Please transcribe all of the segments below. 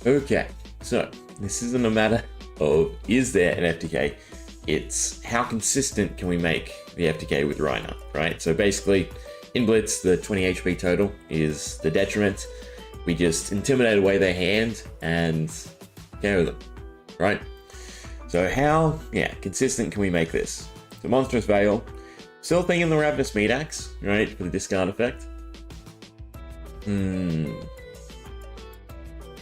Okay, so this isn't a matter of is there an FTK, it's how consistent can we make the FTK with Rhino, right? So basically, in Blitz, the 20 HP total is the detriment. We just intimidate away their hand and KO them, right? So how, consistent can we make this? So Monstrous Veil, still thinking the Ravenous Meat Axe, right, for the discard effect.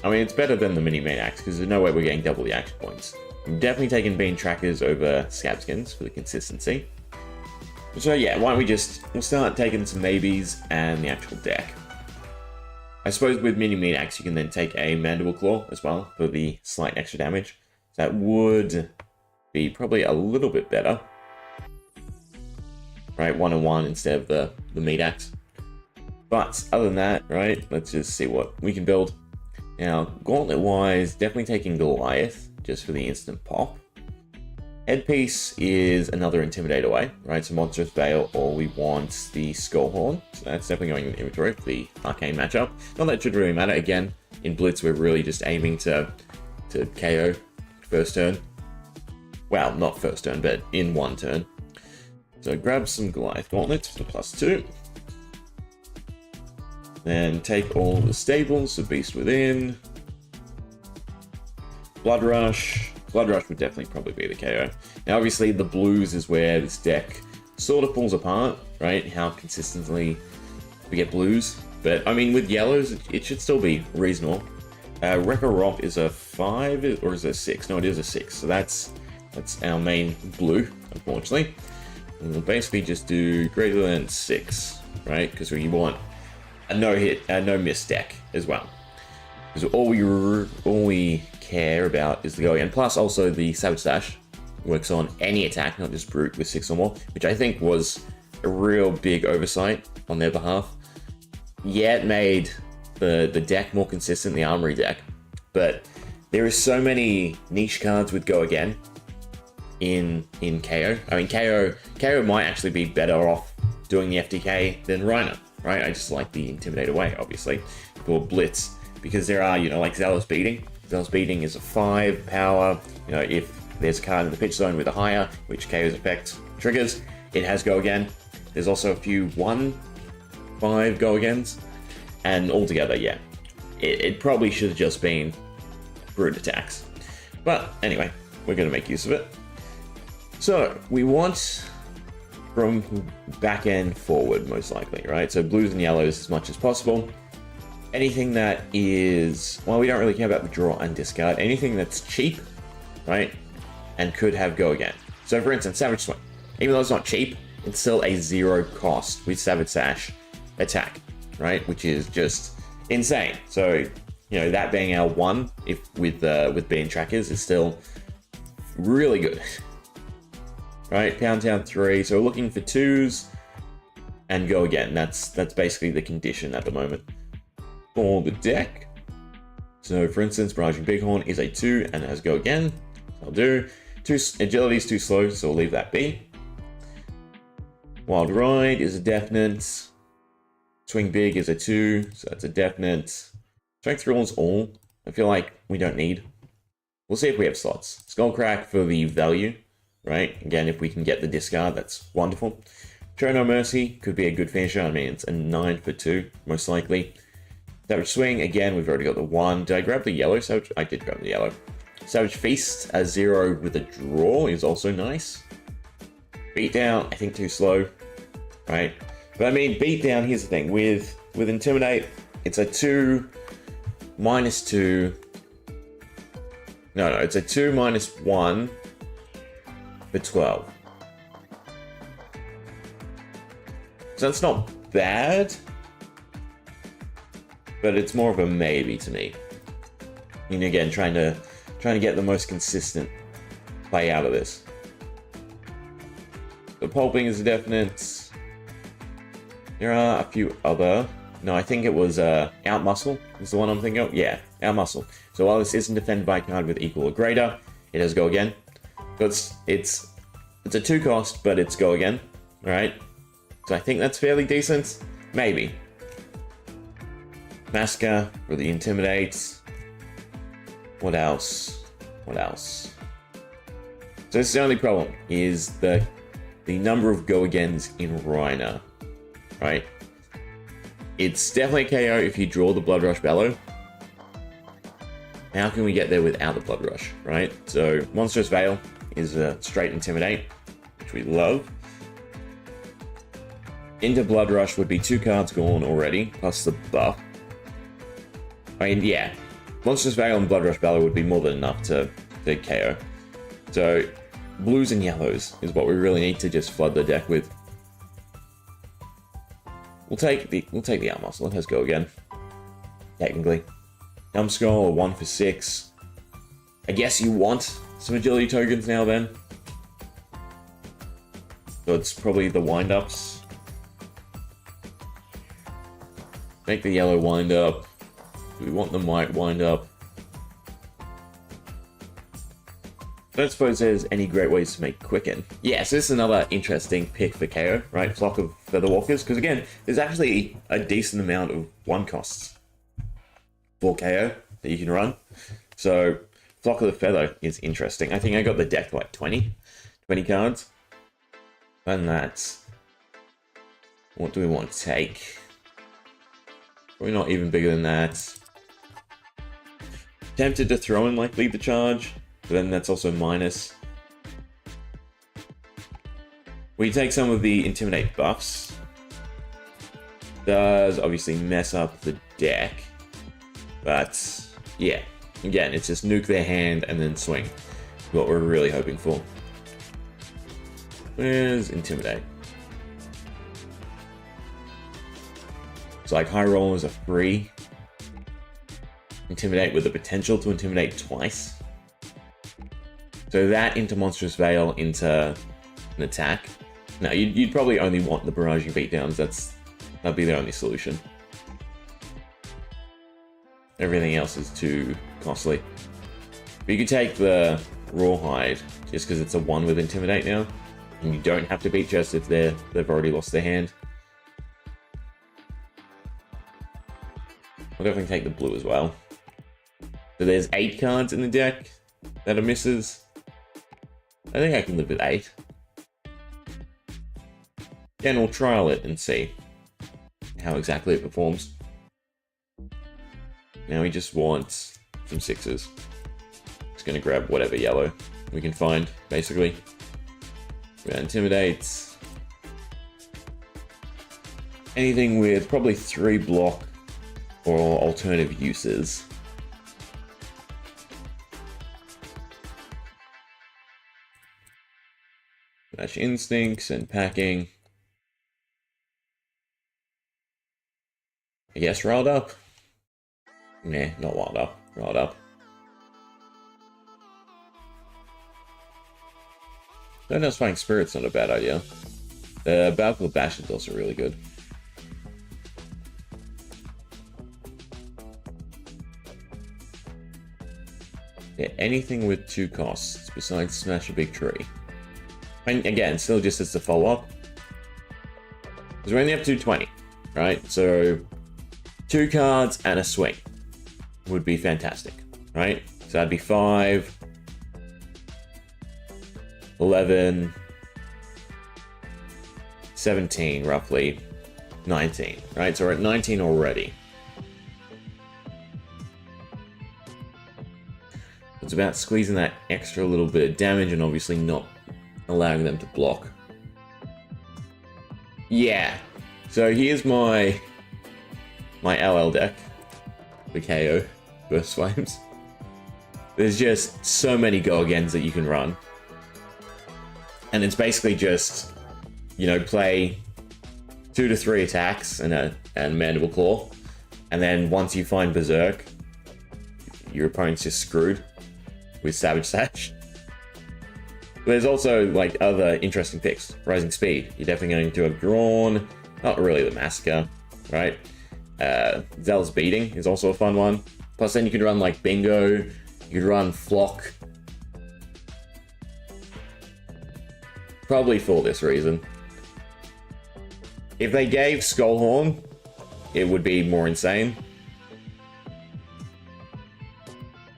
I mean, it's better than the Mini Main Axe, because there's no way we're getting double the action points. I'm definitely taking Bean Trackers over Scab Skins for the consistency. So yeah, why don't we'll start taking some maybes and the actual deck. I suppose with Mini Meat Axe, you can then take a Mandible Claw as well for the slight extra damage. That would be probably a little bit better. Right, 1-on-1 instead of the Meat Axe. But other than that, right, let's just see what we can build. Now, Gauntlet-wise, definitely taking Goliath, just for the instant pop. Headpiece is another Intimidate away, right? So Monstrous Veil, or we want the Skullhorn. So that's definitely going in the inventory for the Arcane matchup. Not that it should really matter. Again, in Blitz, we're really just aiming to KO first turn. Well, not first turn, but in one turn. So grab some Goliath Gauntlets for +2. Then take all the staples, so Beast Within, Blood Rush. Blood Rush would definitely probably be the KO. Now obviously the blues is where this deck sort of falls apart, right? How consistently we get blues. But I mean with yellows, it should still be reasonable. Wrecker Rock is a 5, or is it a 6? No, it is a 6. So that's our main blue, unfortunately. And we'll basically just do greater than 6, right? Because we want a no-hit, no miss deck as well. Because all we care about is the go again. Plus also the Savage Dash works on any attack, not just Brute with 6 or more, which I think was a real big oversight on their behalf. Yeah, it made the deck more consistent, the Armory deck, but there is so many niche cards with go again in KO. I mean, KO might actually be better off doing the FTK than Rhino, right? I just like the Intimidate away, obviously, for Blitz, because there are, like Zealous Beating. Zealous Beating is a 5 power, if there's a card in the pitch zone with a higher, which KO's effect triggers, it has go again. There's also a few 1 5 go-agains. And altogether, yeah, it probably should have just been brute attacks. But anyway, we're going to make use of it. So we want from back end forward, most likely, right? So blues and yellows as much as possible. Anything that is, well, we don't really care about the draw and discard. Anything that's cheap, right, and could have go again. So for instance, Savage Swing. Even though it's not cheap, it's still a 0 cost with Savage Sash attack, right? Which is just insane. So, you know, that being our 1 if with bean trackers is still really good. Right, Pound Town 3. So we're looking for 2s and go again. That's basically the condition at the moment for the deck. So for instance, Barraging Bighorn is a 2 and has go again. I'll do. Agility is too slow, so we'll leave that be. Wild Ride is a definite. Swing Big is a 2, so that's a definite. Strength Thrill is all. I feel like we don't need. We'll see if we have slots. Skullcrack for the value, right? Again, if we can get the discard, that's wonderful. Show No Mercy could be a good finisher. I mean, it's a 9 for 2, most likely. Savage Swing, again, we've already got the 1. Did I grab the yellow Savage? I did grab the yellow. Savage Feast, a 0 with a draw is also nice. Beatdown, I think too slow, right? But I mean, Beatdown, here's the thing. With Intimidate, it's a 2 minus 2. No, it's a 2 minus 1 for 12. So that's not bad, but it's more of a maybe to me. And again, trying to get the most consistent play out of this. The pulping is a definite. There are a few other. No, I think it was Outmuscle is the one I'm thinking of. Yeah, Outmuscle. So while this isn't defended by a card with equal or greater, it does go again. So it's a 2 cost, but it's go again. Alright. So I think that's fairly decent. Maybe. Massacre for the Intimidate. What else? What else? So this is the only problem, is the number of go-agains in Reiner. Right? It's definitely a KO if you draw the Blood Rush Bellow. How can we get there without the Blood Rush, right? So Monstrous Veil is a straight Intimidate, which we love. Into Blood Rush would be 2 cards gone already, plus the buff. I mean, yeah. Monstrous Veil and Blood Rush Bellow would be more than enough to KO. So blues and yellows is what we really need to just flood the deck with. We'll take the Outmuscle. Let us go again. Technically. Numbskull, 1 for 6. I guess you want some agility tokens now then. So it's probably the wind-ups. Make the yellow wind-up. Do we want the white wind-up? I don't suppose there's any great ways to make Quicken. Yeah, so this is another interesting pick for KO, right? Flock of Featherwalkers, because again, there's actually a decent amount of 1 costs for KO that you can run. So Flock of the Feather is interesting. I think I got the deck like 20 cards. And that's... What do we want to take? Probably not even bigger than that. Tempted to throw in like Lead the Charge. But then that's also minus. We take some of the Intimidate buffs. Does obviously mess up the deck. But yeah, again, it's just nuke their hand and then swing. What we're really hoping for. Where's Intimidate? So like High Rollers are free. Intimidate with the potential to intimidate twice. So that into Monstrous Veil into an attack. No, you'd probably only want the Barraging Beatdowns. That'd be the only solution. Everything else is too costly. But you could take the Rawhide just because it's a 1 with Intimidate now, and you don't have to beat just if they've already lost their hand. I'll definitely take the blue as well. So there's 8 cards in the deck that are misses. I think I can live with 8. Then we'll trial it and see how exactly it performs. Now we just want some 6s. Just gonna grab whatever yellow we can find, basically. We're gonna intimidate. Anything with probably 3 block or alternative uses. Match instincts and packing. I guess riled up. Nah, not wild up. Riled up. Don't know, Spying Spirit's not a bad idea. Balcony Bash is also really good. Yeah, anything with 2 costs besides Smash a Big Tree. And again, still just as a follow-up. Because we only have 220, right? So 2 cards and a swing would be fantastic, right? So that'd be 5, 11, 17, roughly 19, right? So we're at 19 already. It's about squeezing that extra little bit of damage and obviously not allowing them to block. Yeah. So here's my LL deck. The KO Burst Flames. There's just so many go-agains that you can run. And it's basically just, you know, play 2 to 3 attacks and Mandible Claw. And then once you find Berserk, your opponent's just screwed with Savage Sash. There's also like other interesting picks. Rising Speed. You're definitely going to have Drawn. Not really the Massacre, right? Zealous Beating is also a fun one. Plus then you could run like Bingo. You could run Flock. Probably for this reason. If they gave Skullhorn, it would be more insane.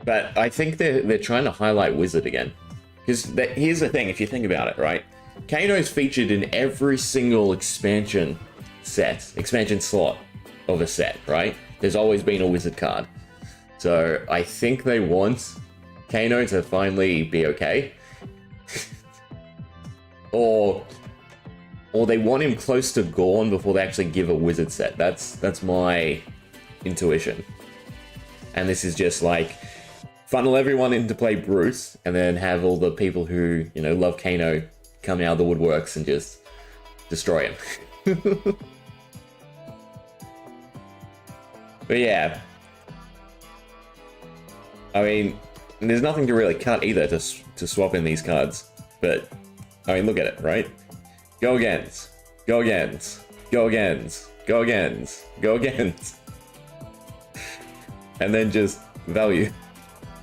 But I think they're trying to highlight Wizard again. Because here's the thing, if you think about it, right? Kano's featured in every single expansion slot of a set, right? There's always been a Wizard card. So I think they want Kano to finally be okay. or they want him close to Gorn before they actually give a Wizard set. That's my intuition. And this is just like funnel everyone in to play Bruce, and then have all the people who, you know, love Kano come out of the woodworks and just destroy him. But yeah. I mean, there's nothing to really cut either to swap in these cards. But, I mean, look at it, right? Go agains. Go agains. Go agains. Go agains. Go agains. And then just value.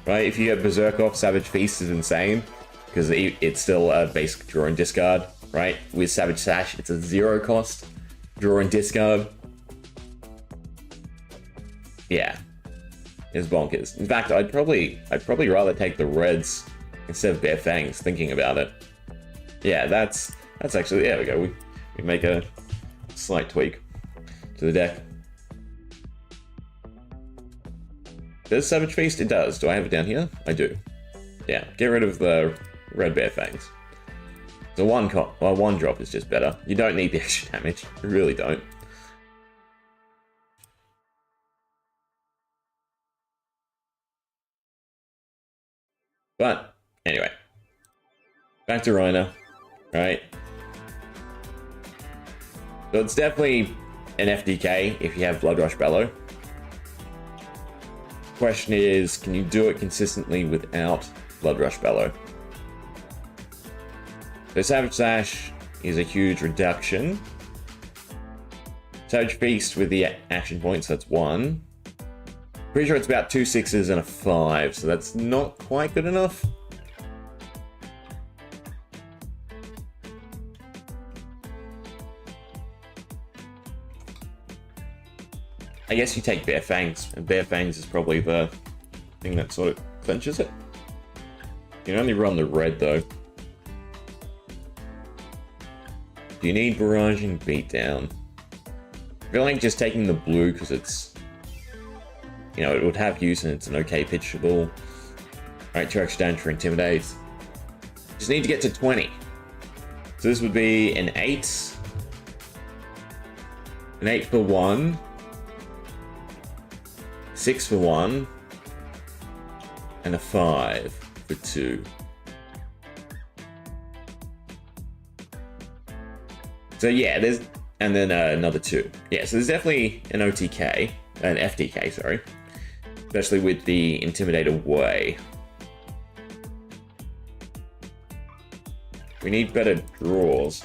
Right, if you get Berserk off, Savage Feast is insane, because it's still a basic draw and discard, right? With Savage Sash, it's a 0 cost, draw and discard. Yeah, it's bonkers. In fact, I'd probably rather take the reds instead of Bare Fangs, thinking about it. Yeah, that's actually, there we go, we make a slight tweak to the deck. Does Savage Feast? It does. Do I have it down here? I do. Yeah, get rid of the red Bare Fangs. The one drop is just better. You don't need the extra damage. You really don't. But, anyway. Back to Rhino. Right? So it's definitely an FTK if you have Blood Rush Bellow. Question is, can you do it consistently without Blood Rush Bellow? So Savage Sash is a huge reduction. Savage Feast with the action points, that's 1. Pretty sure it's about 2 6s and a 5, so that's not quite good enough. I guess you take Bare Fangs, and Bare Fangs is probably the thing that sort of clinches it. You can only run the red though. Do you need Barraging Beatdown? I feel like just taking the blue because it's, you know, it would have use and it's an okay pitchable. Alright, 2 extra damage for Intimidate. Just need to get to 20. So this would be an 8. An 8 for 1. 6 for 1. And a 5 for 2. So yeah, there's... And then another 2. Yeah, so there's definitely an OTK. An FTK, sorry. Especially with the Intimidate away. We need better draws.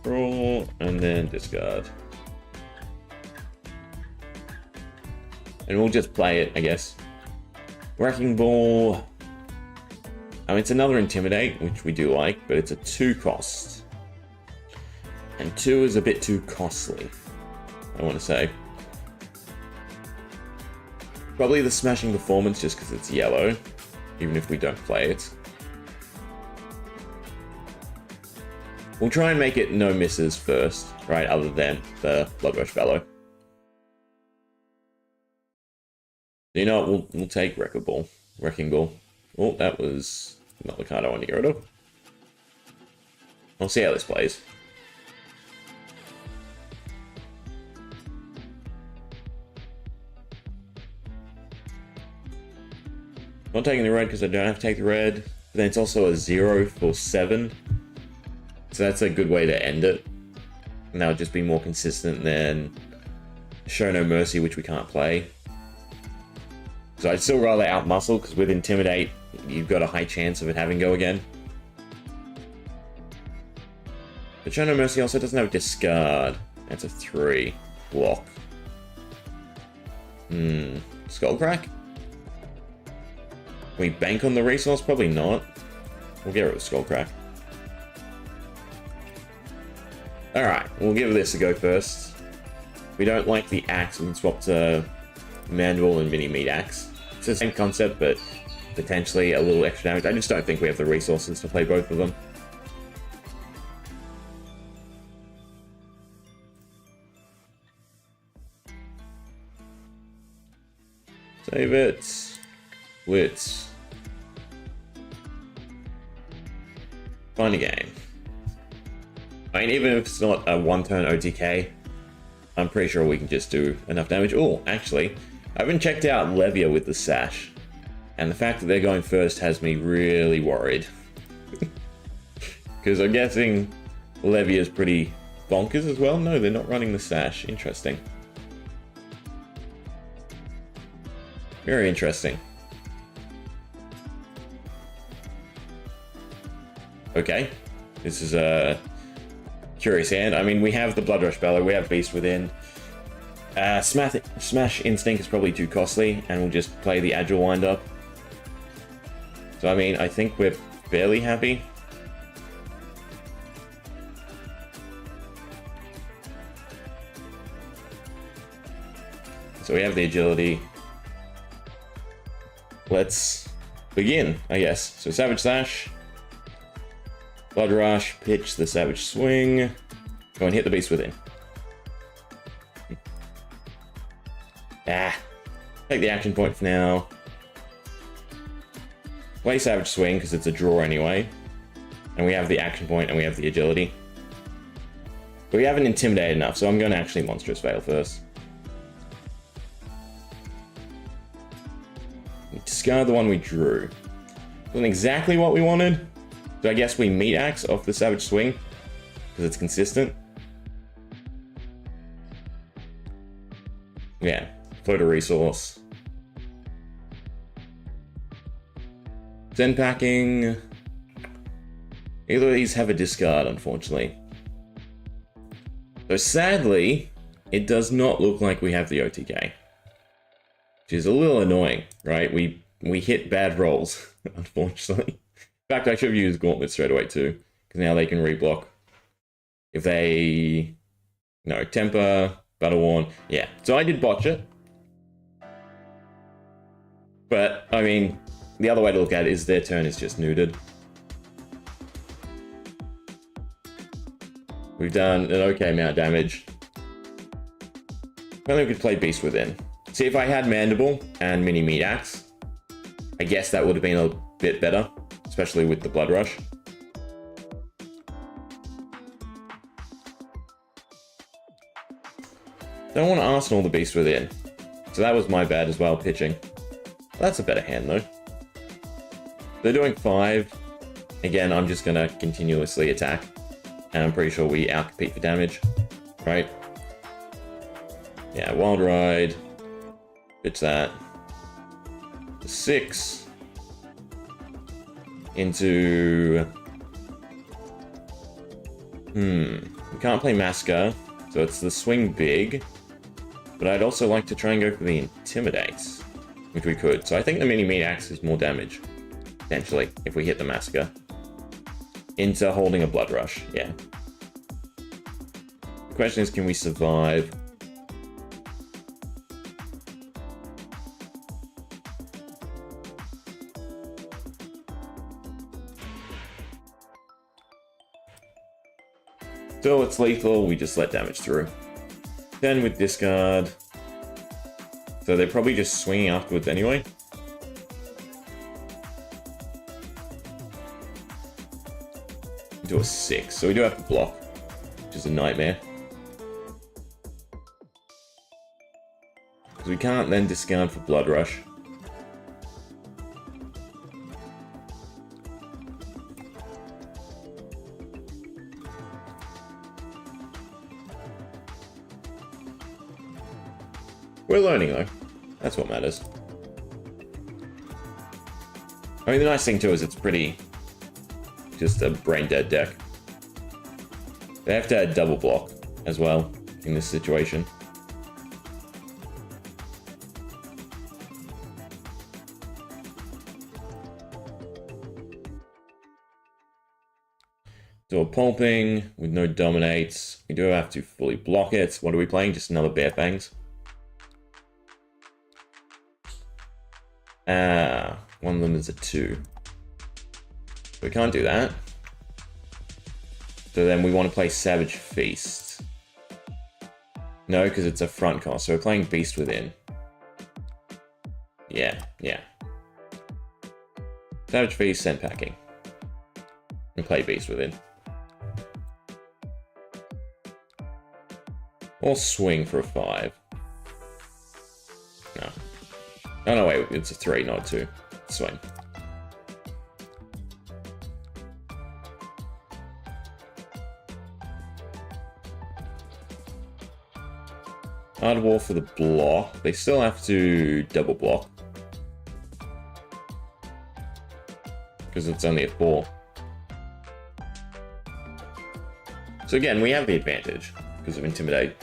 Draw, and then discard. And we'll just play it, I guess. Wrecking Ball. I mean, it's another Intimidate, which we do like, but it's a 2 cost. And 2 is a bit too costly, I want to say. Probably the Smashing Performance just because it's yellow, even if we don't play it. We'll try and make it no misses first, right, other than the Blood Rush Bellow. You know what, we'll take Wrecking Ball. Oh, that was not the card I wanted to get rid of. I'll see how this plays. Not taking the red because I don't have to take the red. But then it's also a 0 for 7. So that's a good way to end it. And that would just be more consistent than Show No Mercy, which we can't play. So I'd still rather outmuscle, because with Intimidate, you've got a high chance of it having go again. But Show No Mercy also doesn't have discard. That's a 3. Block. Skullcrack? Can we bank on the resource? Probably not. We'll get rid of Skullcrack. Alright, we'll give this a go first. We don't like the axe, we can swap to Mandible and Mini Meat Axe. It's the same concept, but potentially a little extra damage. I just don't think we have the resources to play both of them. Save it. Blitz. Find a game. I mean, even if it's not a 1-turn OTK, I'm pretty sure we can just do enough damage. Oh, actually, I haven't checked out Levia with the Sash. And the fact that they're going first has me really worried. Because I'm guessing Levia's pretty bonkers as well. No, they're not running the Sash. Interesting. Very interesting. Okay. This is a curious hand. I mean, we have the Blood Rush Bellow, we have Beast Within. Smash Instinct is probably too costly, and we'll just play the Agile Wind-Up. So, I mean, I think we're fairly happy. So we have the Agility. Let's begin, I guess. So Savage Slash. Blood Rush, pitch the Savage Swing. Go and hit the Beast Within. Take the action point for now. Play Savage Swing, because it's a draw anyway. And we have the action point and we have the agility. But we haven't intimidated enough, so I'm going to actually Monstrous Veil first. Discard the one we drew. Wasn't exactly what we wanted. So I guess we Meat Axe off the Savage Swing, because it's consistent. Yeah, float a resource. Zen Packing. Either of these have a discard, unfortunately. So sadly, it does not look like we have the OTK. Which is a little annoying, right? We hit bad rolls, unfortunately. In fact, I should have used Gauntlet straight away too, because now they can reblock. If they... No, Temper, Battle Worn. Yeah, so I did botch it. But, I mean, the other way to look at it is their turn is just neutered. We've done an okay amount of damage. Apparently we could play Beast Within. See, if I had Mandible and Mini Meat Axe, I guess that would have been a bit better, especially with the Blood Rush. Don't want to Arsenal the Beast Within. So that was my bad as well, pitching. That's a better hand though. They're doing 5. Again, I'm just going to continuously attack. And I'm pretty sure we outcompete for damage. Right? Yeah, Wild Ride. Pitch that. 6. Into... We can't play Masker. So it's the swing big. But I'd also like to try and go for the Intimidate. Which we could. So I think the Mini Meat Axe is more damage. Potentially, if we hit the Masker. Into holding a Blood Rush, yeah. The question is, can we survive? Still, it's lethal, we just let damage through. Then with discard. So they're probably just swinging afterwards anyway. Do a 6, so we do have to block, which is a nightmare. Because we can't then discard for Blood Rush. We're learning though, that's what matters. I mean, the nice thing too is it's pretty... just a brain-dead deck. They have to add double block as well in this situation. Do a pulping with no dominates. We do have to fully block it. What are we playing? Just another Bare Fangs. One of them is a 2. We can't do that. So then we want to play Savage Feast. No, because it's a front cost. So we're playing Beast Within. Yeah. Savage Feast, send packing. And play Beast Within. Or swing for a 5. No. Oh no, wait, it's a 3, not a 2. Swing. Hard War for the block. They still have to double block. Because it's only a 4. So again, we have the advantage because of Intimidate.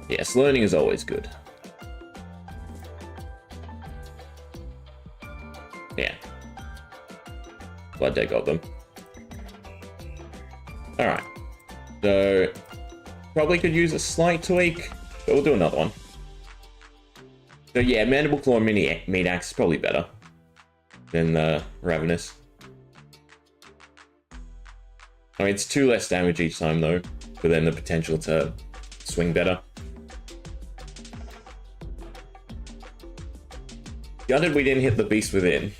Yes, learning is always good. Yeah. Glad they got them. Alright. So... probably could use a slight tweak, but we'll do another one. So yeah, Mandible Claw and Mini Meat Axe is probably better than Ravenous. I mean, it's 2 less damage each time though, but then the potential to swing better. Gutted we didn't hit the Beast Within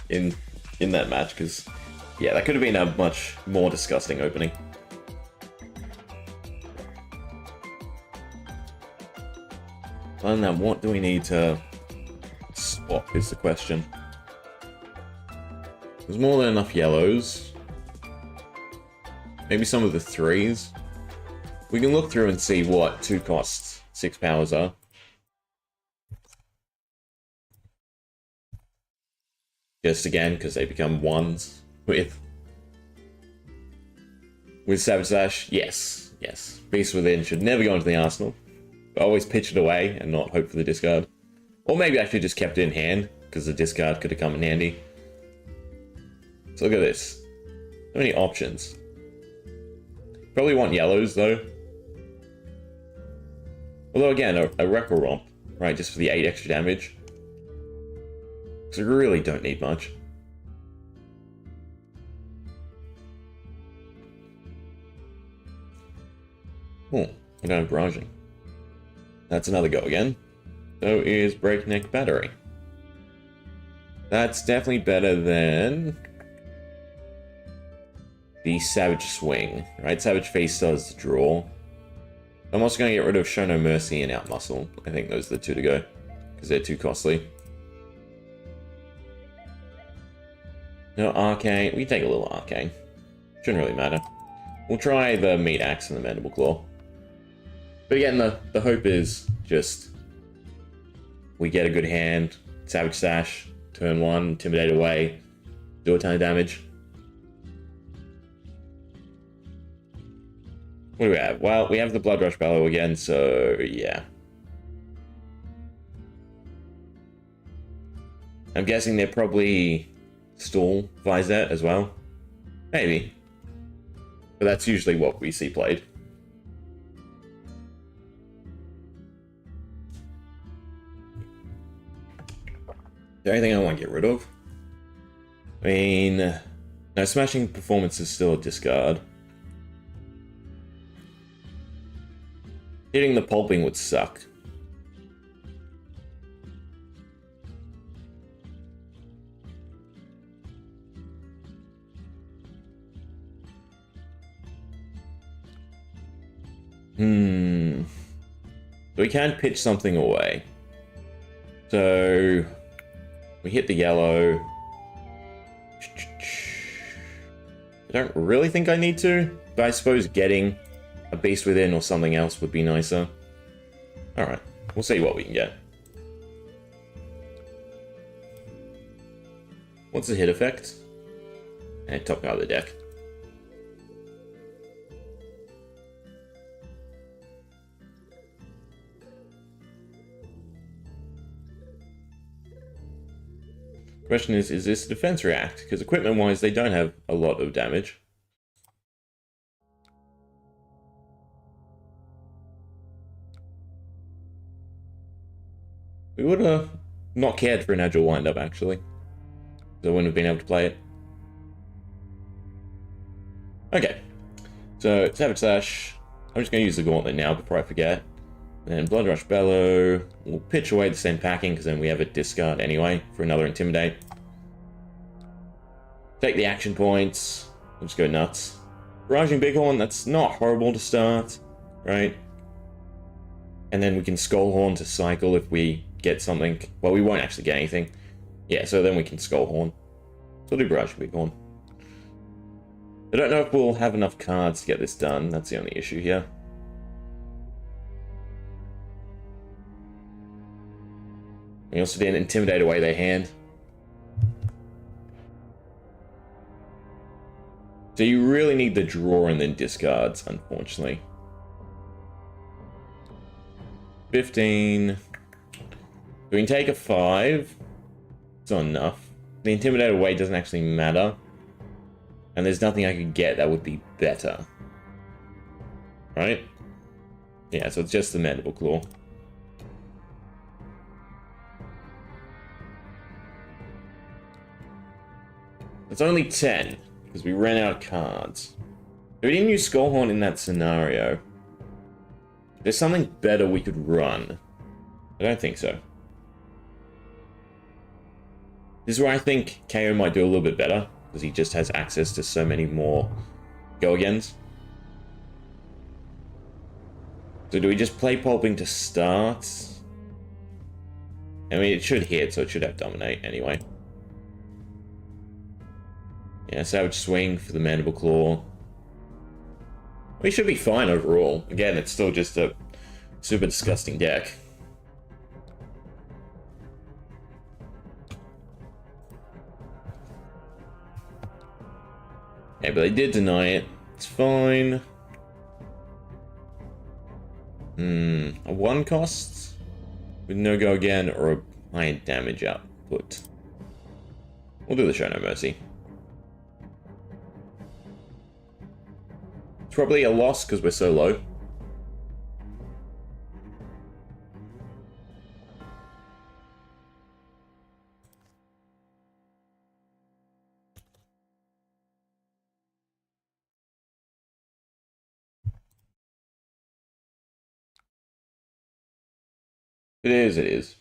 in that match, because yeah, that could have been a much more disgusting opening. Other than that, what do we need to swap is the question. There's more than enough yellows. Maybe some of the 3s. We can look through and see what 2 costs 6 powers are. Just again, because they become 1s with Savage Slash. Yes. Beast Within should never go into the arsenal. Always pitch it away and not hope for the discard. Or maybe I should just kept it in hand, because the discard could have come in handy. So look at this. So many options. Probably want yellows though. Although again, a Wrecker Romp, right, just for the 8 extra damage. Because we really don't need much. Oh, I don't have barraging. That's another go again. So is Breakneck Battery. That's definitely better than the Savage Swing, right? Savage Face does the draw. I'm also going to get rid of Show No Mercy and Outmuscle. I think those are the two to go, because they're too costly. No Arcane. We take a little Arcane. Shouldn't really matter. We'll try the Meat Axe and the Mandible Claw. But again, the hope is just we get a good hand, Savage Sash, turn 1, Intimidate away, do a ton of damage. What do we have? Well, we have the Blood Rush Bellow again, so yeah. I'm guessing they're probably Stall Visette as well. Maybe. But that's usually what we see played. Is there anything I want to get rid of? I mean, no, Smashing Performance is still a discard. Hitting the Pulping would suck. We can pitch something away. So we hit the yellow. I don't really think I need to, but I suppose getting a Beast Within or something else would be nicer. Alright, we'll see what we can get. What's the hit effect? And top card of the deck. Question is this a defense react? Because equipment-wise, they don't have a lot of damage. We would have not cared for an agile wind-up, actually. So I wouldn't have been able to play it. Okay. So, Savage Slash. I'm just going to use the Gauntlet now before I forget. And Blood Rush Bellow. We'll pitch away the same packing, because then we have a discard anyway for another Intimidate. Take the action points. We'll just go nuts. Barraging Bighorn, that's not horrible to start, right? And then we can Skullhorn to cycle if we get something. Well, we won't actually get anything. Yeah, so then we can Skullhorn. So we'll do Barraging Bighorn. I don't know if we'll have enough cards to get this done. That's the only issue here. We also didn't intimidate away their hand. So you really need the draw and then discards, unfortunately. 15. We can take a 5. It's not enough. The intimidate away doesn't actually matter. And there's nothing I could get that would be better. Right? Yeah, so it's just the Mandible Claw. It's only 10, because we ran out of cards. We didn't use Skullhorn in that scenario. There's something better we could run. I don't think so. This is where I think KO might do a little bit better, because he just has access to so many more go-agains. So do we just play Pulping to start? I mean, it should hit, so it should have Dominate anyway. Yeah, Savage Swing for the Mandible Claw. We should be fine overall. Again, it's still just a super disgusting deck. Yeah, but they did deny it. It's fine. A 1 cost with no go again or a high damage output. We'll do the Show No Mercy. It's probably a loss because we're so low. It is, it is.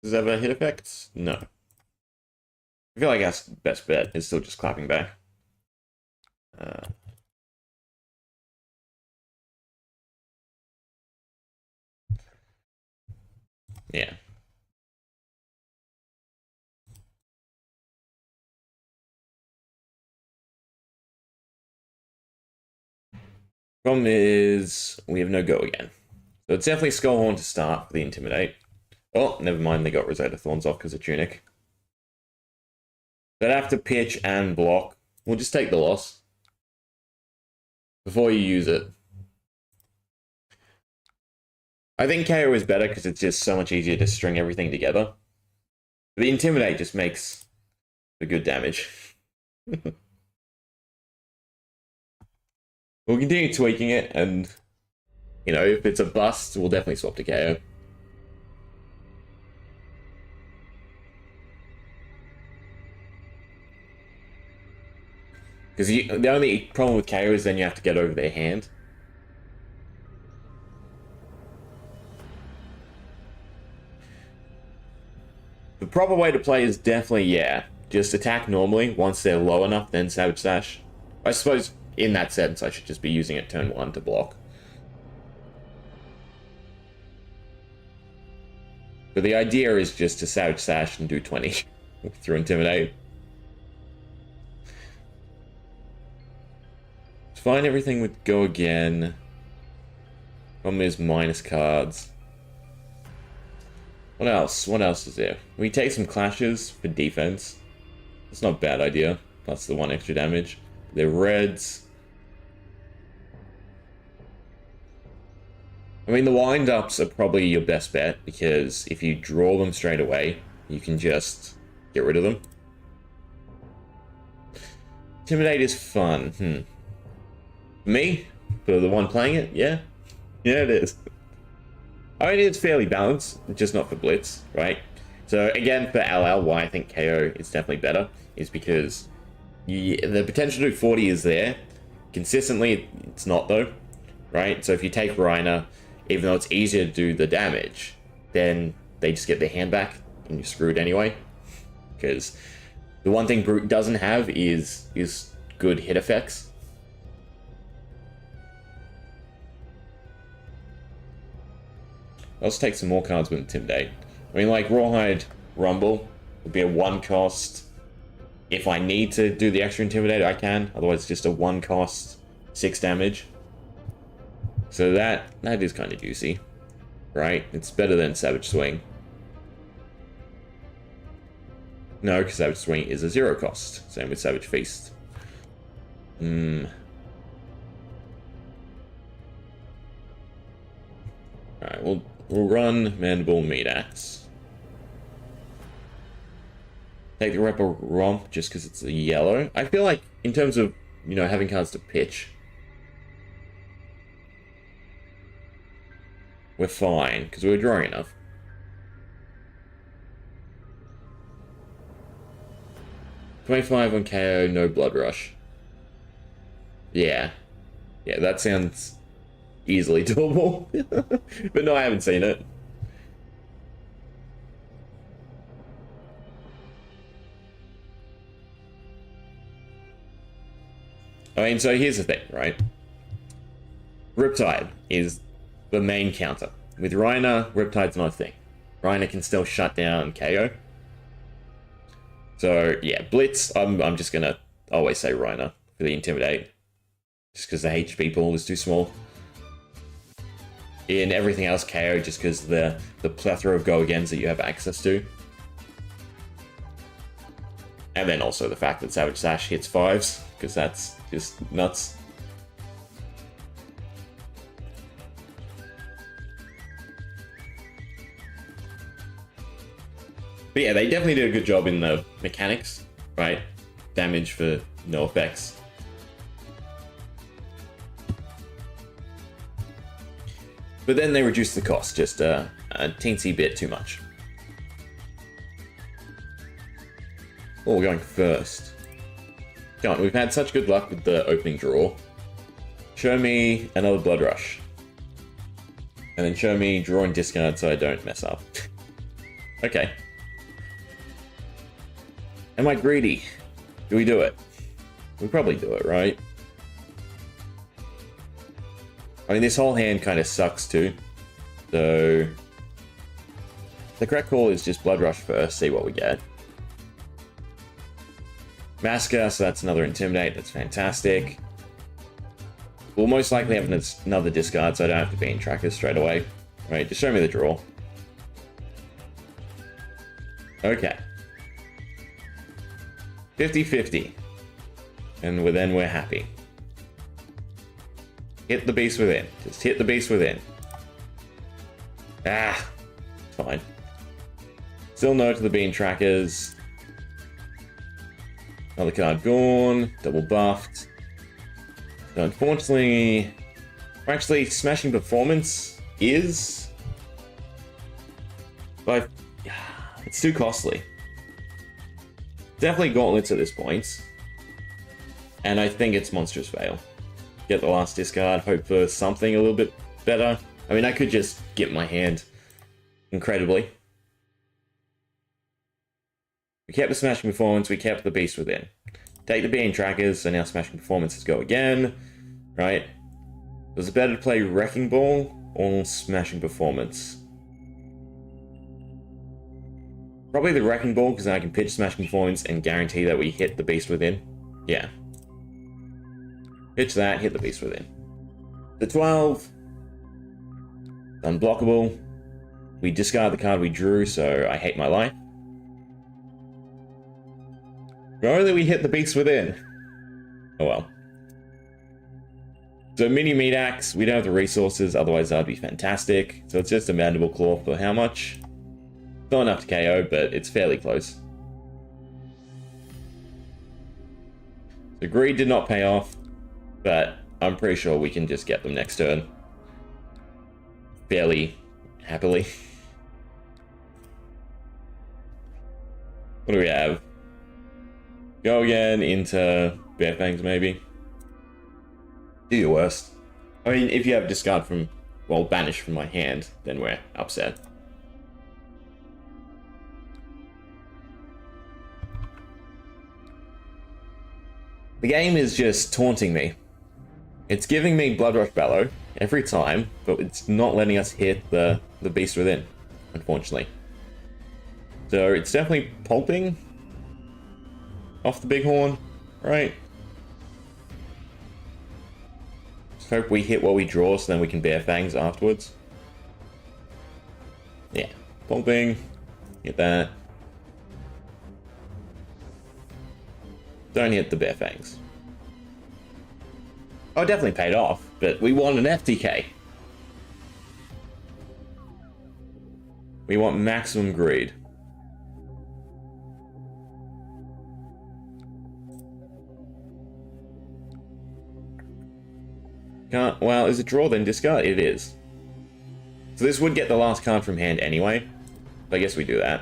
Does it have a hit effect? No. I feel like our best bet is still just clapping back. Yeah. Problem is, we have no go again. So it's definitely Skullhorn to start for the Intimidate. Oh, never mind, they got Rosetta Thorns off because of Tunic. They'd have to pitch and block. We'll just take the loss before you use it. I think KO is better because it's just so much easier to string everything together. The Intimidate just makes the good damage. We'll continue tweaking it, and, you know, if it's a bust, we'll definitely swap to KO. Because the only problem with KO is then you have to get over their hand. The proper way to play is definitely, yeah, just attack normally. Once they're low enough, then Savage Sash. I suppose, in that sense, I should just be using it turn 1 to block. But the idea is just to Savage Sash and do 20 through Intimidate. It's fine, everything would go again. Problem is minus cards. What else? What else is there? We take some clashes for defense. That's not a bad idea. Plus the 1 extra damage. They're reds. I mean, the wind-ups are probably your best bet, because if you draw them straight away, you can just get rid of them. Intimidate is fun. For me? For the one playing it? Yeah. Yeah, it is. I mean, it's fairly balanced, just not for Blitz, right? So, again, for LL, why I think KO is definitely better is because the potential to do 40 is there. Consistently, it's not, though, right? So if you take Reiner, even though it's easier to do the damage, then they just get their hand back, and you're screwed anyway. Because the one thing Brute doesn't have is good hit effects. Let's take some more cards with Intimidate. I mean, like, Rawhide Rumble would be a 1 cost. If I need to do the extra Intimidate, I can. Otherwise, it's just a 1 cost, 6 damage. So that is kind of juicy, right? It's better than Savage Swing. No, because Savage Swing is a 0 cost. Same with Savage Feast. Alright, we'll run Mandible Meat Axe. Take the Repper Romp just because it's a yellow. I feel like, in terms of, you know, having cards to pitch, we're fine, because we're drawing enough. $25 on KO, no Blood Rush. Yeah. Yeah, that sounds easily doable. But no, I haven't seen it. I mean, so here's the thing, right? Riptide is the main counter. With Reiner, Riptide's not a thing. Reiner can still shut down KO. So, yeah, Blitz, I'm just gonna always say Reiner for the Intimidate. Just because the HP pool is too small. In everything else, KO, just because the plethora of go-agains that you have access to. And then also the fact that Savage Sash hits 5s, because that's just nuts. But yeah, they definitely did a good job in the mechanics, right? Damage for no effects. But then they reduce the cost just a teensy bit too much. Oh, we're going first. Come on, we've had such good luck with the opening draw. Show me another Blood Rush. And then show me draw and discard so I don't mess up. Okay. Am I greedy? Do we do it? We probably do it, right? I mean, this whole hand kind of sucks too. So the correct call is just Blood Rush first, see what we get. Massacre, so that's another Intimidate, that's fantastic. We'll most likely have another discard, so I don't have to be in trackers straight away. Right, just show me the draw. Okay. 50-50. And then we're happy. Hit the beast within. Just hit the beast within. Ah, fine. Still no to the bean trackers. Another card gone. Double buffed. So unfortunately, actually, Smashing Performance is... but it's too costly. Definitely Gauntlets at this point. And I think it's Monstrous Veil. Get the last discard, hope for something a little bit better. I mean, I could just get my hand incredibly. We kept the Smashing Performance, we kept the Beast Within. Take the Being Trackers, so now Smashing Performances go again. Right? Was it better to play Wrecking Ball or Smashing Performance? Probably the Wrecking Ball, because then I can pitch Smashing Performance and guarantee that we hit the Beast Within. Yeah. Pitch that, hit the Beast Within. The 12. Unblockable. We discard the card we drew, so I hate my life. If only we hit the Beast Within. Oh well. So mini meat axe, we don't have the resources, otherwise that'd be fantastic. So it's just a mandible claw for how much? Not enough to KO, but it's fairly close. The greed did not pay off, but I'm pretty sure we can just get them next turn. Fairly happily. What do we have? Go again into Bear Fangs, maybe. Do your worst. I mean, if you have discard from, well, banish from my hand, then we're upset. The game is just taunting me. It's giving me Blood Rush Bellow every time, but it's not letting us hit the Beast Within, unfortunately. So it's definitely pulping off the Bighorn, right? Just hope we hit what we draw so then we can Bear Fangs afterwards. Yeah, pulping, hit that. Don't hit the Bear Fangs. Oh, it definitely paid off, but we want an FTK. We want maximum greed. Can't, well, is it draw then discard? It is. So this would get the last card from hand anyway. I guess we do that.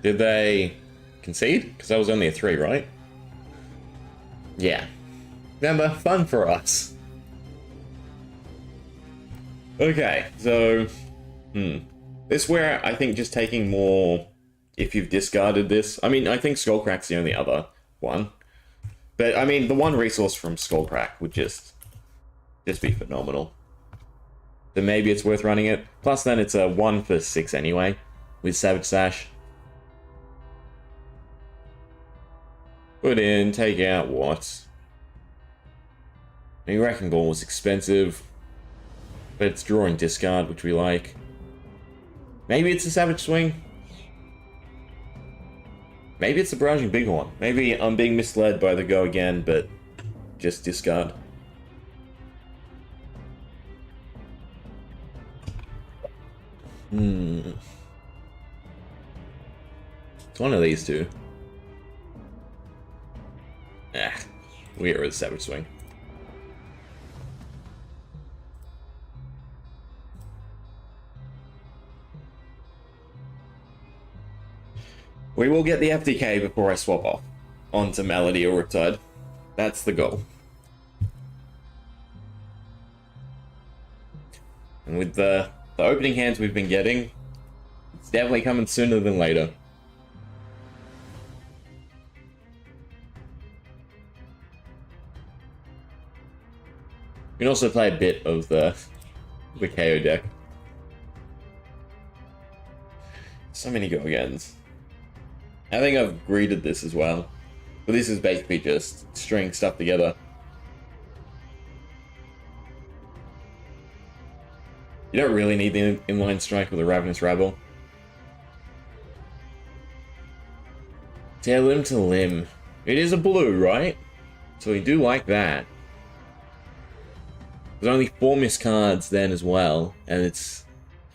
Did they concede? Because that was only a 3, right? Yeah. Remember, fun for us. Okay, so... This where I think just taking more... If you've discarded this... I mean, I think Skullcrack's the only other one. But, I mean, the one resource from Skullcrack would just be phenomenal. So maybe it's worth running it. Plus then it's a 1 for 6 anyway. With Savage Sash. Put in, take out what? I mean, Wrecking Ball was expensive. But it's draw and discard, which we like. Maybe it's a Savage Swing. Maybe it's a Barraging Bighorn. Maybe I'm being misled by the go again, but just discard. one of these two. Ah, we get rid of Savage Swing. We will get the FTK before I swap off onto Melody or Riptide. That's the goal. And with the opening hands we've been getting, it's definitely coming sooner than later. You can also play a bit of the KO deck. So many go-agains. I think I've greeted this as well. But this is basically just stringing stuff together. You don't really need the inline strike with a Ravenous Rabble. Tear limb to limb. It is a blue, right? So we do like that. There's only 4 missed cards then as well, and it's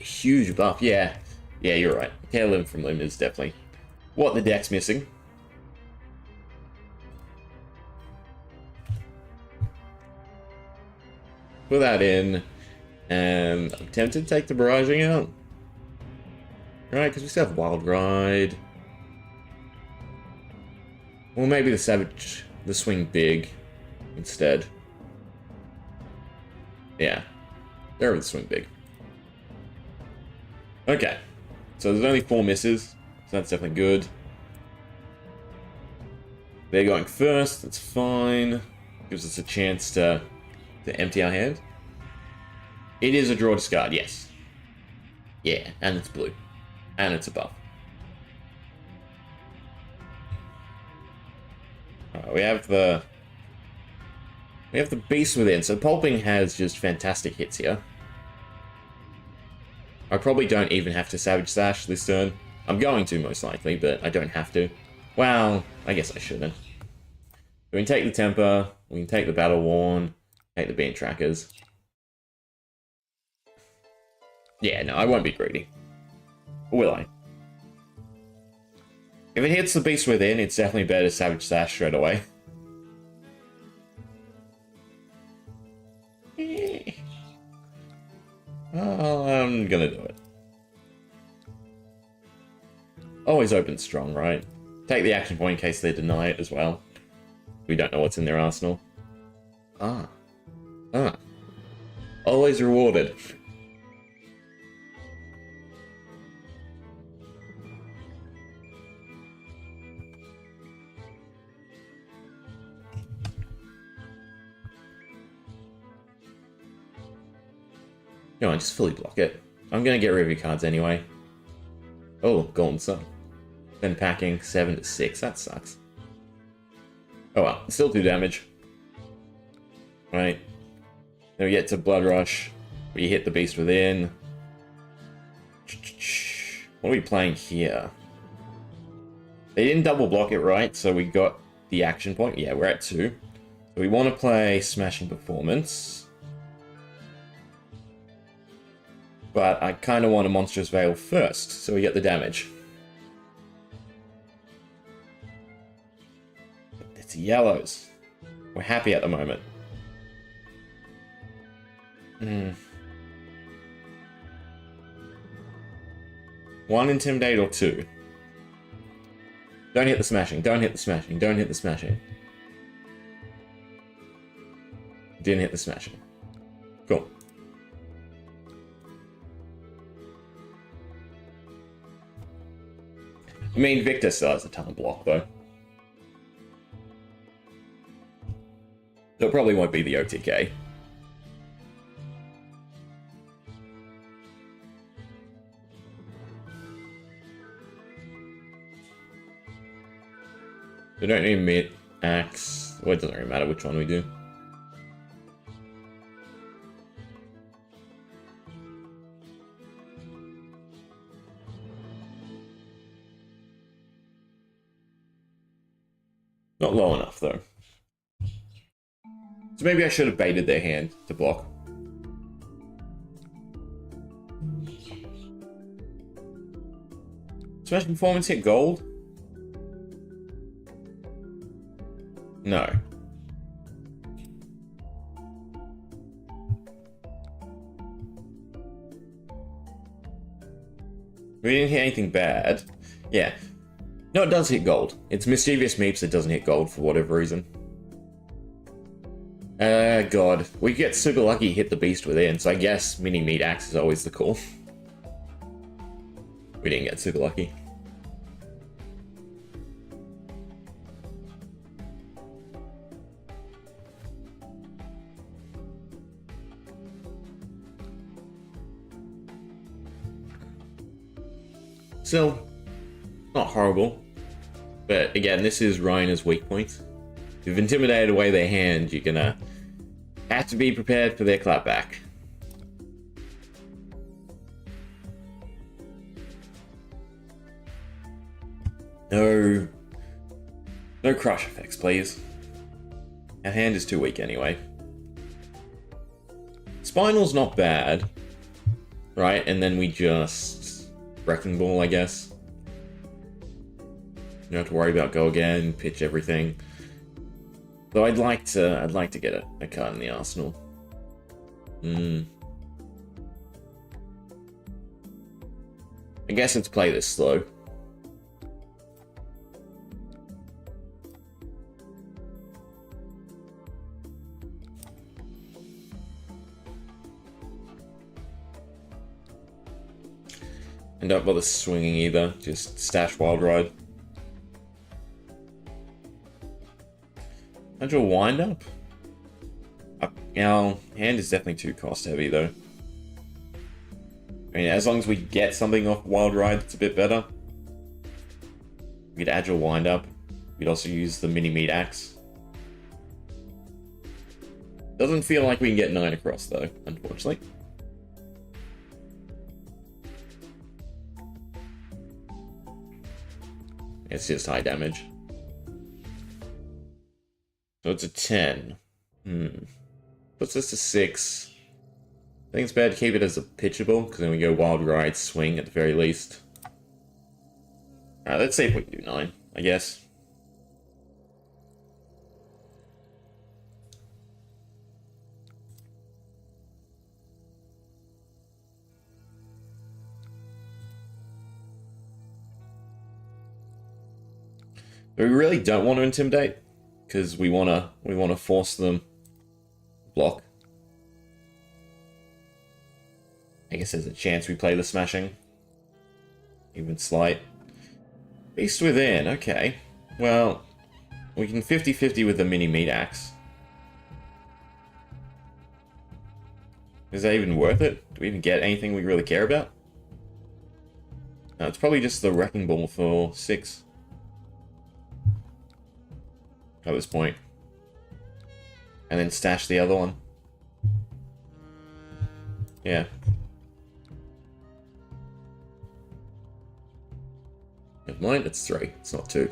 a huge buff. Yeah, you're right. Tear limb from limb is definitely what the deck's missing. Put that in, and I'm tempted to take the barraging out. Right, because we still have Wild Ride. Or maybe the Swing Big instead. Yeah, there with the Swing Big. Okay, so there's only 4 misses, so that's definitely good. They're going first, that's fine. Gives us a chance to empty our hand. It is a draw discard, yes. Yeah, and it's blue. And it's a buff. Alright, we have the Beast Within, so Pulping has just fantastic hits here. I probably don't even have to Savage Sash this turn. I'm going to, most likely, but I don't have to. Well, I guess I shouldn't. We can take the Temper, we can take the Battle Worn, take the Beam Trackers. Yeah, no, I won't be greedy. Or will I? If it hits the Beast Within, it's definitely better to Savage Sash straight away. I'm gonna do it. Always open strong, right? Take the action point in case they deny it as well. We don't know what's in their arsenal. Always rewarded. No, I just fully block it. I'm gonna get rid of your cards anyway. Oh, Golden Sun. Then packing 7 to 6. That sucks. Oh well, still 2 damage. Right. Then we get to Blood Rush, where you hit the Beast Within. What are we playing here? They didn't double block it, right? So we got the action point. Yeah, we're at 2. So we want to play Smashing Performance. But I kind of want a Monstrous Veil first, so we get the damage. It's yellows. We're happy at the moment. One Intimidate or 2? Don't hit the smashing, don't hit the smashing, don't hit the smashing. Didn't hit the smashing. Cool. I mean, Victor still has a ton of block, though. So it probably won't be the OTK. We don't need mid axe. Well, it doesn't really matter which one we do. Not low enough, though. So maybe I should have baited their hand to block. Smashing Performance hit gold? No. We didn't hit anything bad. Yeah. No, it does hit gold. It's Mischievous Meeps that doesn't hit gold for whatever reason. God. We get super lucky, hit the beast within, so I guess mini meat axe is always the call. We didn't get super lucky. Still, not horrible. But again, this is Rhina's weak point. If you've intimidated away their hand, you're gonna have to be prepared for their clapback. No crush effects, please. Our hand is too weak anyway. Spinal's not bad, right? And then we just Wrecking Ball, I guess. You don't have to worry about go again, pitch everything. Though I'd like to get a card in the arsenal. I guess let's play this slow. And don't bother swinging either, just stash Wild Ride. Agile Wind Up? Our hand is definitely too cost heavy though. I mean, as long as we get something off Wild Ride that's a bit better. We get Agile Wind Up. We'd also use the Mini Meat Axe. Doesn't feel like we can get 9 across though, unfortunately. It's just high damage. So it's a 10. Puts us to 6. I think it's bad to keep it as a pitchable, because then we go Wild Ride, swing at the very least. Alright, let's see if we can do 9, I guess. We really don't want to intimidate, because we want to force them block. I guess there's a chance we play the smashing, even slight. Beast Within, okay. Well, we can 50-50 with the Mini Meat Axe. Is that even worth it? Do we even get anything we really care about? No, it's probably just the Wrecking Ball for 6. At this point. And then stash the other one. Yeah. Never mind, it's 3. It's not 2.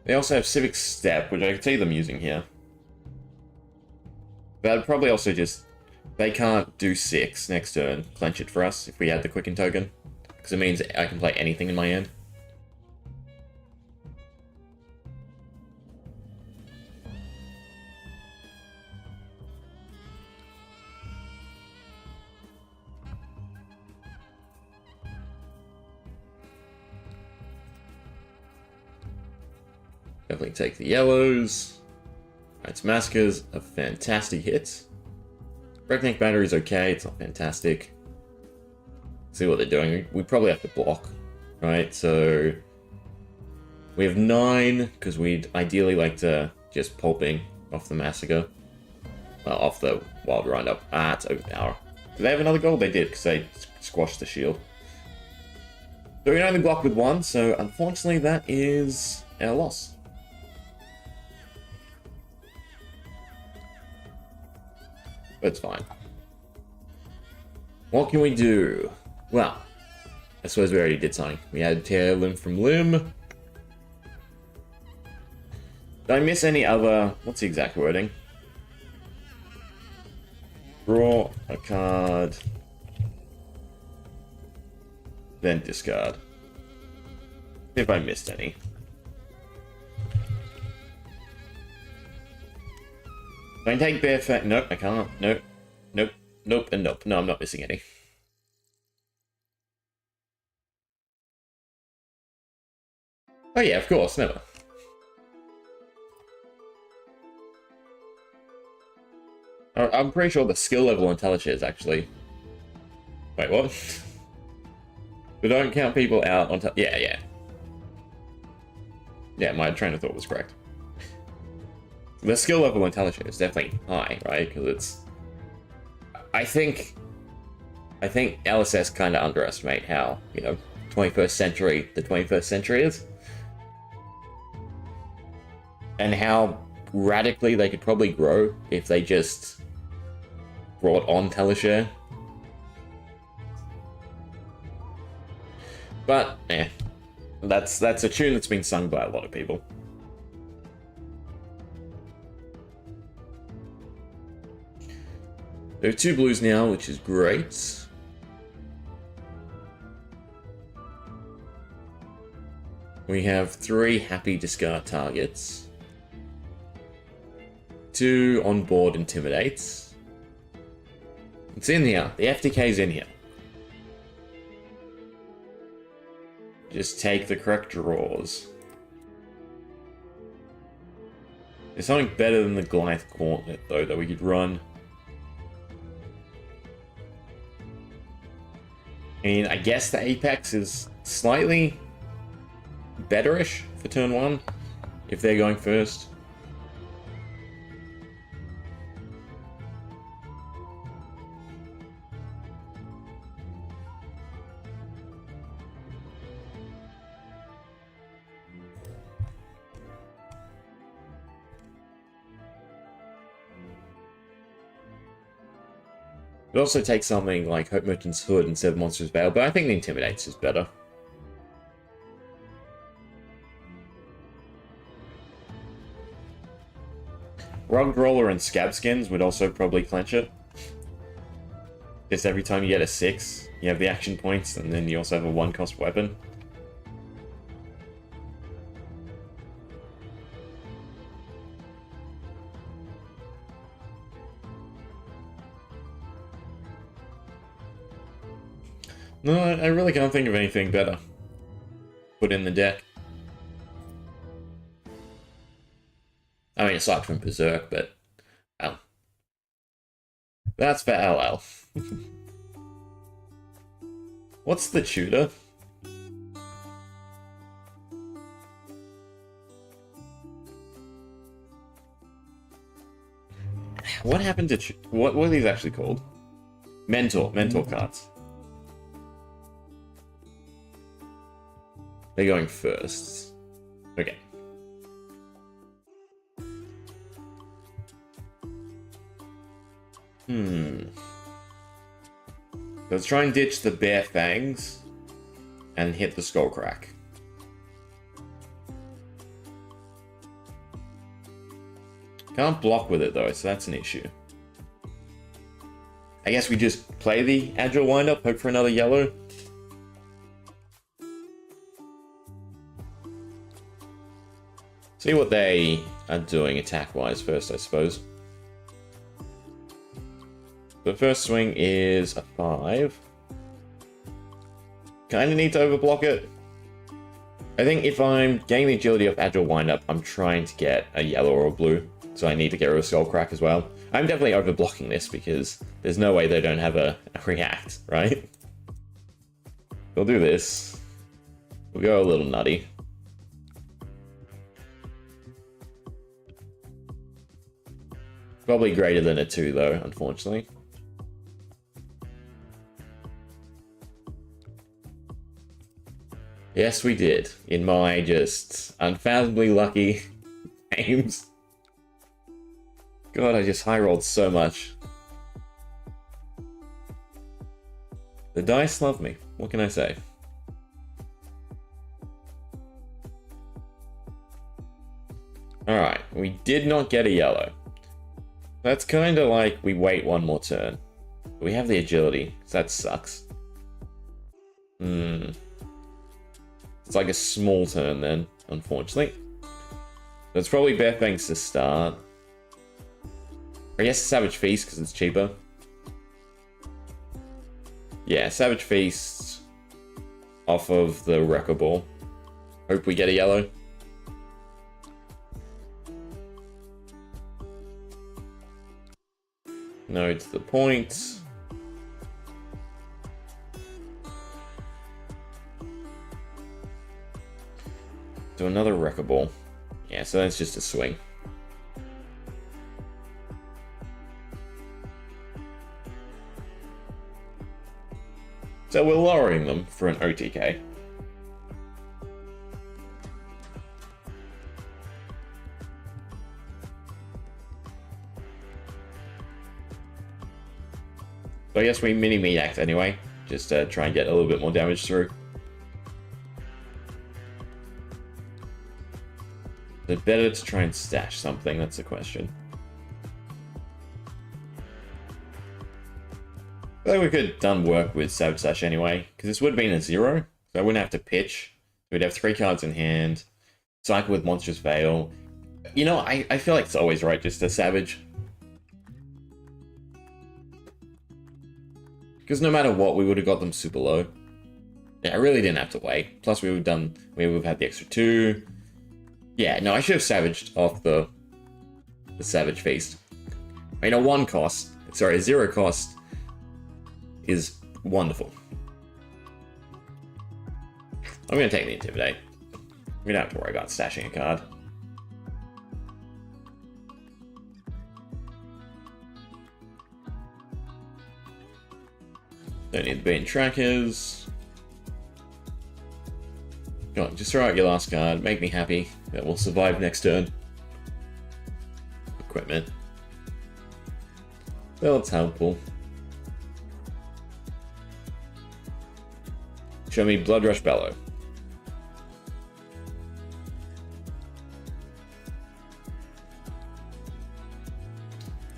They also have Civic Step, which I can see them using here. But I'd probably also just... They can't do 6 next turn, clench it for us if we had the Quicken token. Because it means I can play anything in my hand. Definitely take the yellows. Alright, Massacre's a fantastic hit. Breakneck Battery is okay, it's not fantastic. See what they're doing. We probably have to block, right? So we have 9, because we'd ideally like to just pulping off the Massacre. Well, off the Wild Round Up. Ah, it's overpower. Do they have another gold? They did, because they squashed the shield. So we can only block with 1, so unfortunately that is our loss. But it's fine. What can we do? Well, I suppose we already did something. We had tear limb from limb. Did I miss any other... What's the exact wording? Draw a card. then discard. If I missed any. Can I take bare fang? Nope, I can't. Nope. Nope. Nope, and nope. No, I'm not missing any. Oh yeah, of course, never. I'm pretty sure the skill level on Talishar is actually... Wait, what? We don't count people out on... Yeah. Yeah, my train of thought was correct. The skill level on Talishar is definitely high, right? Because it's... I think LSS kind of underestimate how, you know, 21st century the 21st century is. And how radically they could probably grow if they just brought on Talishar. But, that's a tune that's been sung by a lot of people. There are 2 blues now, which is great. We have 3 happy discard targets. 2 on board intimidates. It's in here. The FTK's in here. Just take the correct draws. There's something better than the Goliath Gauntlet, though, that we could run. I mean, I guess the Apex is slightly betterish for turn 1, if they're going first. It also takes something like Hope Merchant's Hood instead of Monster's Veil, but I think the Intimidates is better. Rugged Roller and Scab Skins would also probably clench it. Just every time you get a 6, you have the action points, and then you also have a 1-cost weapon. No, I really can't think of anything better. Put in the deck. I mean, aside from Berserk, but... well. That's for LL. What's the tutor? What happened to... what are these actually called? Mentor cards. They're going first. Okay. Let's try and ditch the Bare Fangs and hit the Skull Crack. Can't block with it though, so that's an issue. I guess we just play the Agile Windup, hope for another yellow. See what they are doing attack-wise first, I suppose. The first swing is a 5. Kinda need to overblock it. I think if I'm getting the agility of Agile Windup, I'm trying to get a yellow or a blue. So I need to get rid of Skull Crack as well. I'm definitely overblocking this because there's no way they don't have a react, right? We'll do this. We'll go a little nutty. Probably greater than a 2 though, unfortunately. Yes, we did. In my just unfathomably lucky aims. God, I just high rolled so much. The dice love me. What can I say? Alright, we did not get a yellow. That's kind of like we wait one more turn. We have the agility, so that sucks. It's like a small turn then, unfortunately. But it's probably better things to start. I guess Savage Feast, because it's cheaper. Yeah, Savage Feast off of the Wrecker Ball. Hope we get a yellow. No to the point. Do another Wrecker Ball. Yeah, so that's just a swing. So we're lowering them for an OTK. So I guess we mini meat axe anyway, just to try and get a little bit more damage through. Is it better to try and stash something? That's the question. I feel like we could have done work with Savage Slash anyway, because this would have been a 0, so I wouldn't have to pitch. We'd have 3 cards in hand, cycle with Monstrous Veil. You know, I feel like it's always right just to Savage. Because no matter what, we would have got them super low. Yeah, I really didn't have to wait. Plus, we would have had the extra 2. Yeah, no, I should have Savaged off the Savage Feast. I mean, a 0 cost is wonderful. I'm going to take the Intimidate. We don't have to worry about stashing a card. Don't need the bean trackers. Go on, just throw out your last card. Make me happy that we'll survive next turn. Equipment. Well, it's helpful. Show me Blood Rush Bellow.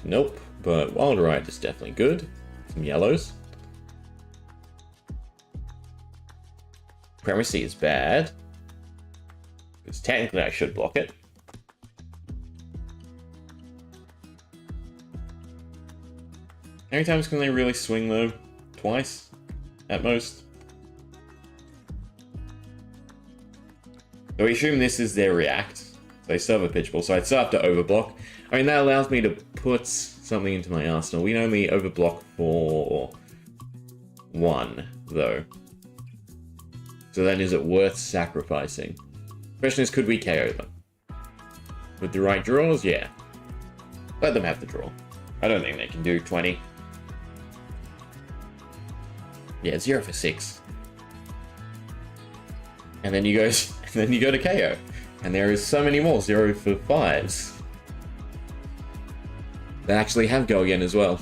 Nope, but Wild Ride is definitely good. Some yellows. Primacy is bad. Because technically I should block it. How many times can they really swing though? Twice? At most? So we assume this is their react. So they still have a pitch ball, so I'd still have to overblock. I mean, that allows me to put something into my arsenal. We can only overblock for 1, though. So then is it worth sacrificing? Question is, could we KO them? With the right draws? Yeah. Let them have the draw. I don't think they can do 20. Yeah, 0 for 6. And then you go to KO. And there is so many more 0 for 5s. That actually have go again as well.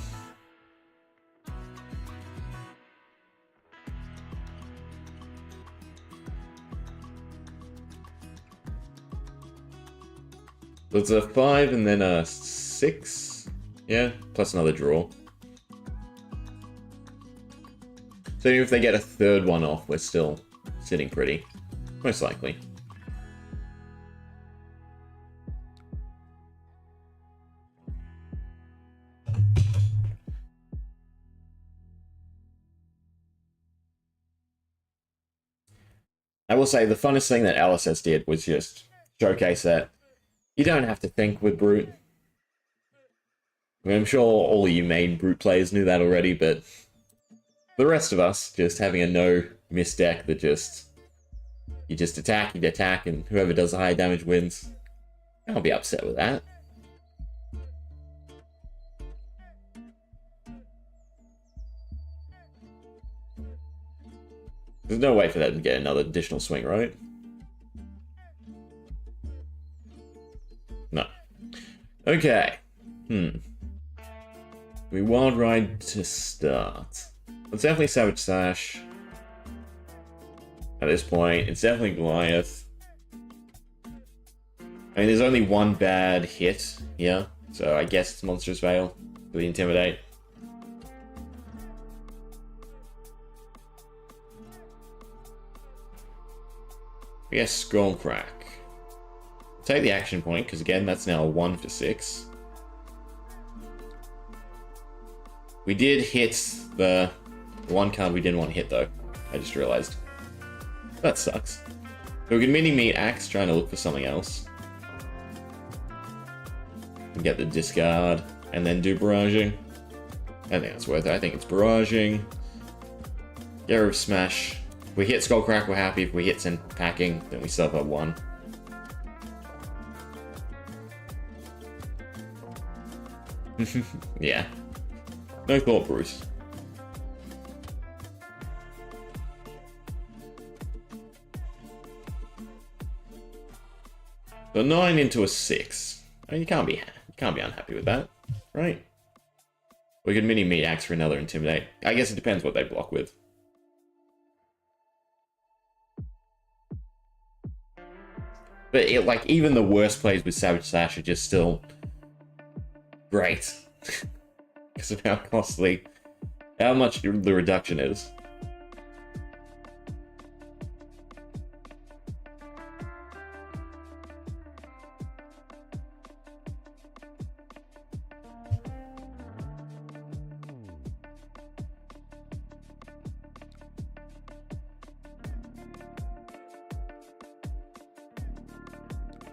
So it's a 5 and then a 6. Yeah, plus another draw. So even if they get a third one off, we're still sitting pretty. Most likely. I will say the funnest thing that LSS did was just showcase that you don't have to think with Brute. I mean, I'm sure all of you main Brute players knew that already, but the rest of us, just having a no-miss deck that you just attack, and whoever does the higher damage wins. I'll be upset with that. There's no way for that to get another additional swing, right? No. Okay. We Wild Ride to start. It's definitely Savage Slash. At this point, it's definitely Goliath. I mean, there's only one bad hit here, so I guess it's Monstrous Veil for the Intimidate. We get Skull Crack. Take the action point, because again, that's now 1 for 6. We did hit the one card we didn't want to hit, though. I just realized. That sucks. So we can mini-meat Axe, trying to look for something else. And get the discard, and then do barraging. I think that's worth it. I think it's barraging. Get rid of Smash. If we hit Skullcrack, we're happy. If we hit Send Packing, then we still have 1. Yeah. No thought, Bruce. So 9 into a 6. I mean, you can't be unhappy with that, right? We could mini-meat Axe for another Intimidate. I guess it depends what they block with. But like, even the worst plays with Savage Slash are just still great. Because of how costly, how much the reduction is.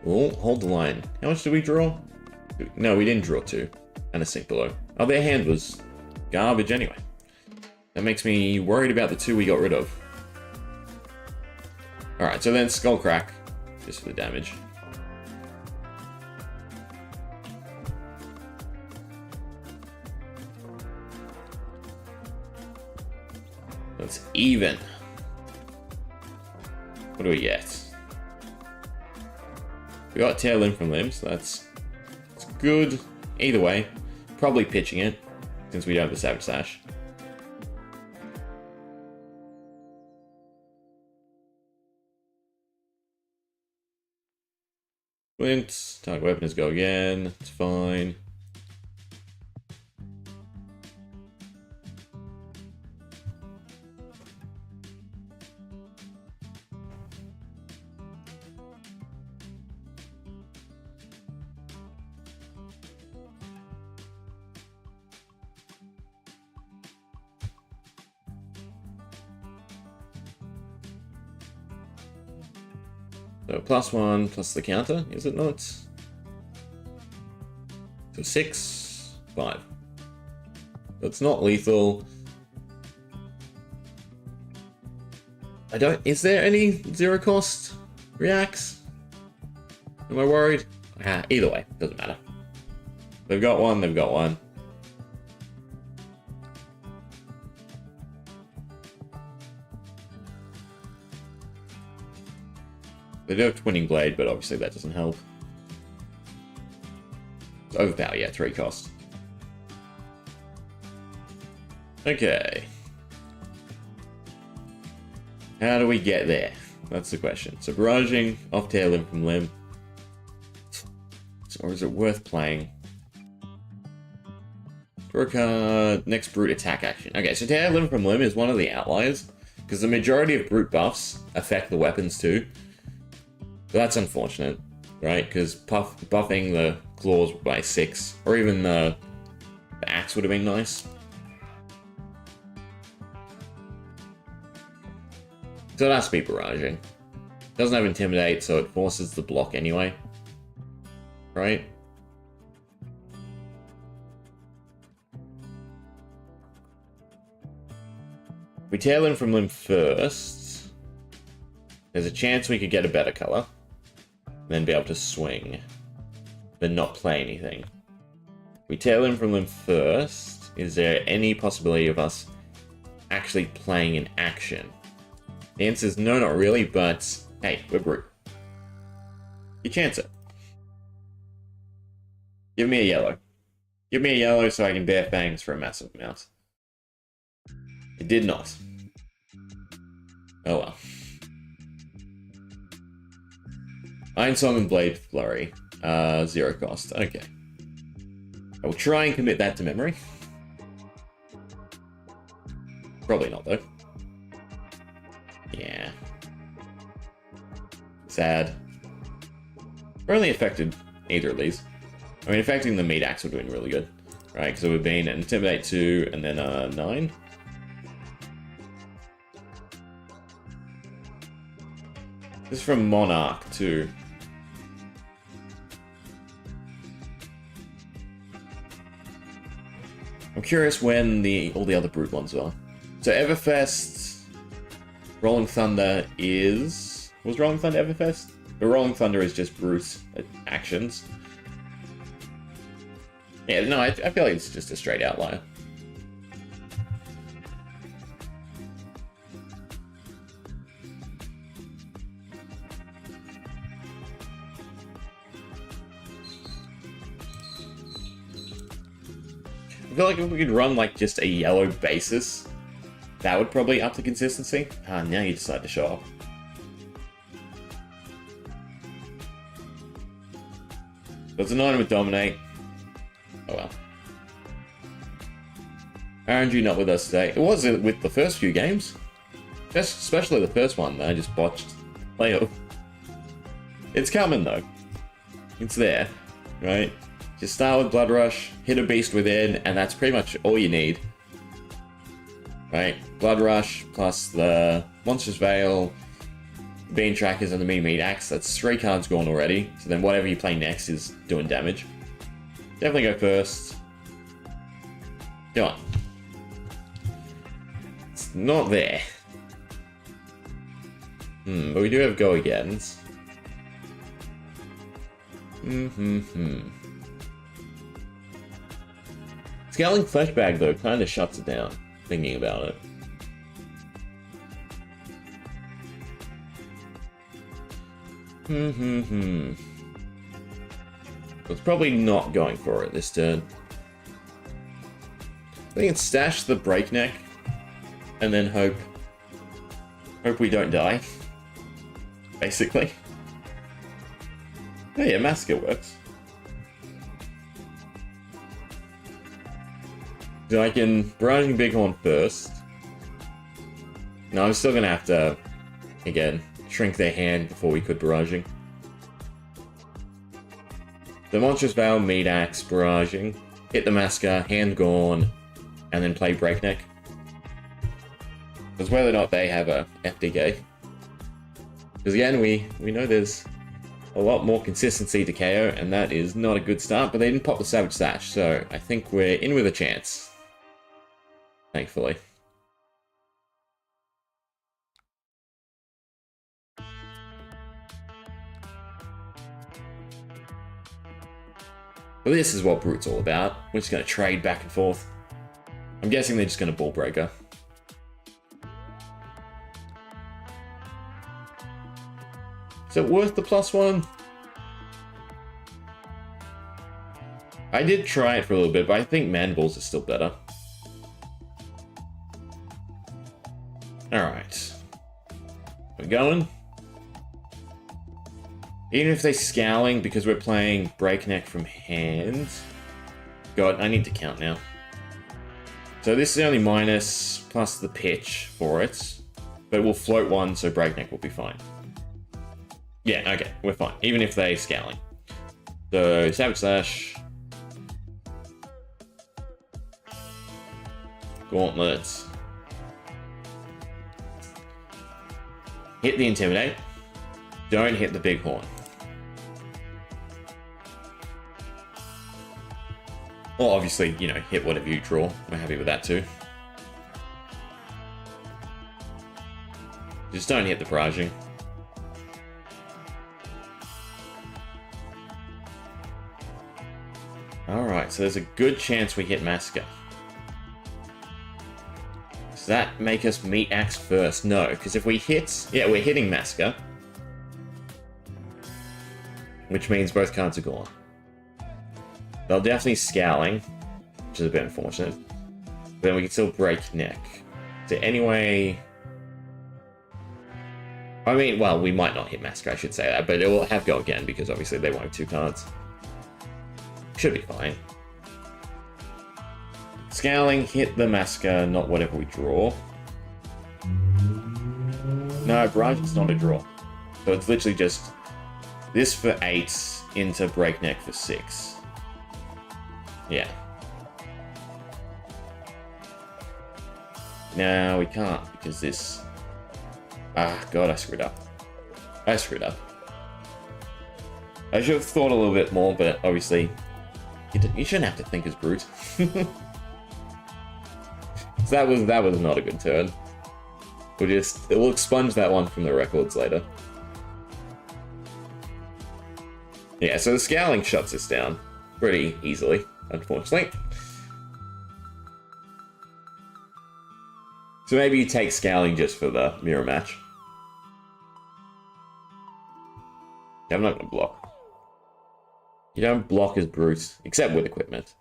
Oh, hold the line. How much did we draw? No, we didn't draw 2. And a sink below. Oh, their hand was garbage anyway. That makes me worried about the 2 we got rid of. Alright, so then Skullcrack, just for the damage. That's even. What do we get? We got Tail Limb from Limb, so that's good. Either way, probably pitching it, since we don't have the Savage Slash. Flint, target weapon is go again, it's fine. So +1 plus the counter, is it not? So 6, 5. It's not lethal. Is there any 0 cost reacts? Am I worried? Either way, doesn't matter. They've got 1, they've got 1. They do have Twinning Blade, but obviously that doesn't help. It's overpower, yeah, 3 cost. Okay. How do we get there? That's the question. So barraging, off Tail Limb from Limb. Or is it worth playing? Draw a card, next Brute attack action. Okay, so Tail Limb from Limb is one of the outliers, because the majority of Brute buffs affect the weapons too. So that's unfortunate, right? Because buffing the claws by 6, or even the axe would have been nice. So it has to be barraging. Doesn't have Intimidate, so it forces the block anyway. Right? We Tail Limb from Limb first. There's a chance we could get a better color. Then be able to swing. Then not play anything. We Tail Limb from Limb first. Is there any possibility of us actually playing an action? The answer is no, not really, but hey, we're Brute. You chance it. Give me a yellow. Give me a yellow so I can bear fangs for a massive amount. It did not. Oh well. Iron Song and Blade Flurry. 0 cost. Okay. I will try and commit that to memory. Probably not, though. Yeah. Sad. We're only affected either of these. I mean, affecting the meat axe, we're doing really good. Right, because we've been at Intimidate 2 and then 9. This is from Monarch too. I'm curious when all the other Brute ones are. So Everfest, Rolling Thunder is... Was Rolling Thunder Everfest? But Rolling Thunder is just Brute actions. Yeah, no, I feel like it's just a straight outlier. I feel like if we could run like just a yellow basis, that would probably up the consistency. Ah, now you decide to show up. There's a 9 with Dominate. Oh well. RNG not with us today. It was with the first few games. Especially the first one that I just botched playoff. It's coming though. It's there, right? Just start with Blood Rush, hit a beast within, and that's pretty much all you need. Right? Blood Rush plus the Monstrous Veil, Bean Trackers, and the Mini Meat Axe. That's 3 cards gone already. So then whatever you play next is doing damage. Definitely go first. Come on. It's not there. But we do have go agains. Scaling Flesh Bag though kind of shuts it down, thinking about it. It's probably not going for it this turn. I think it's stash the Breakneck and then hope we don't die. Basically. Oh yeah, Massacre works. So I can Barraging Bighorn first. No, I'm still gonna have to, again, shrink their hand before we could Barraging. The Monstrous Veil, Meat Axe, Barraging, hit the Massacre, hand gone, and then play Breakneck. Because whether or not they have a FTK. Because again, we know there's a lot more consistency to KO, and that is not a good start, but they didn't pop the Savage Sash, so I think we're in with a chance. Thankfully. Well, this is what Brute's all about. We're just going to trade back and forth. I'm guessing they're just going to Ball Breaker. Is it worth the +1? I did try it for a little bit, but I think Man Balls is still better. Alright. We're going. Even if they're Scowling, because we're playing Breakneck from hand. God, I need to count now. So this is only minus, plus the pitch for it. But we'll float 1, so Breakneck will be fine. Yeah, okay, we're fine. Even if they're Scowling. So, Savage Slash. Gauntlets. Hit the Intimidate. Don't hit the Bighorn. Or obviously, you know, hit whatever you draw. We're happy with that too. Just don't hit the Barraging. Alright, so there's a good chance we hit Massacre. Does that make us Meat Axe first? No, because if we hit... Yeah, we're hitting Massacre. Which means both cards are gone. They'll definitely Scowling, which is a bit unfortunate. But then we can still Breakneck. So anyway... I mean, well, we might not hit Massacre, I should say that, but it will have go again, because obviously they won't have 2 cards. Should be fine. Scowling, hit the Massacre, not whatever we draw. No, Barraging's not a draw. So it's literally just this for 8 into Breakneck for 6. Yeah. No, we can't because this... Ah, God, I screwed up. I screwed up. I should have thought a little bit more, but obviously you shouldn't have to think as brute. So that was not a good turn. We'll expunge that one from the records later. Yeah, so the Scowling shuts us down pretty easily, unfortunately. So maybe you take Scowling just for the mirror match. Yeah, I'm not gonna block. You don't block as brute, except with equipment.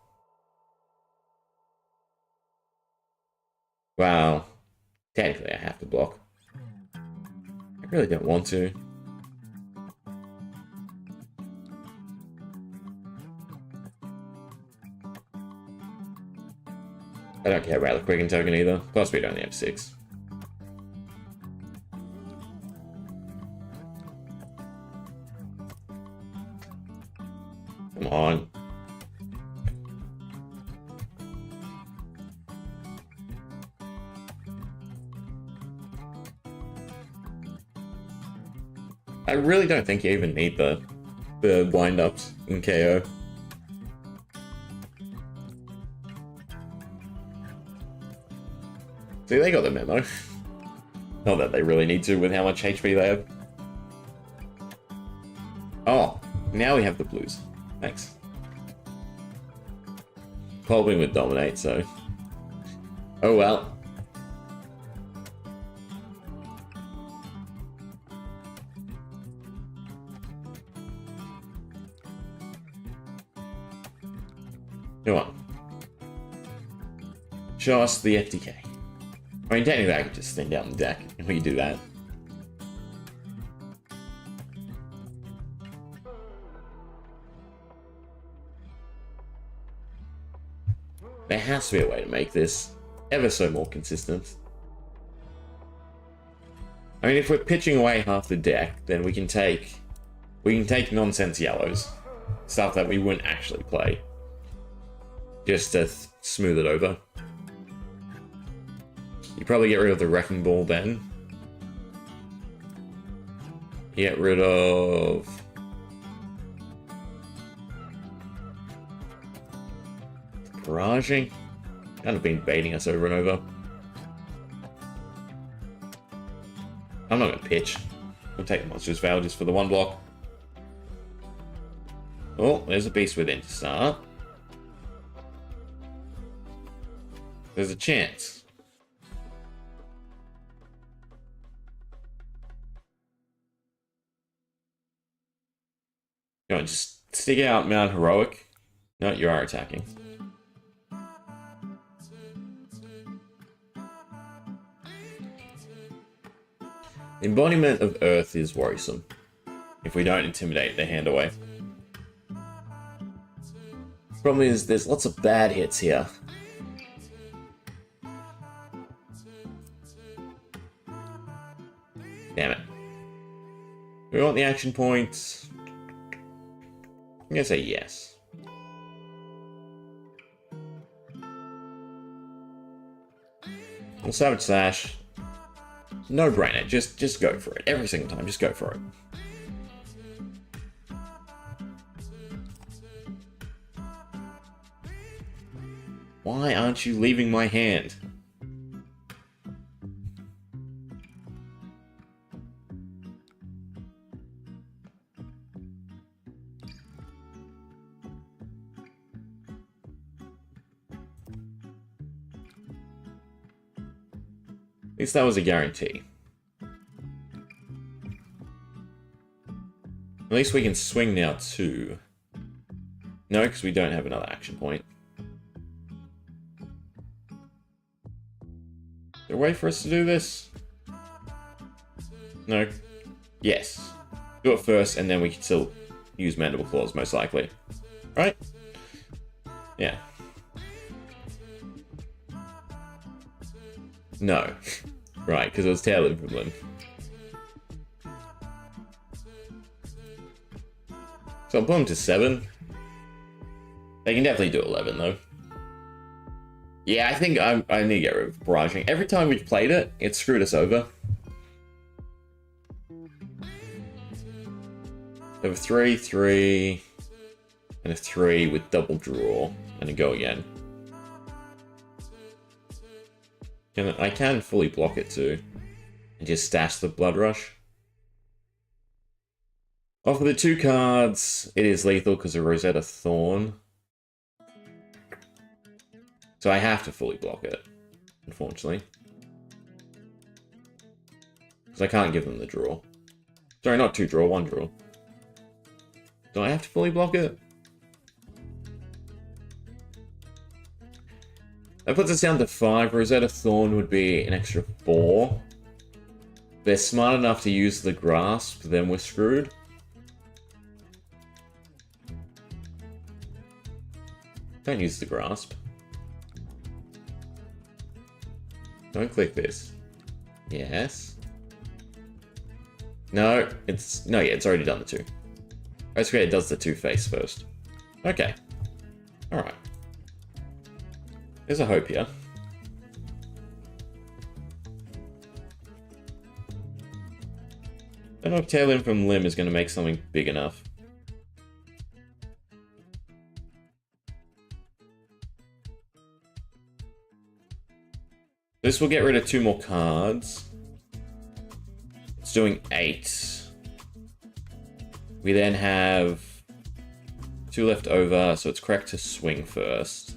Wow. Technically, I have to block. I really don't want to. I don't care about the Quicken token either. Plus, we only have 6. Come on. I really don't think you even need the wind-ups in KO. See, they got the memo. Not that they really need to with how much HP they have. Oh, now we have the blues. Thanks. Pulping would dominate, so... Oh well. Come on. Show us the FTK. I mean, technically I could just stand down the deck and we can do that. There has to be a way to make this ever so more consistent. I mean, if we're pitching away half the deck, then we can take nonsense yellows. Stuff that we wouldn't actually play. Just to smooth it over. You probably get rid of the Wrecking Ball then. You get rid of... Barraging? Kind of been baiting us over and over. I'm not going to pitch. I'll take Monstrous Veil just for the 1 block. Oh, there's a Beast Within to start. There's a chance. Go on, just stick out Mount Heroic. No, you are attacking. Embodiment of Earth is worrisome if we don't intimidate their hand away. Problem is, there's lots of bad hits here. Damn it. Do we want the action points? I'm gonna say yes. We'll Savage Slash. No brainer, just go for it. Every single time, just go for it. Why aren't you leaving my hand? At least that was a guarantee. At least we can swing now too. No, because we don't have another action point. Is there a way for us to do this? No. Yes. Do it first, and then we can still use Mandible Claws, most likely. Right? Yeah. No. Right, because it was Tail Implement. So I'll put them to 7. They can definitely do 11 though. Yeah, I think I need to get rid of barraging. Every time we've played it, it screwed us over. So 3, 3, and a 3 with double draw, and a go again. I can fully block it too, and just stash the Blood Rush. Oh, for the 2 cards, it is lethal because of Rosetta Thorn. So I have to fully block it, unfortunately. Because I can't give them the draw. Sorry, not 2 draw, 1 draw. Do I have to fully block it? That puts us down to 5. Rosetta Thorn would be an extra 4. If they're smart enough to use the Grasp, then we're screwed. Don't use the Grasp. Don't click this. Yes. No, it's... No, yeah, it's already done the 2. That's okay, it does the 2 face first. Okay. Alright. There's a hope here. I don't know if Tail In from Limb is going to make something big enough. This will get rid of 2 more cards. It's doing 8. We then have 2 left over, so it's correct to swing first.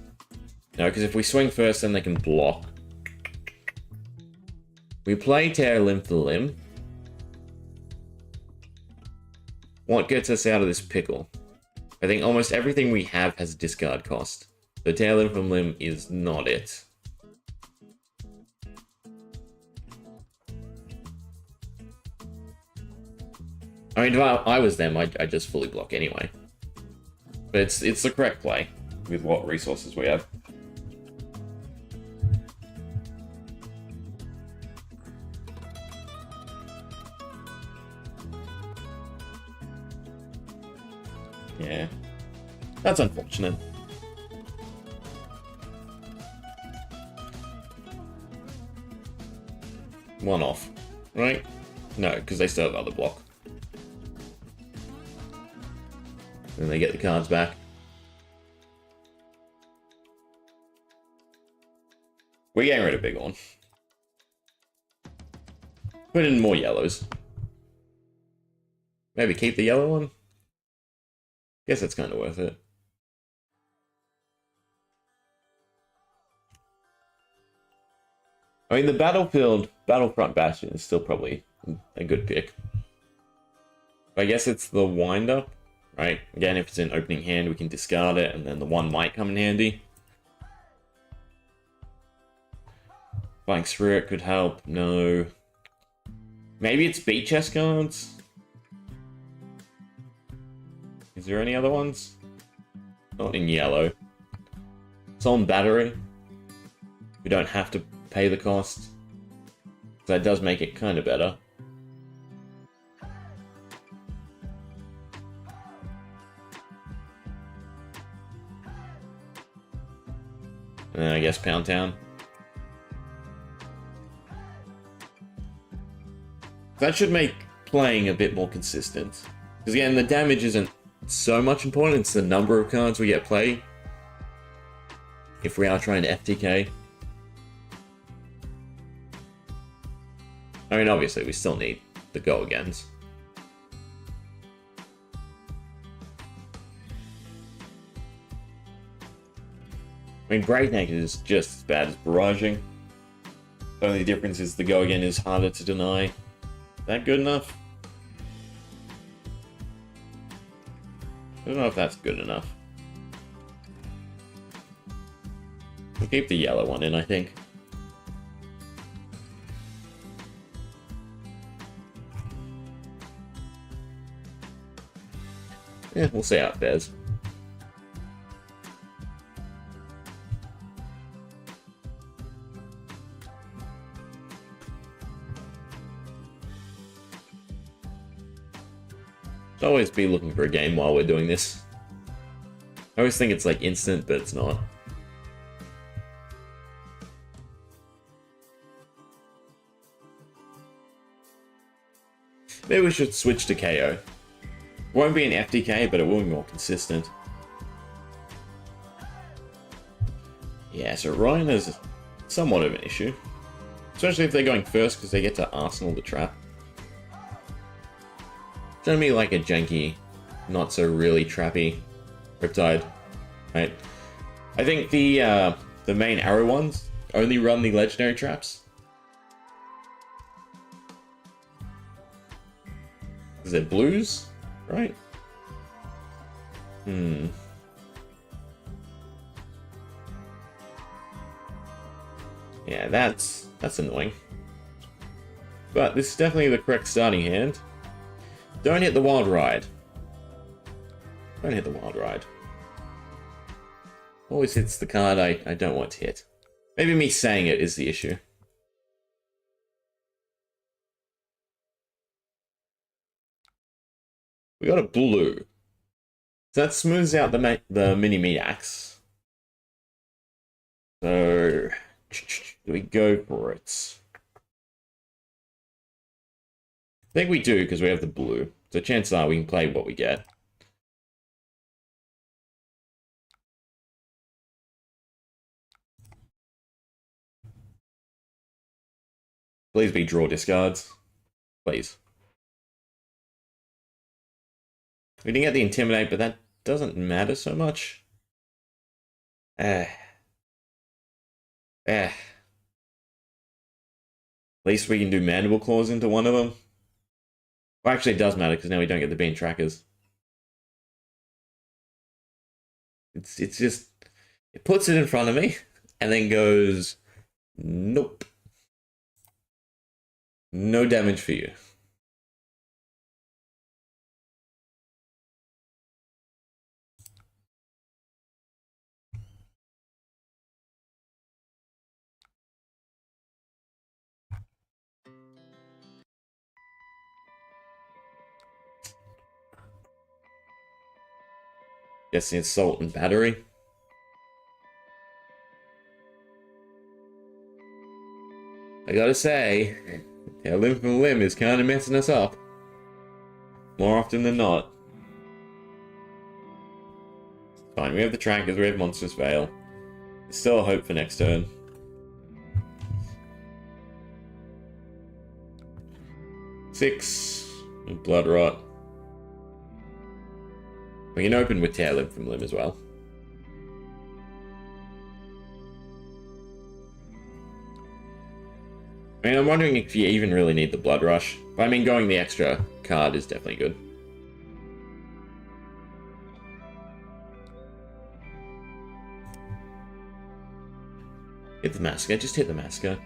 No, because if we swing first, then they can block. We play Tear Limb for Limb. What gets us out of this pickle? I think almost everything we have has a discard cost. The Tear Limb from Limb is not it. I mean, if I was them, I'd just fully block anyway. But it's the correct play with what resources we have. Yeah, that's unfortunate. One off, right? No, because they still have other block. And they get the cards back. We're getting rid of big one. Put in more yellows. Maybe keep the yellow one? Guess that's kind of worth it. I mean, the Battlefront Bastion is still probably a good pick. But I guess it's the wind-up, right? Again, if it's in opening hand, we can discard it, and then the 1 might come in handy. Flying Spirit could help. No. Maybe it's beat chest cards? Is there any other ones? Not in yellow. Solemn Battery. We don't have to pay the cost. So that does make it kind of better. And then I guess Pound Town. That should make playing a bit more consistent. Because again, the damage isn't so much important, it's the number of cards we get played. If we are trying to FTK. I mean, obviously, we still need the go-agains. I mean, Breakneck is just as bad as Barraging. The only difference is the go-again is harder to deny. Is that good enough? I don't know if that's good enough. We'll keep the yellow one in, I think. Yeah, we'll see how it fares. always be looking for a game while we're doing this. I always think it's like instant, but it's not. Maybe we should switch to KO. It won't be an FTK, but it will be more consistent. Yeah, so Ryan is somewhat of an issue. Especially if they're going first, because they get to Arsenal the trap. It's gonna be like a janky, not so really trappy Riptide, right? I think the main arrow ones only run the legendary traps. Is it blues, right? Yeah, that's annoying. But this is definitely the correct starting hand. Don't hit the wild ride. Don't hit the wild ride. Always hits the card I don't want to hit. Maybe me saying it is the issue. We got a blue. So that smooths out the mini meat axe. So do we go for it? I think we do because we have the blue. So chances are we can play what we get. Please be draw discards. Please. We didn't get the Intimidate, but that doesn't matter so much. At least we can do Mandible Claws into one of them. Well, actually, it does matter, because now we don't get the bean trackers. It's just... It puts it in front of me, and then goes... Nope. No damage for you. Yes, the Assault and Battery. I gotta say, our Limb from Limb is kind of messing us up. More often than not. Fine, we have the trackers, we have Monstrous Veil. There's still a hope for next turn. Six. Blood Rot. We can open with Tear Limb from Limb as well. I mean, I'm wondering if you even really need the Blood Rush. But I mean, going the extra card is definitely good. Hit the Massacre, just hit the Massacre.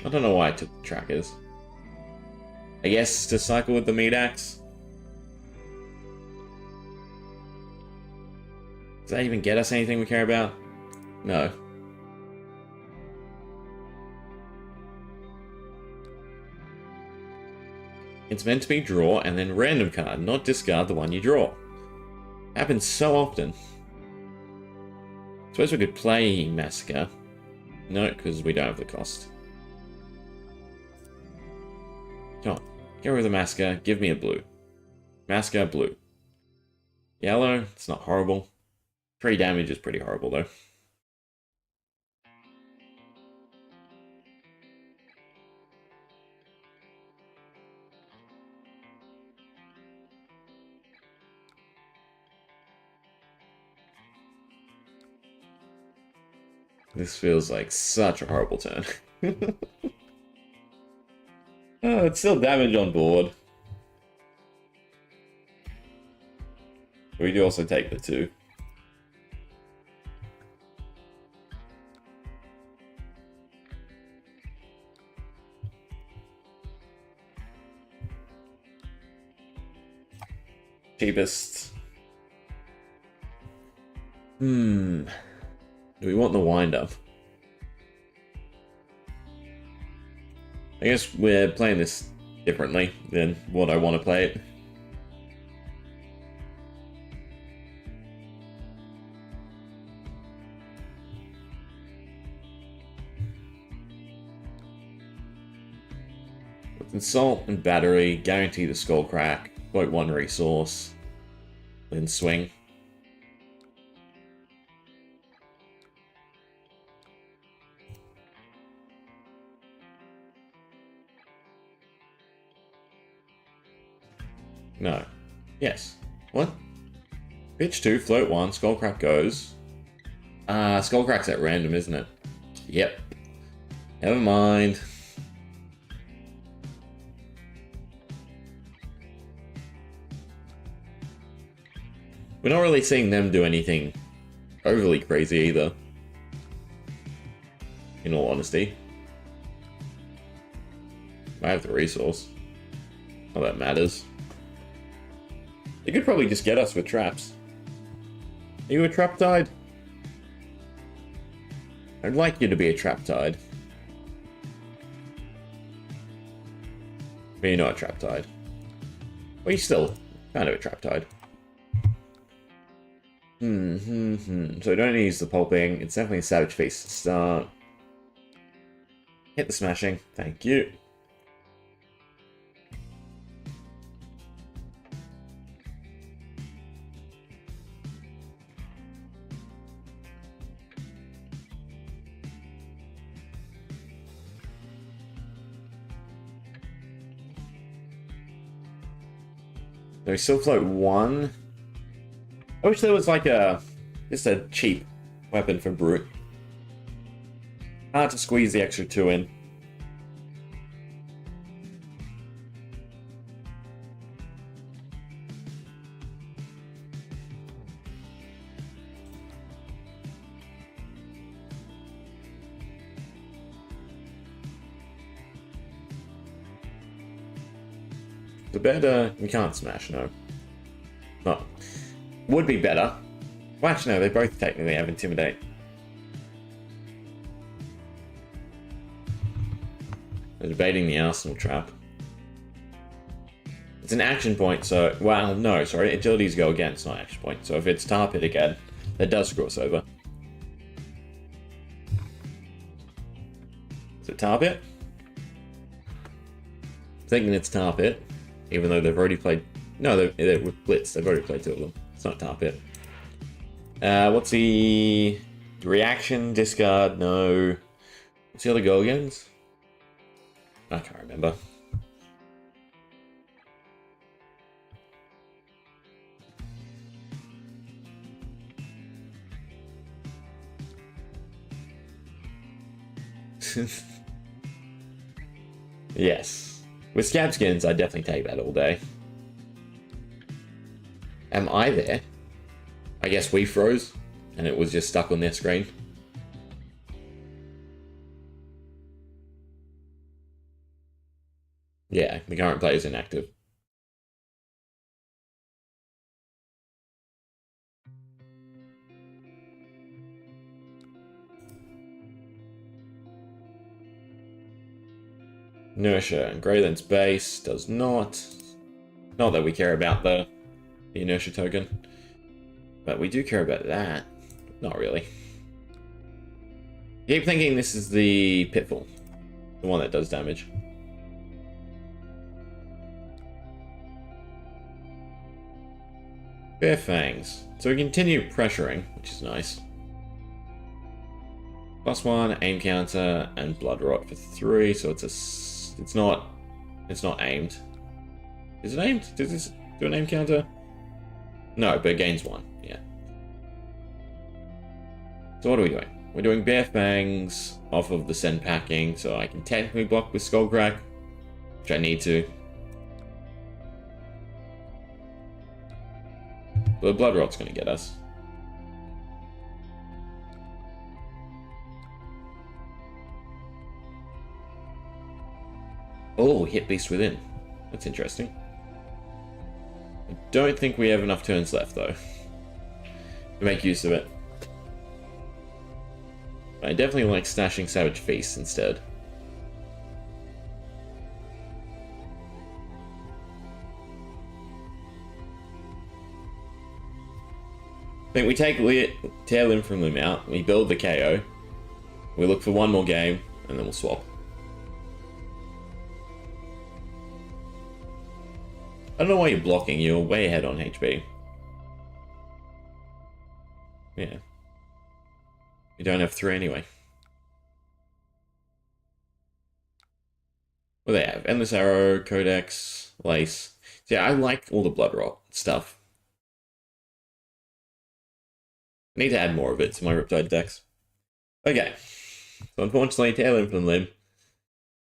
I don't know why I took the trackers. I guess to cycle with the meat axe. Does that even get us anything we care about? No. It's meant to be draw and then random card, not discard the one you draw. Happens so often. Suppose we could play Massacre. No, because we don't have the cost. Come on, get rid of the Massacre, give me a blue. Massacre, blue. Yellow, it's not horrible. 3 damage is pretty horrible though. This feels like such a horrible turn. Oh, it's still damage on board. We do also take the 2. Cheapest. Do we want the wind-up? I guess we're playing this differently than what I want to play it. With Insult and Battery, guarantee the Skull Crack, vote 1 resource, then swing. No. Yes. What? Pitch 2, float 1, Skullcrack goes. Skullcrack's at random, isn't it? Yep. Never mind. We're not really seeing them do anything overly crazy either. In all honesty. I have the resource. Not that matters. They could probably just get us with traps. Are you a Riptide? I'd like you to be a Riptide. But you're not a Riptide. Well, you're still kind of a Riptide. So we don't need to use the pulping. It's definitely a Savage Face to start. Hit the smashing. Thank you. So we still float 1. I wish there was like just a cheap weapon for Brute. Hard to squeeze the extra 2 in. The better, we can't smash, no. No. Would be better. Well, actually, no, they both technically have Intimidate. They're debating the Arsenal trap. It's an action point, so... Well, no, sorry. Agilities go again, it's not an action point. So if it's Tar Pit again, that does screw us over. Is it Tar Pit? I'm thinking it's Tar Pit. Even though they've already played... No, they're with Blitz. They've already played 2 of them. It's not Tar Pit. What's the... Reaction? Discard? No. What's the other go against? I can't remember. Yes. With Scab Skins, I'd definitely take that all day. Am I there? I guess we froze, and it was just stuck on their screen. Yeah, the current player is inactive. Inertia and Greyland's base does not. Not that we care about the inertia token. But we do care about that. Not really. I keep thinking this is the Pitfall. The one that does damage. Bare Fangs. So we continue pressuring, which is nice. +1, aim counter, and Blood Rot for 3, so it's not aimed. Is it aimed? Does this do an aim counter? No, but it gains 1, yeah. So what are we doing? We're doing Bare Fangs off of the Send Packing, so I can technically block with Skullcrack, which I need to. But Blood Rot's gonna get us. Oh, hit Beast Within. That's interesting. I don't think we have enough turns left, though, to make use of it. I definitely like stashing Savage Feast instead. I think we take Tail Limb from Limb out, we build the KO, we look for one more game, and then we'll swap. I don't know why you're blocking, you're way ahead on HP. Yeah. You don't have 3 anyway. What do they have? Endless Arrow, Codex, Lace. So yeah, I like all the Blood Rot stuff. I need to add more of it to my Riptide decks. Okay. So unfortunately, Tail Limb from Limb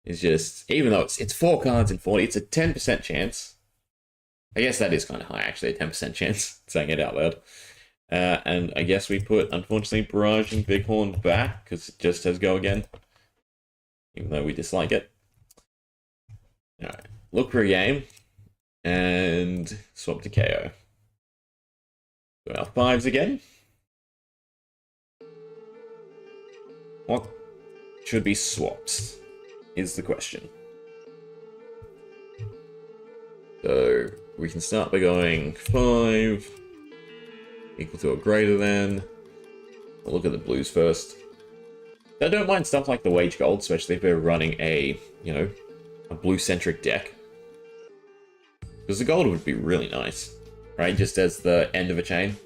is just, even though it's 4 cards in 40, it's a 10% chance. I guess that is kind of high, actually, a 10% chance, saying it out loud. And I guess we put, unfortunately, Barrage and Bighorn back, because it just says go again. Even though we dislike it. Alright, look for a game, and swap to KO. So our 5s again. What should be swapped, is the question. So, we can start by going 5, equal to or greater than. We'll look at the blues first. I don't mind stuff like the Wage Gold, especially if we're running a, you know, a blue-centric deck. Because the gold would be really nice, right? Just as the end of a chain.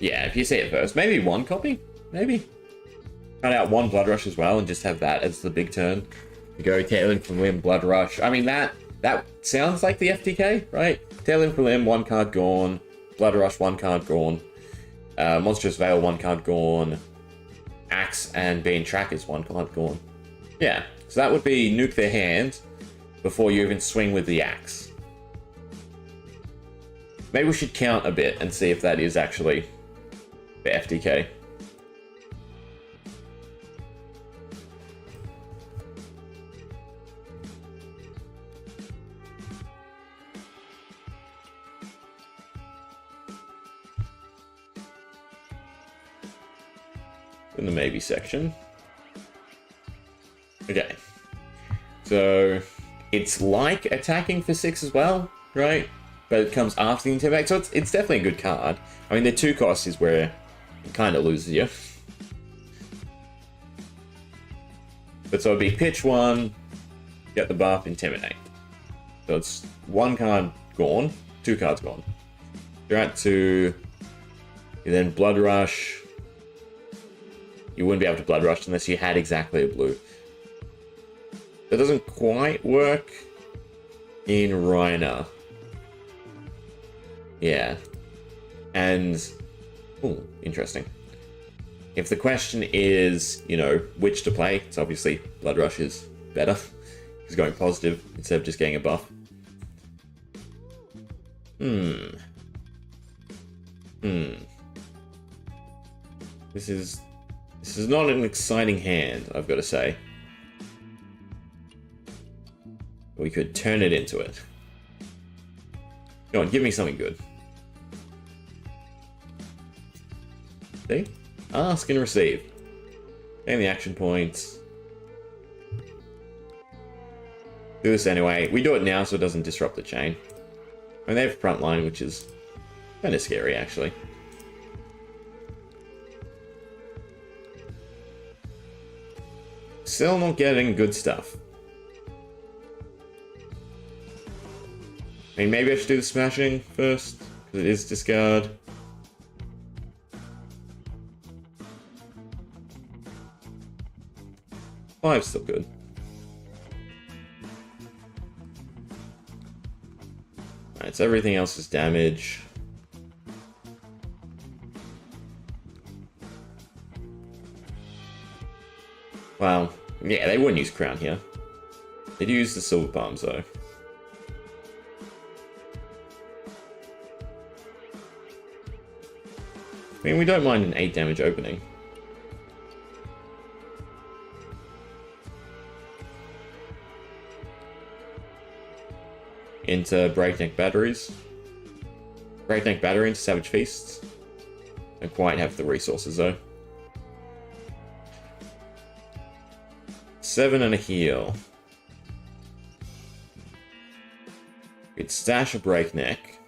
Yeah, if you see it first. Maybe 1 copy? Maybe. Cut out 1 Blood Rush as well and just have that as the big turn. You go Tail Limb from Limb, Blood Rush. I mean, that sounds like the FTK, right? Tail Limb from Limb, 1 card gone. Blood Rush, 1 card gone. Monstrous Veil, 1 card gone. Axe and Bean Trackers, 1 card gone. Yeah, so that would be nuke their hand before you even swing with the axe. Maybe we should count a bit and see if that is actually the FTK. In the maybe section. Okay. So it's like attacking for 6 as well, right? But it comes after the Intimidate, so it's definitely a good card. I mean, the 2 costs is where it kind of loses you. But so it'd be pitch 1, get the buff, Intimidate. So it's 1 card gone, 2 cards gone. You're at 2, you then Blood Rush. You wouldn't be able to Blood Rush unless you had exactly a blue. That doesn't quite work in Reiner. Yeah. And, oh, interesting. If the question is, you know, which to play, it's obviously Blood Rush is better. He's going positive instead of just getting a buff. This is not an exciting hand, I've got to say. We could turn it into it. Go on, give me something good. See? Ask and receive. Gain the action points. Do this anyway. We do it now so it doesn't disrupt the chain. I mean, they have frontline, which is kind of scary, actually. Still not getting good stuff. I mean, maybe I should do the smashing first, because it is discard. Five's still good. Alright, so everything else is damage. Well, yeah, they wouldn't use Crown here. They'd use the Silver Palms, though. I mean, we don't mind an 8 damage opening. Into Breakneck Batteries. Breakneck Battery into Savage Feasts. Don't quite have the resources though. 7 and a heal. We'd stash a breakneck.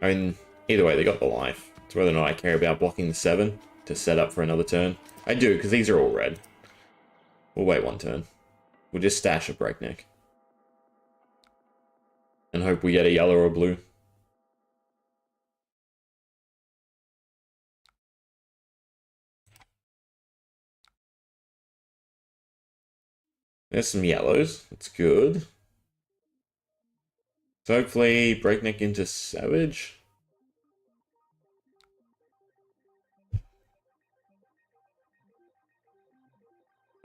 I mean, either way, they got the life. It's whether or not I care about blocking the 7 to set up for another turn. I do, because these are all red. We'll wait one turn. We'll just stash a breakneck. And hope we get a yellow or blue. There's some yellows. That's good. So hopefully breakneck into savage.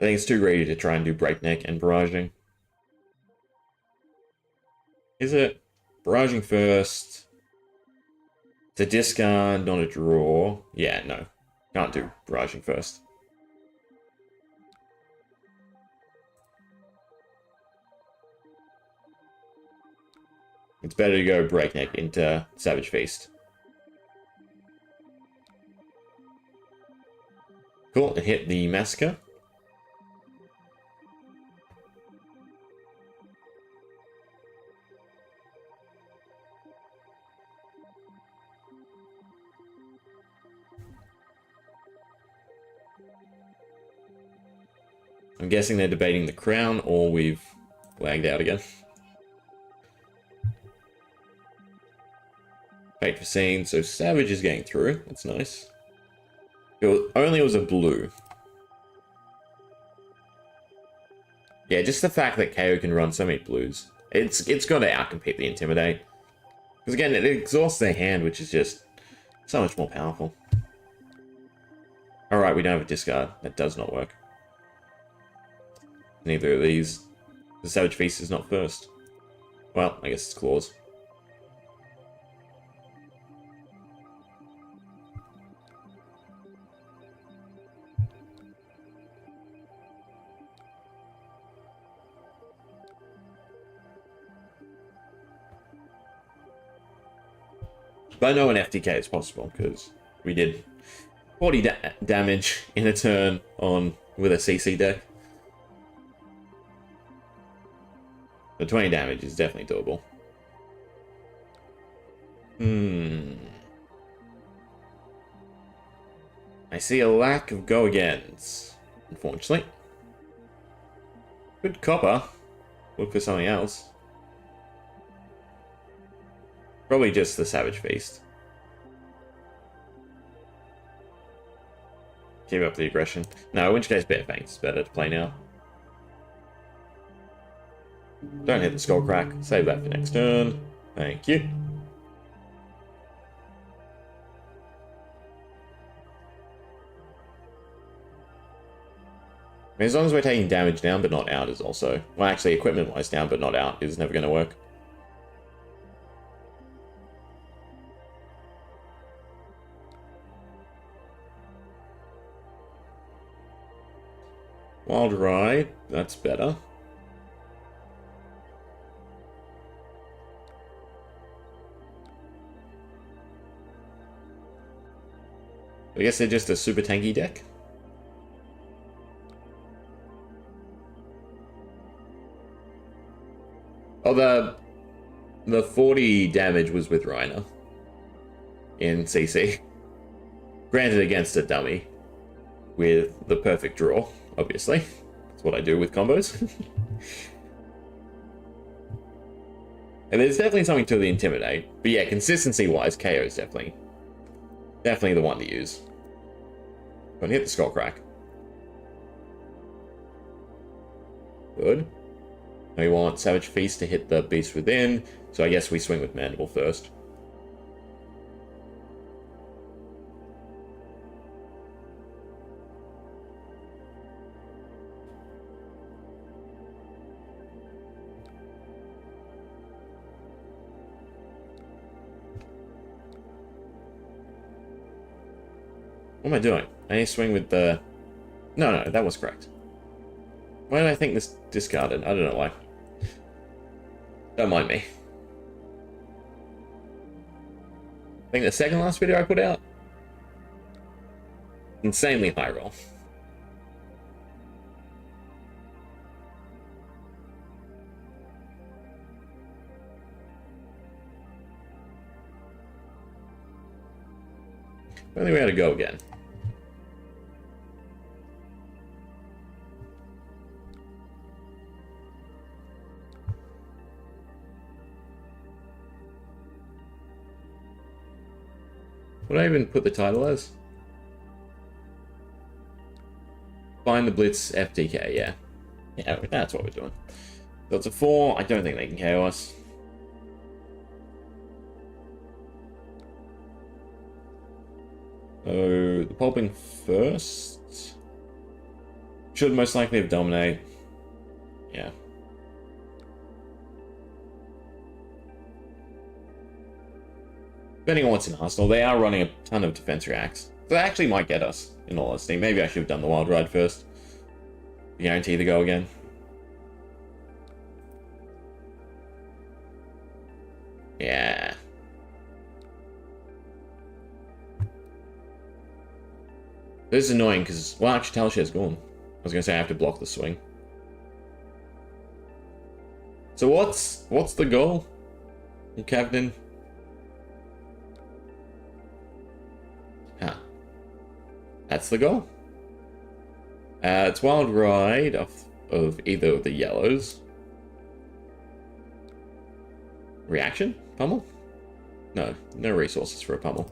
I think it's too greedy to try and do breakneck and barraging. Is it? Barraging first. It's a discard, not a draw. Yeah, no. Can't do barraging first. It's better to go breakneck into Savage Feast. Cool, and hit the Massacre. I'm guessing they're debating the crown, or we've lagged out again. Fate for scene, so Savage is getting through. That's nice. Only it was a blue. Yeah, just the fact that KO can run so many blues. It's got to outcompete the Intimidate. Because again, it exhausts their hand, which is just so much more powerful. Alright, we don't have a discard. That does not work. Neither of these. The Savage Feast is not first. Well, I guess it's claws. But I know an FTK is possible, because we did 40 damage in a turn with a CC deck. The 20 damage is definitely doable. I see a lack of go-agains, unfortunately. Good copper. Look for something else. Probably just the Savage Feast. Keep up the aggression. No, in which case Bear Fangs is better to play now. Don't hit the Skull Crack. Save that for next turn. Thank you. I mean, as long as we're taking damage down but not out is also... Well, actually, equipment-wise down but not out is never going to work. Wild Ride, that's better. I guess they're just a super tanky deck. Oh, the 40 damage was with Reiner in CC. Granted against a dummy with the perfect draw, obviously. That's what I do with combos. And there's definitely something to the Intimidate. But yeah, consistency-wise, KO is definitely the one to use. Gonna hit the Skull Crack. Good. Now we want Savage Feast to hit the Beast Within, so I guess we swing with Mandible first. What am I doing? I need to swing with the... No, that was correct. Why did I think this discarded? I don't know why. Don't mind me. think the second last video I put out. Insanely high roll. I think we had to go again. Would I even put the title as? Find the Blitz FTK, yeah. Yeah, that's what we're doing. So it's a 4. I don't think they can KO us. So, the pulping first. Should most likely have dominate. Yeah. Depending on what's in Arsenal, they are running a ton of defense reacts. So that actually might get us, in all honesty. Maybe I should have done the wild ride first. Guarantee to go again. Yeah. This is annoying because, well, actually, Talishar's gone. I was going to say I have to block the swing. So what's the goal, Captain? Huh. That's the goal. It's wild ride of either of the yellows. Reaction? Pummel? No resources for a pummel.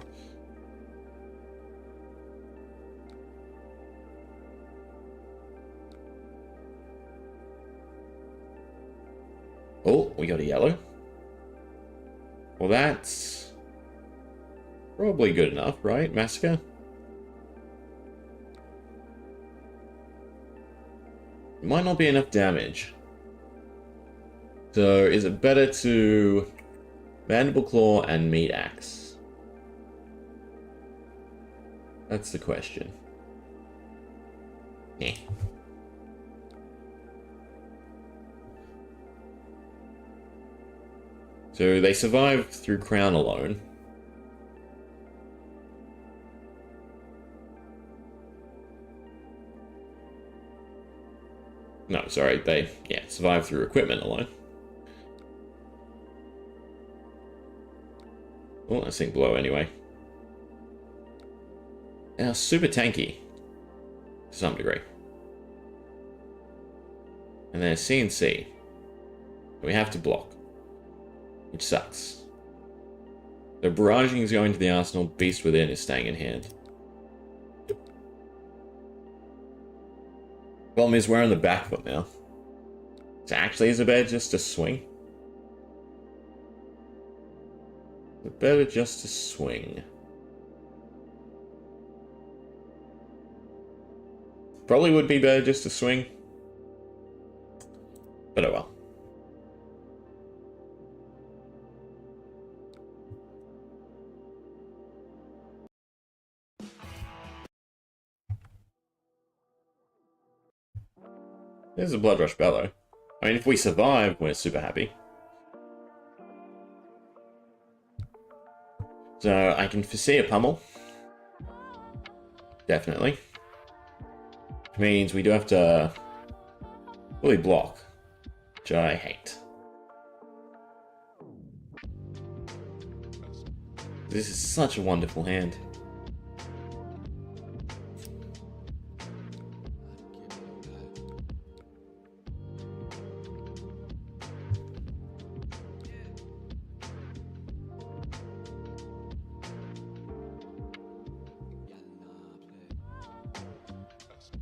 Oh, we got a yellow. Well, that's probably good enough, right? Massacre? Might not be enough damage. So, is it better to Mandible Claw and Meat Axe? That's the question. Eh. So they survived through Crown alone. No, sorry, they, survived through equipment alone. Well, I think blow anyway. Now, super tanky. To some degree. And then CNC. We have to block. Which sucks. The barraging is going to the Arsenal. Beast Within is staying in hand. Problem is, we're on the back foot now. So actually, is it better just to swing? Is it better just to swing? Probably would be better just to swing. But oh well. There's a Blood Rush Bellow. I mean, if we survive, we're super happy. So, I can foresee a pummel. Definitely. Which means we do have to fully block. Which I hate. This is such a wonderful hand.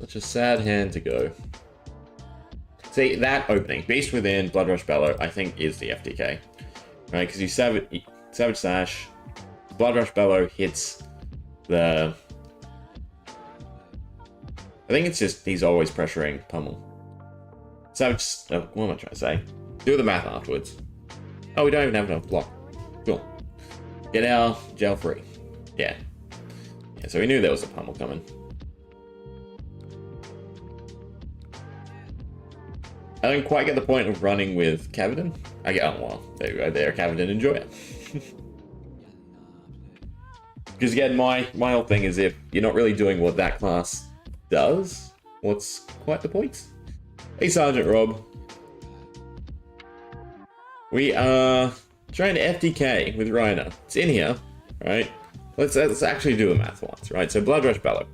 Such a sad hand to go. See, that opening, Beast Within, Blood Rush Bellow, I think is the FTK. Right, because you Savage Sash, Blood Rush Bellow hits the... I think it's just, he's always pressuring Pummel. Savage... what am I trying to say? Do the math afterwards. Oh, we don't even have enough block. Cool. Get our gel free. Yeah. Yeah, so we knew there was a Pummel coming. I don't quite get the point of running with Cavadin. I get, oh well, there you go, there, Cavadin, enjoy it. Because again, my whole thing is if you're not really doing what that class does, what's quite the point? Hey, Sergeant Rob. We are trying to FTK with Rhino. It's in here, right? Let's actually do a math once, right? So Blood Rush Bellow.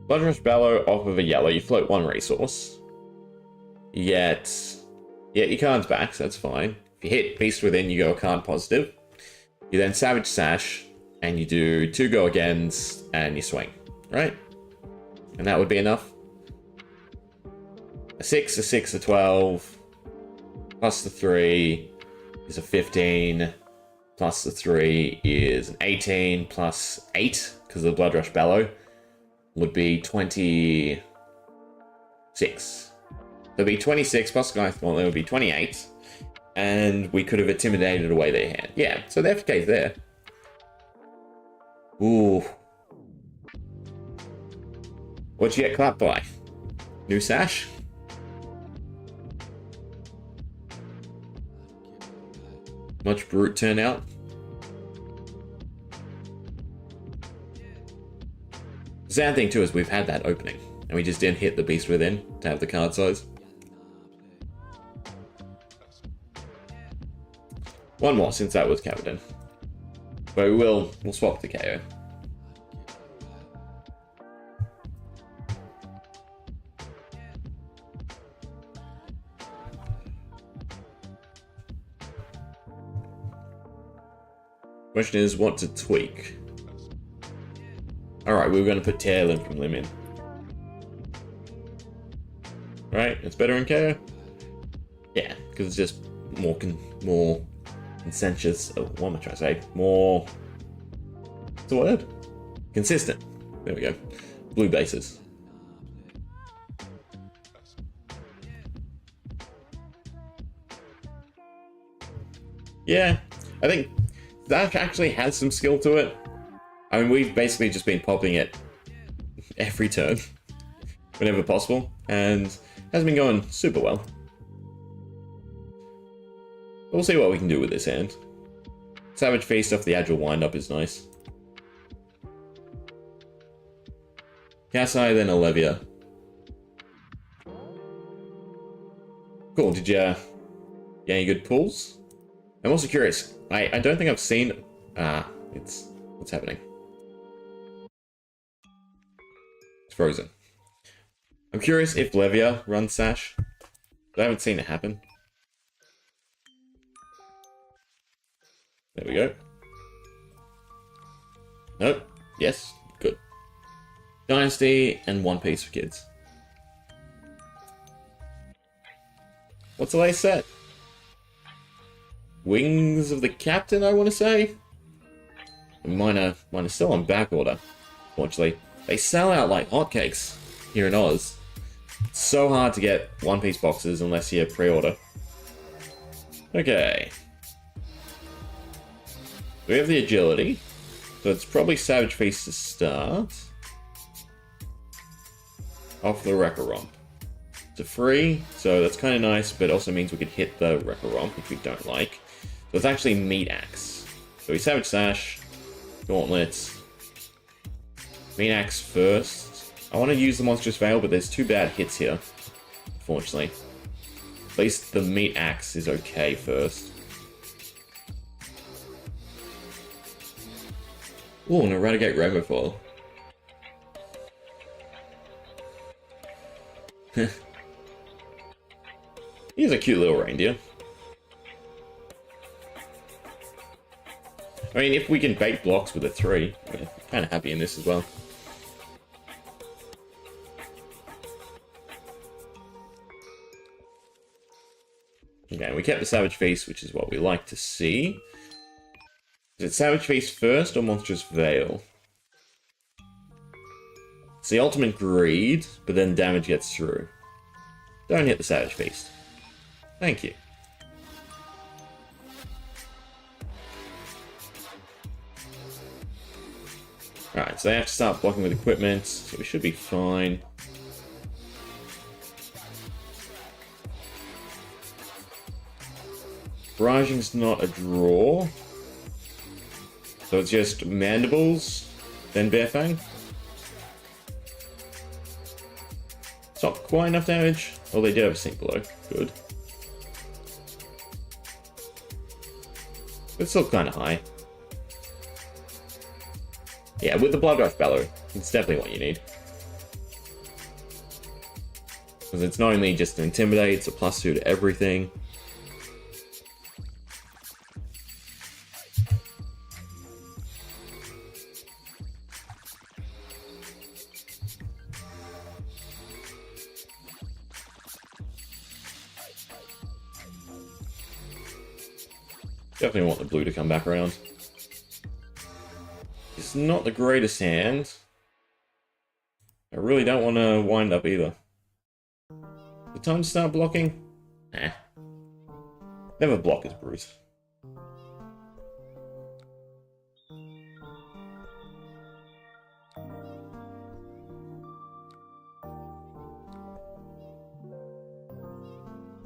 Blood Rush Bellow off of a yellow, you float 1 resource. You get your cards back, so that's fine. If you hit Beast Within, you go a card positive. You then Savage Sash, and you do 2 go agains, and you swing, right? And that would be enough. A 6, a 12, plus the 3 is a 15, plus the 3 is an 18, plus 8, because of the Blood Rush Bellow, would be 26. There'd be 26, plus Sky Gauntlet would be 28, and we could have intimidated away their hand. Yeah, so the FTK's there. Ooh. What'd you get clapped by? New sash? Much brute turnout. The sad thing too is we've had that opening, and we just didn't hit the Beast Within to have the card size. One more since that was covered in. But we'll swap the KO. Question is what to tweak. Alright, we were going to put Tail in from Limb in. Right, it's better in KO? Yeah, because it's just more conscientious. Oh, what am I trying to say? More. What's the word? Consistent. There we go. Blue bases. Yeah, I think that actually has some skill to it. I mean, we've basically just been popping it every turn, whenever possible, and hasn't been going super well. We'll see what we can do with this hand. Savage Feast off the Agile Windup is nice. Kasai, then Olivia. Cool, did you get any good pulls? I'm also curious. I don't think I've seen... what's happening? It's frozen. I'm curious if Levia runs Sash. I haven't seen it happen. There we go. Nope. Yes. Good. Dynasty and One Piece for kids. What's the latest set? Wings of the Captain, I want to say? Mine are still on back order, fortunately. They sell out like hotcakes here in Oz. It's so hard to get One Piece boxes unless you pre-order. Okay. We have the agility, so it's probably Savage Feast to start. Off the Wrecker Romp. It's a free, so that's kind of nice, but also means we could hit the Wrecker Romp, which we don't like. So it's actually Meat Axe. So we Savage Sash, Gauntlets, Meat Axe first. I want to use the Monstrous Veil, but there's 2 bad hits here, unfortunately. At least the Meat Axe is okay first. Ooh, an Eradicate Rainbow Foil. He's a cute little reindeer. I mean, if we can bait blocks with a 3, I'm kind of happy in this as well. Okay, we kept the Savage Feast, which is what we like to see. Is it Savage Feast first or Monstrous Veil? It's the ultimate greed, but then damage gets through. Don't hit the Savage Feast. Thank you. Alright, so they have to start blocking with equipment, so we should be fine. Barraging's not a draw. So it's just Mandibles, then Bear Fang. It's not quite enough damage. Oh, they did have a Sink Below. Good. It's still kind of high. Yeah, with the Blood Rush Bellow, it's definitely what you need. Because it's not only just an Intimidate, it's a +2 to everything. Definitely want the blue to come back around. It's not the greatest hand. I really don't want to wind up either. The time to start blocking? Nah. Never block as Bruce.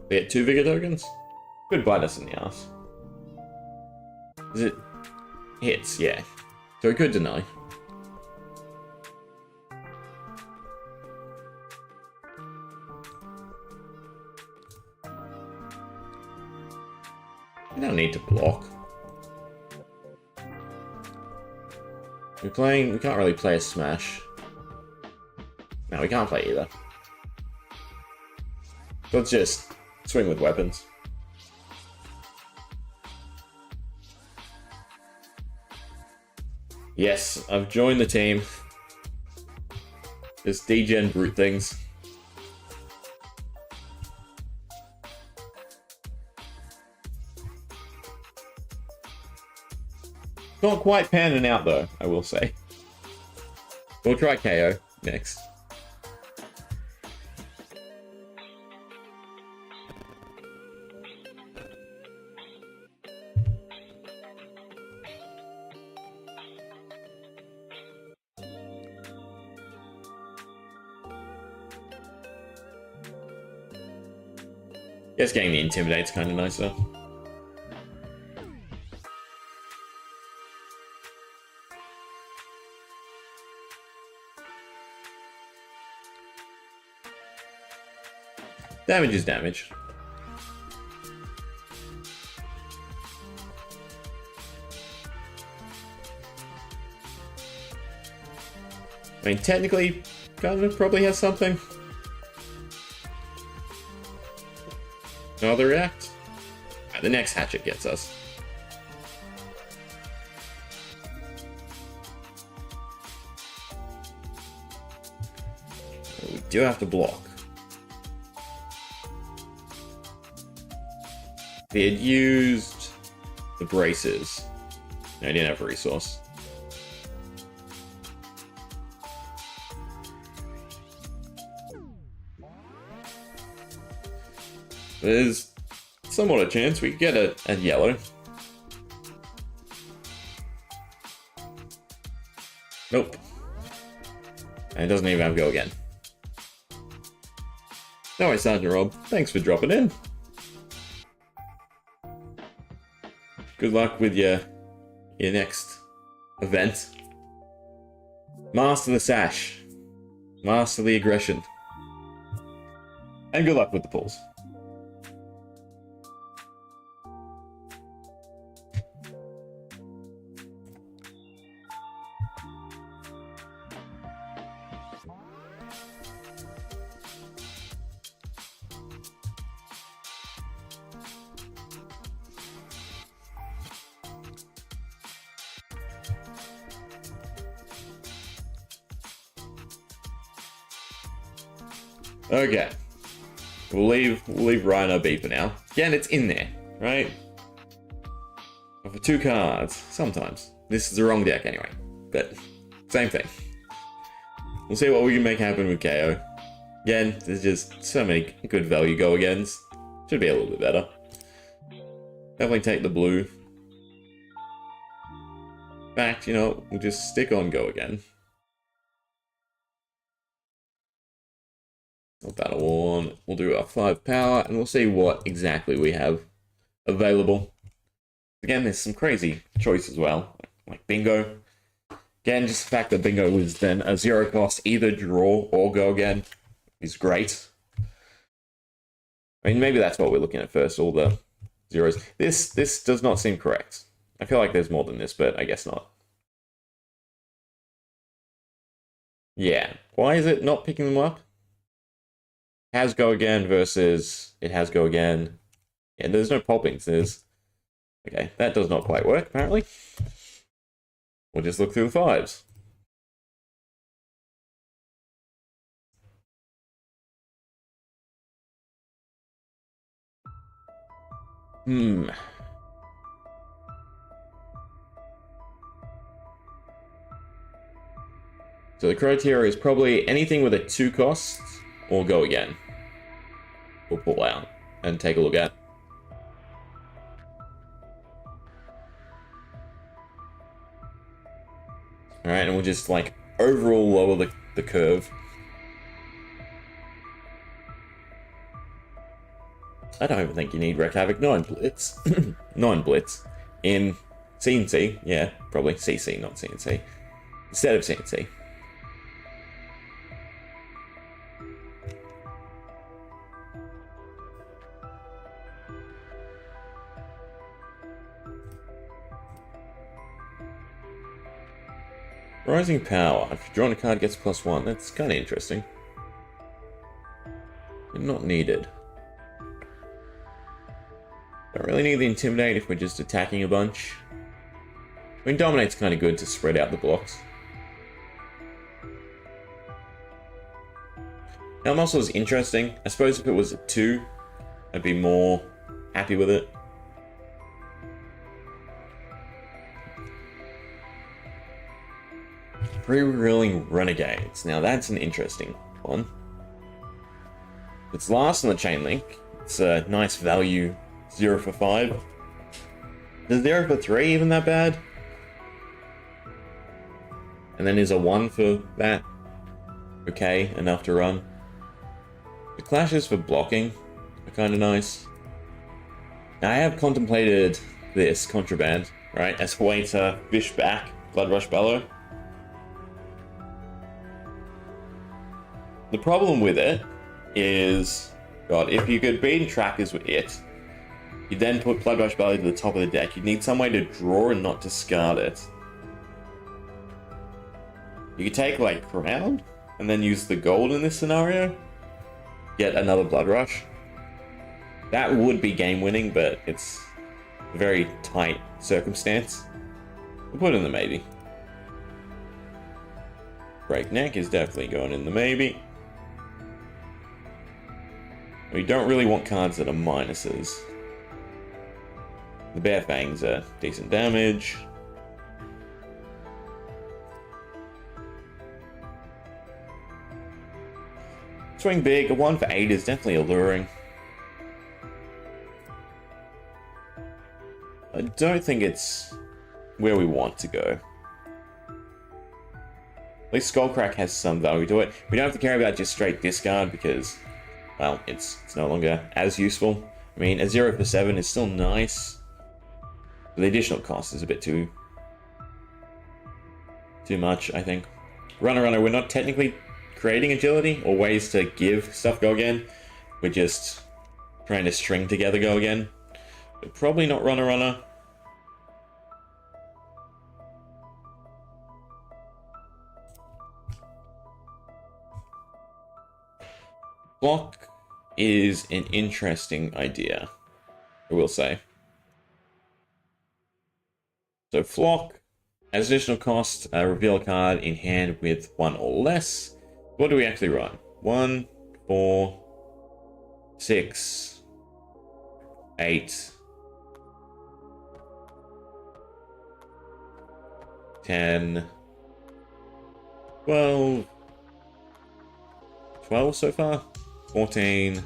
We get 2 Vigor tokens? Could bite us in the ass. Is it hits? Yeah. So we could deny. We don't need to block. We can't really play a smash. No, we can't play either. Let's just swing with weapons. Yes, I've joined the team. Just degen brute things. Not quite panning out though, I will say. We'll try KO next. Guess getting the Intimidate's kind of nicer. Damage is damage. I mean, technically, Klloo probably has something. No other react? Right, the next hatchet gets us. We do have to block. They had used the braces. No, I didn't have a resource. There's somewhat a chance we could get a yellow. Nope. And it doesn't even have go again. No worries, Sergeant Rob. Thanks for dropping in. Good luck with your next event. Master the sash. Master the aggression. And good luck with the pulls. Okay. We'll leave Rhino B for now. Again, it's in there, right? But for 2 cards, sometimes. This is the wrong deck anyway. But same thing. We'll see what we can make happen with KO. Again, there's just so many good value go agains. Should be a little bit better. Definitely take the blue. In fact, you know, we'll just stick on go again. Battle Worn. We'll do our 5 power and we'll see what exactly we have available. Again, there's some crazy choice as well. like Bingo. Again, just the fact that Bingo was then a 0 cost, either draw or go again, is great. I mean, maybe that's what we're looking at first, all the zeros. This does not seem correct. I feel like there's more than this, but I guess not. Yeah. Why is it not picking them up? Has go again versus it has go again. Yeah, there's no poppings. Okay, that does not quite work, apparently. We'll just look through the 5s. So the criteria is probably anything with a 2 cost or go again. We'll pull out and take a look at. Alright, and we'll just like overall lower the curve. I don't even think you need Wreck Havoc 9 Blitz. 9 Blitz. In CNC, yeah, probably CC, not CNC. Instead of CNC. Rising Power. If you draw a card, gets +1. That's kind of interesting. But not needed. Don't really need the Intimidate if we're just attacking a bunch. I mean, Dominate's kind of good to spread out the blocks. Now, Muscle is interesting. I suppose if it was a 2, I'd be more happy with it. Pre-rolling Renegades. Now that's an interesting one. It's last on the chain link. It's a nice value 0 for 5. Is 0 for 3 even that bad? And then is a 1 for that okay enough to run? The clashes for blocking are kind of nice. Now I have contemplated this Contraband, right, as a way to fish back Blood Rush Bellow. The problem with it is, God, if you could beat trackers with it, you then put Blood Rush Belly to the top of the deck, you'd need some way to draw and not discard it. You could take, like, Crown, and then use the gold in this scenario, get another Blood Rush. That would be game-winning, but it's a very tight circumstance. We'll put it in the maybe. Breakneck is definitely going in the maybe. We don't really want cards that are minuses. The Bare Fangs are decent damage. Swing big, a 1 for 8 is definitely alluring. I don't think it's where we want to go. At least Skullcrack has some value to it. We don't have to care about just straight discard because, well, it's no longer as useful. I mean, a 0 for 7 is still nice. But the additional cost is a bit too much, I think. Runner, we're not technically creating agility or ways to give stuff go again. We're just trying to string together go again. But probably not runner. Block is an interesting idea, I will say. So Flock, as additional cost, reveal a card in hand with 1 or less. What do we actually run? 1, 4, 6, 8, 10, 12 so far? 14,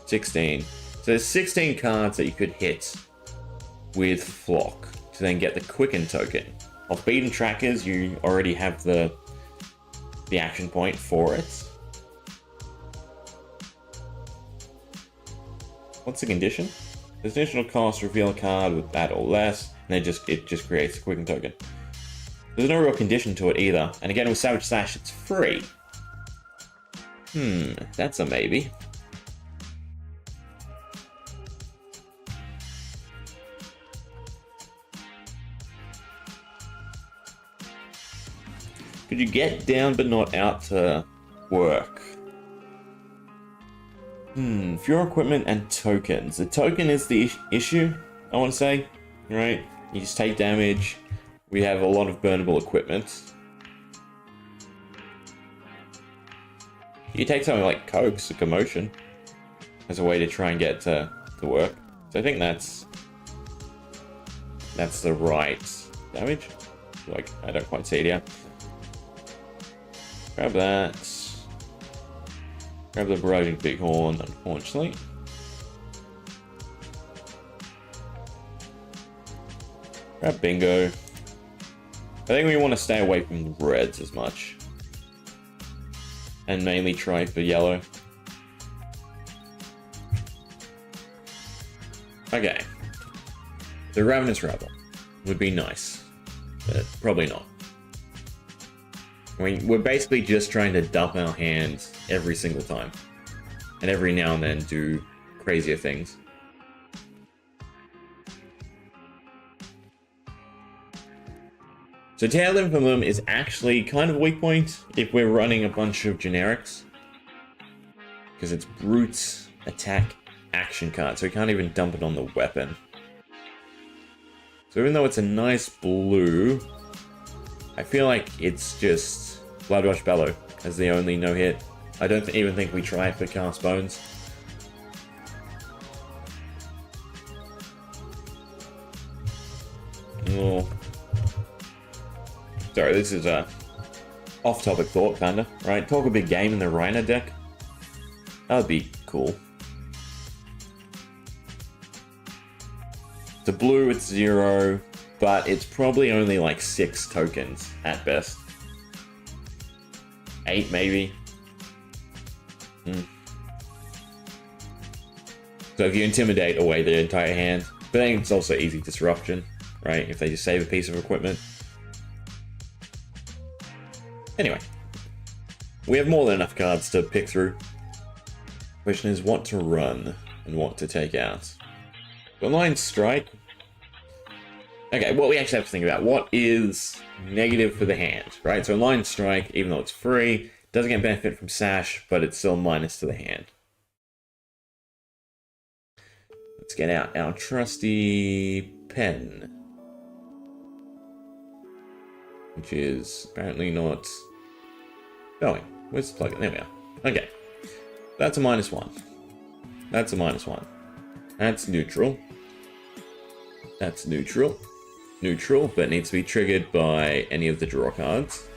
16. So there's 16 cards that you could hit with Flock to then get the Quicken token. Off Beaten Trackers, you already have the action point for it. What's the condition? There's additional cost, reveal a card with that or less, and then it just creates a Quicken token. There's no real condition to it either. And again, with Savage Slash, it's free. That's a maybe. Could you get down but not out to work? Fewer equipment and tokens. The token is the issue, I want to say. Right? You just take damage. We have a lot of burnable equipment. You take something like Coke's, a commotion, as a way to try and get to work. So I think that's the right damage. Like, I don't quite see it here. Grab that. Grab the Barraging Bighorn, unfortunately. Grab Bingo. I think we want to stay away from reds as much. And mainly try for yellow. Okay. The Ravenous Rabble would be nice, but probably not. I mean, we're basically just trying to dump our hands every single time. And every now and then do crazier things. So Tail Infamum is actually kind of a weak point if we're running a bunch of generics. Because it's Brute, Attack, Action card, so we can't even dump it on the weapon. So even though it's a nice blue, I feel like it's just Bloodrush Bellow as the only no-hit. I don't even think we try for Cast Bones. Oh. Sorry, this is a off-topic thought, kinda, right? Talk a big game in the Rhino deck. That would be cool. The blue, it's 0, but it's probably only like 6 tokens at best. 8 maybe. So if you intimidate away the entire hand, but then it's also easy disruption, right? If they just save a piece of equipment. Anyway, we have more than enough cards to pick through. Question is what to run and what to take out. Online Strike. Okay, well, we actually have to think about what is negative for the hand, right? So Online Strike, even though it's free, doesn't get benefit from Sash, but it's still minus to the hand. Let's get out our trusty pen, which is apparently not going. Where's the plug? There we are. Okay, that's a -1. That's a -1. That's neutral. That's neutral. Neutral, but needs to be triggered by any of the draw cards.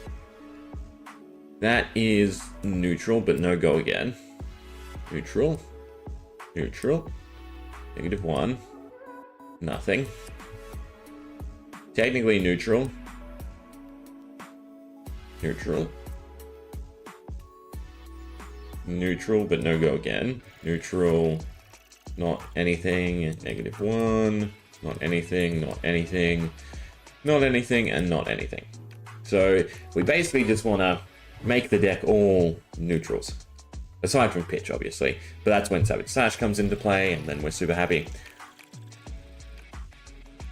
That is neutral, but no go again. Neutral. Neutral. -1. Nothing. Technically neutral. Neutral. Neutral, but no go again. Neutral. Not anything. -1. Not anything. Not anything. Not anything, and not anything. So we basically just want to make the deck all neutrals. Aside from pitch, obviously. But that's when Savage Slash comes into play, and then we're super happy.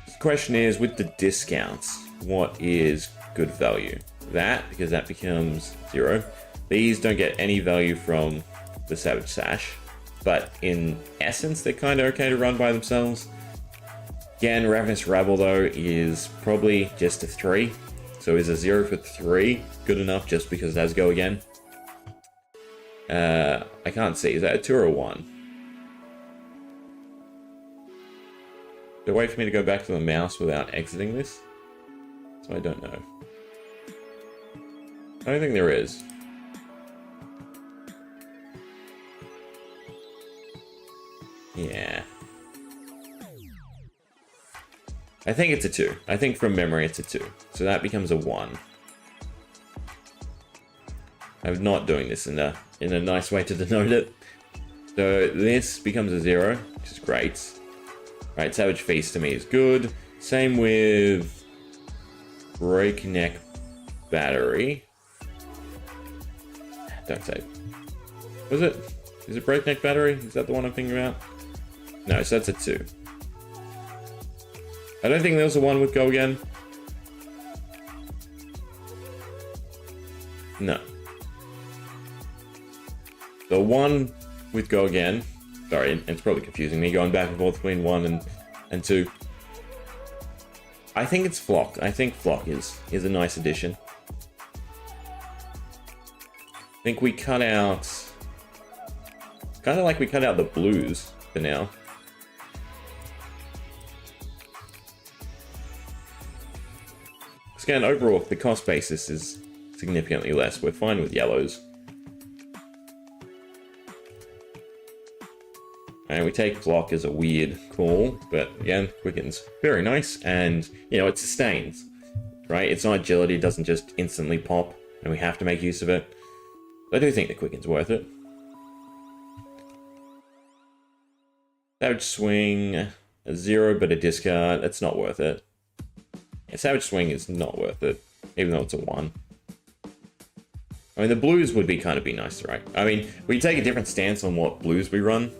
The question is, with the discounts, what is good value? That, because that becomes 0. These don't get any value from the Savage Slash, but in essence, they're kind of okay to run by themselves. Again, Ravenous Rabble, though, is probably just a 3. So is a 0 for 3 good enough just because it has go again? I can't see. Is that a 2 or a 1? Is there a way for me to go back to the mouse without exiting this? So I don't know. I don't think there is. Yeah. I think it's a 2. I think from memory it's a 2. So that becomes a 1. I'm not doing this in a nice way to denote it. So this becomes a 0, which is great. Right, Savage Feast to me is good. Same with Breakneck Battery. Don't say it. Was it? Is it Breakneck Battery? Is that the one I'm thinking about? No, so that's a 2. I don't think there was a 1 with Go Again. No. The 1 with Go Again. Sorry, it's probably confusing me going back and forth between 1 and 2. I think it's Flock. I think Flock is a nice addition. I think we cut out... kind of like we cut out the blues for now. Again, overall, the cost basis is significantly less. We're fine with yellows. And we take Flock as a weird call, but again, Quicken's very nice, and, you know, it sustains, right? It's not agility, it doesn't just instantly pop, and we have to make use of it. I do think the Quicken's worth it. Savage Swing, a 0 but a discard, that's not worth it. Yeah, Savage Swing is not worth it, even though it's a 1. I mean, the blues would be nice, right? I mean, we take a different stance on what blues we run.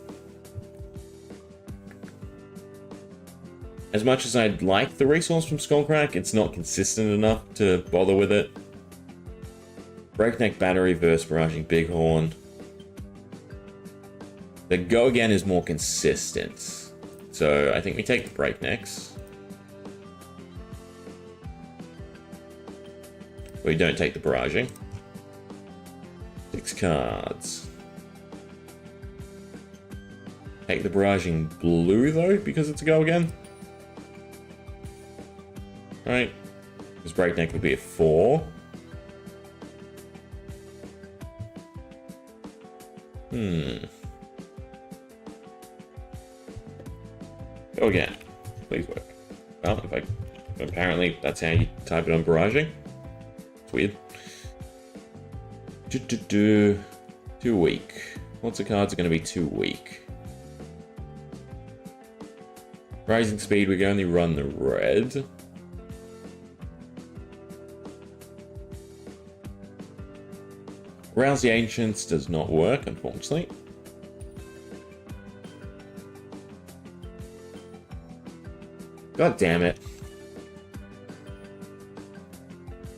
As much as I'd like the resource from Skullcrack, it's not consistent enough to bother with it. Breakneck Battery versus Barraging Bighorn. The Go Again is more consistent. So I think we take the Breaknecks. We don't take the Barraging. 6 cards. Take the Barraging Blue though, because it's a Go Again. Right, this Breakneck would be a 4. Go Again. Please work. Well, if I... apparently, that's how you type it on Barraging. It's weird. Too weak. Lots of cards are going to be too weak. Rising Speed, we can only run the red. Rouse the Ancients does not work, unfortunately. God damn it.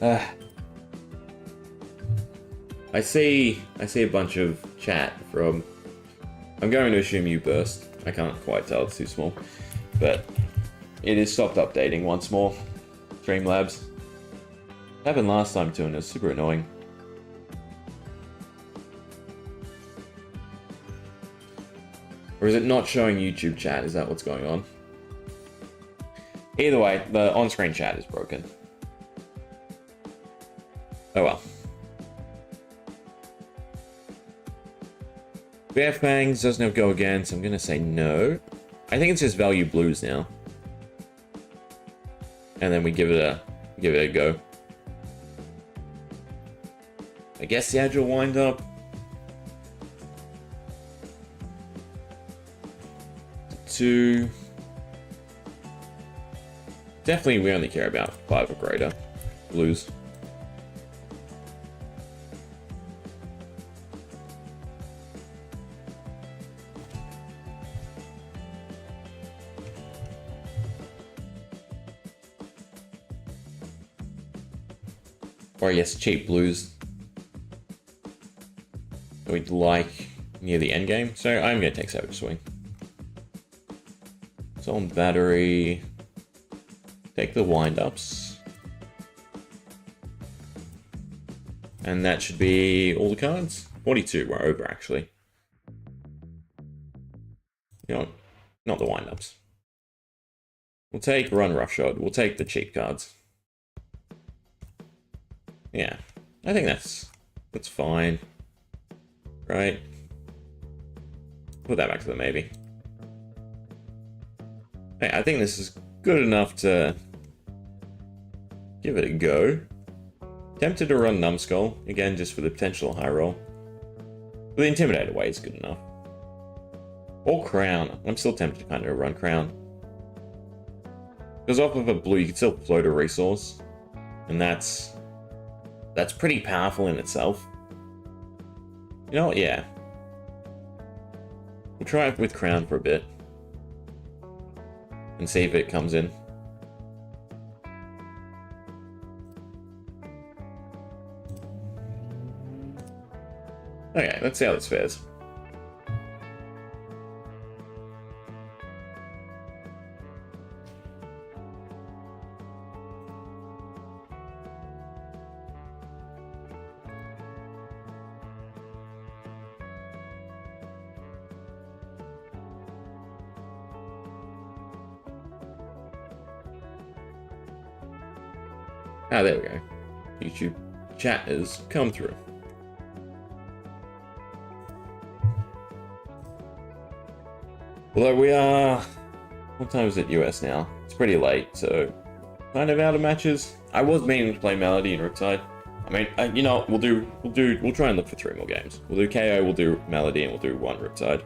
I see a bunch of chat from... I'm going to assume you burst. I can't quite tell, it's too small. But it is stopped updating once more. Streamlabs. It happened last time too, and it was super annoying. Or is it not showing YouTube chat? Is that what's going on? Either way, the on-screen chat is broken. Oh well. Bear Fangs doesn't have Go Again, so I'm gonna say no. I think it's just value blues now. And then we give it a go. I guess the Agile Wind Up. 2. Definitely we only care about 5 or greater. Blues. Or yes, cheap blues. We'd like near the end game, so I'm going to take Savage Swing. On battery, take the wind-ups, and that should be all the cards. 42, we're over actually. You know, not the wind-ups. We'll take Run Roughshod, we'll take the cheap cards. Yeah, I think that's fine. Right? Put that back to the maybe. Hey, I think this is good enough to give it a go. Tempted to run Numbskull, again just for the potential high roll. But the Intimidator away is good enough. Or Crown. I'm still tempted to kind of run Crown. Because off of a blue, you can still float a resource. And that's pretty powerful in itself. You know what? Yeah. We'll try it with Crown for a bit. And see if it comes in. Okay, let's see how this fares. Ah, there we go. YouTube chat has come through. Although we are... What time is it US now? It's pretty late, so... Kind of out of matches. I was meaning to play Melody and Riptide. I mean, you know, we'll try and look for 3 more games. We'll do KO, we'll do Melody, and we'll do 1 Riptide.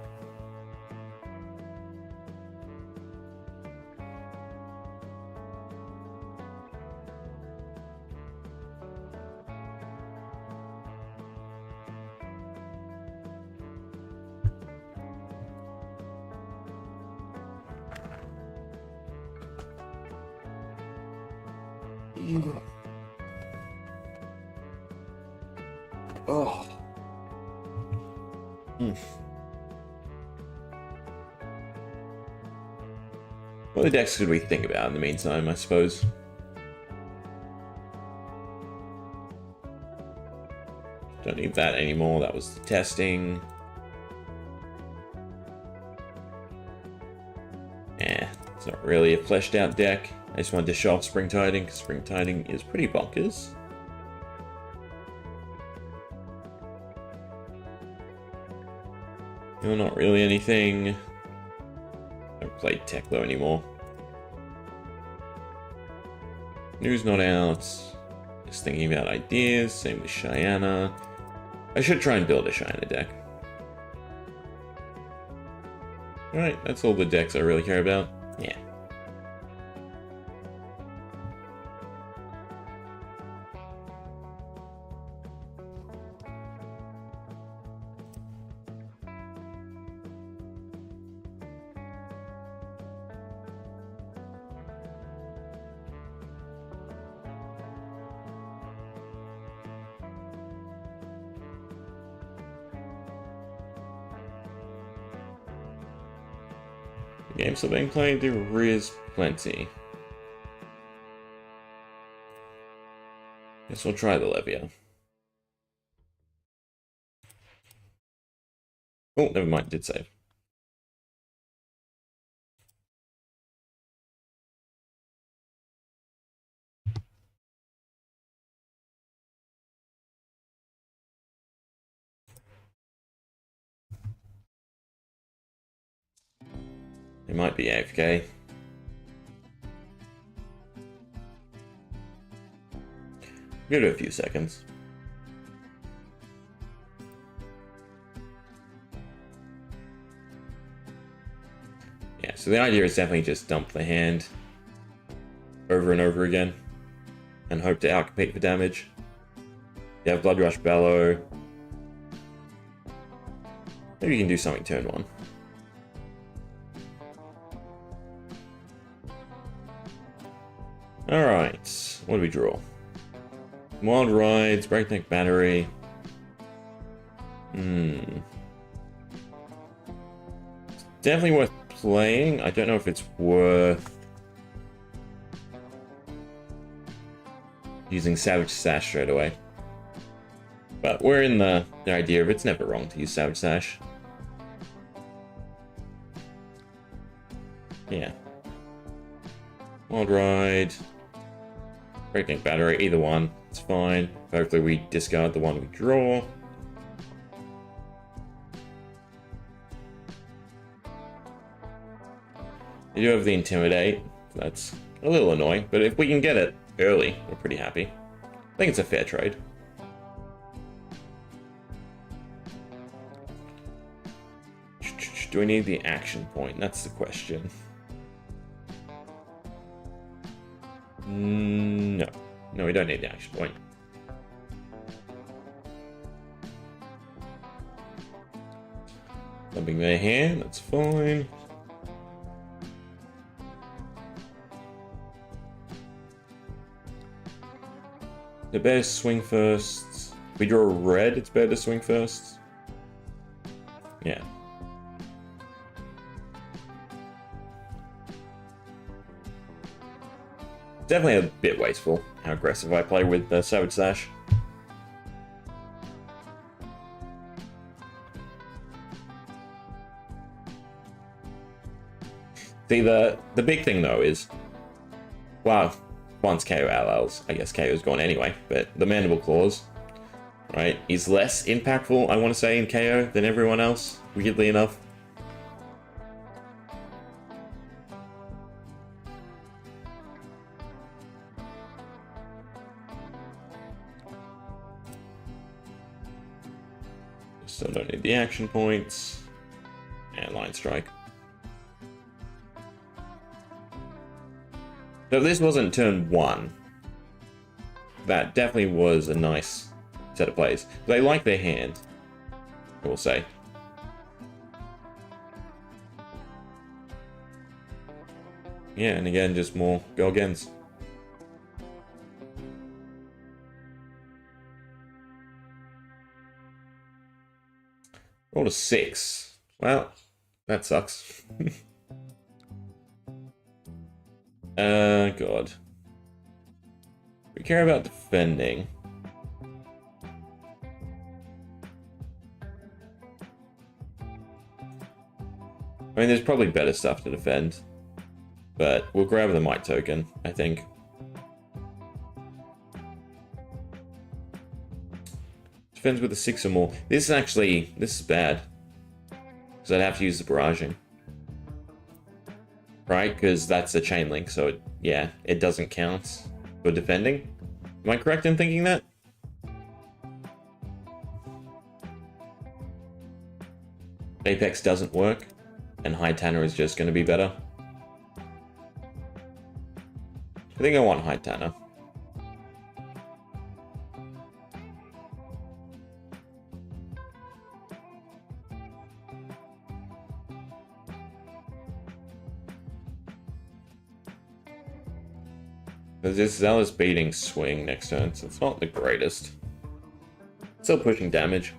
Oh. What other decks could we think about in the meantime, I suppose? Don't need that anymore, that was the testing. It's not really a fleshed out deck. I just wanted to show off Spring Tiding, because Spring Tiding is pretty bonkers. No, not really anything. I don't play Klloo anymore. News not out. Just thinking about ideas. Same with Cheyenne. I should try and build a Cheyenne deck. Alright, that's all the decks I really care about. Yeah. Games still being played, there is plenty. Guess we'll try the Levia. Oh, never mind, did save. It might be AFK. Give it a few seconds. Yeah, so the idea is definitely just dump the hand over and over again and hope to outcompete for damage. You have Blood Rush Bellow. Maybe you can do something turn 1. Alright, what do we draw? Wild Rides, Breakneck Battery. It's definitely worth playing. I don't know if it's worth using Savage Sash straight away. But we're in the idea of it's never wrong to use Savage Sash. Yeah. Wild Ride. Breakneck Battery, either one, it's fine. Hopefully we discard the one we draw. You do have the Intimidate, so that's a little annoying, but if we can get it early, we're pretty happy. I think it's a fair trade. Do we need the action point? That's the question. No. No, we don't need the action point. Dumping their hand, that's fine. The better to swing first. If we draw a red, it's better to swing first. Yeah. Definitely a bit wasteful how aggressive I play with the Savage Sash. See, the big thing though is, well, once KO LLs, I guess KO's gone anyway, but the Mandible Claws, right, is less impactful, I want to say, in KO than everyone else, weirdly enough. Still don't need the action points. And Line Strike. So if this wasn't turn 1, that definitely was a nice set of plays. They like their hand, I will say. Yeah, and again, just more go agains. Rolled a 6. Well, that sucks. God. We care about defending. I mean, there's probably better stuff to defend. But we'll grab the Might token, I think. Defends with a 6 or more. This is bad. Because I'd have to use the barraging. Right? Because that's a chain link, so it doesn't count for defending. Am I correct in thinking that? Apex doesn't work, and High Tanner is just going to be better. I think I want High Tanner. There's this Zealous beating swing next turn, so it's not the greatest. Still pushing damage.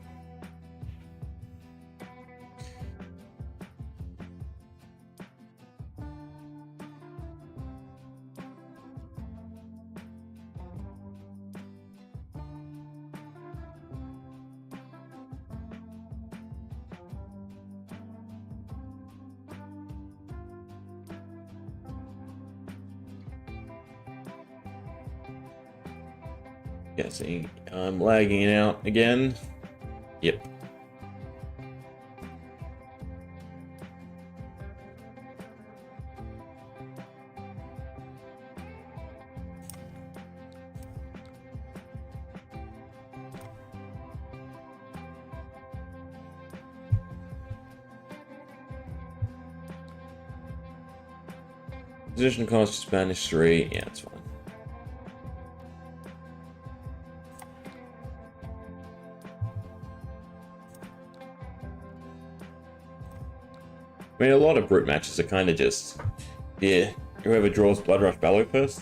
Yeah, see, I'm lagging out again. Yep. Position cost, just banish 3. Yeah, it's fine. I mean, a lot of brute matches are kind of just, yeah, whoever draws Blood Rush Bellow first.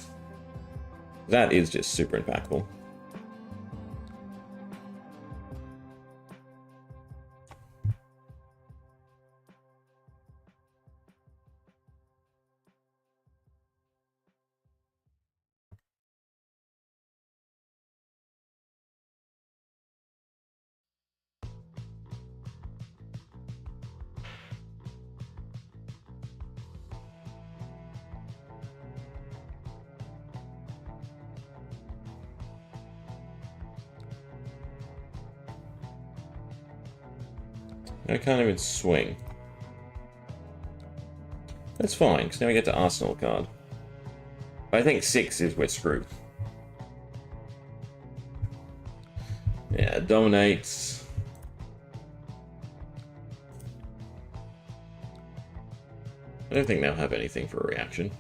That is just super impactful. I can't even swing. That's fine, because now we get to Arsenal card. But I think 6 is we're screwed. Yeah, dominates. I don't think they'll have anything for a reaction.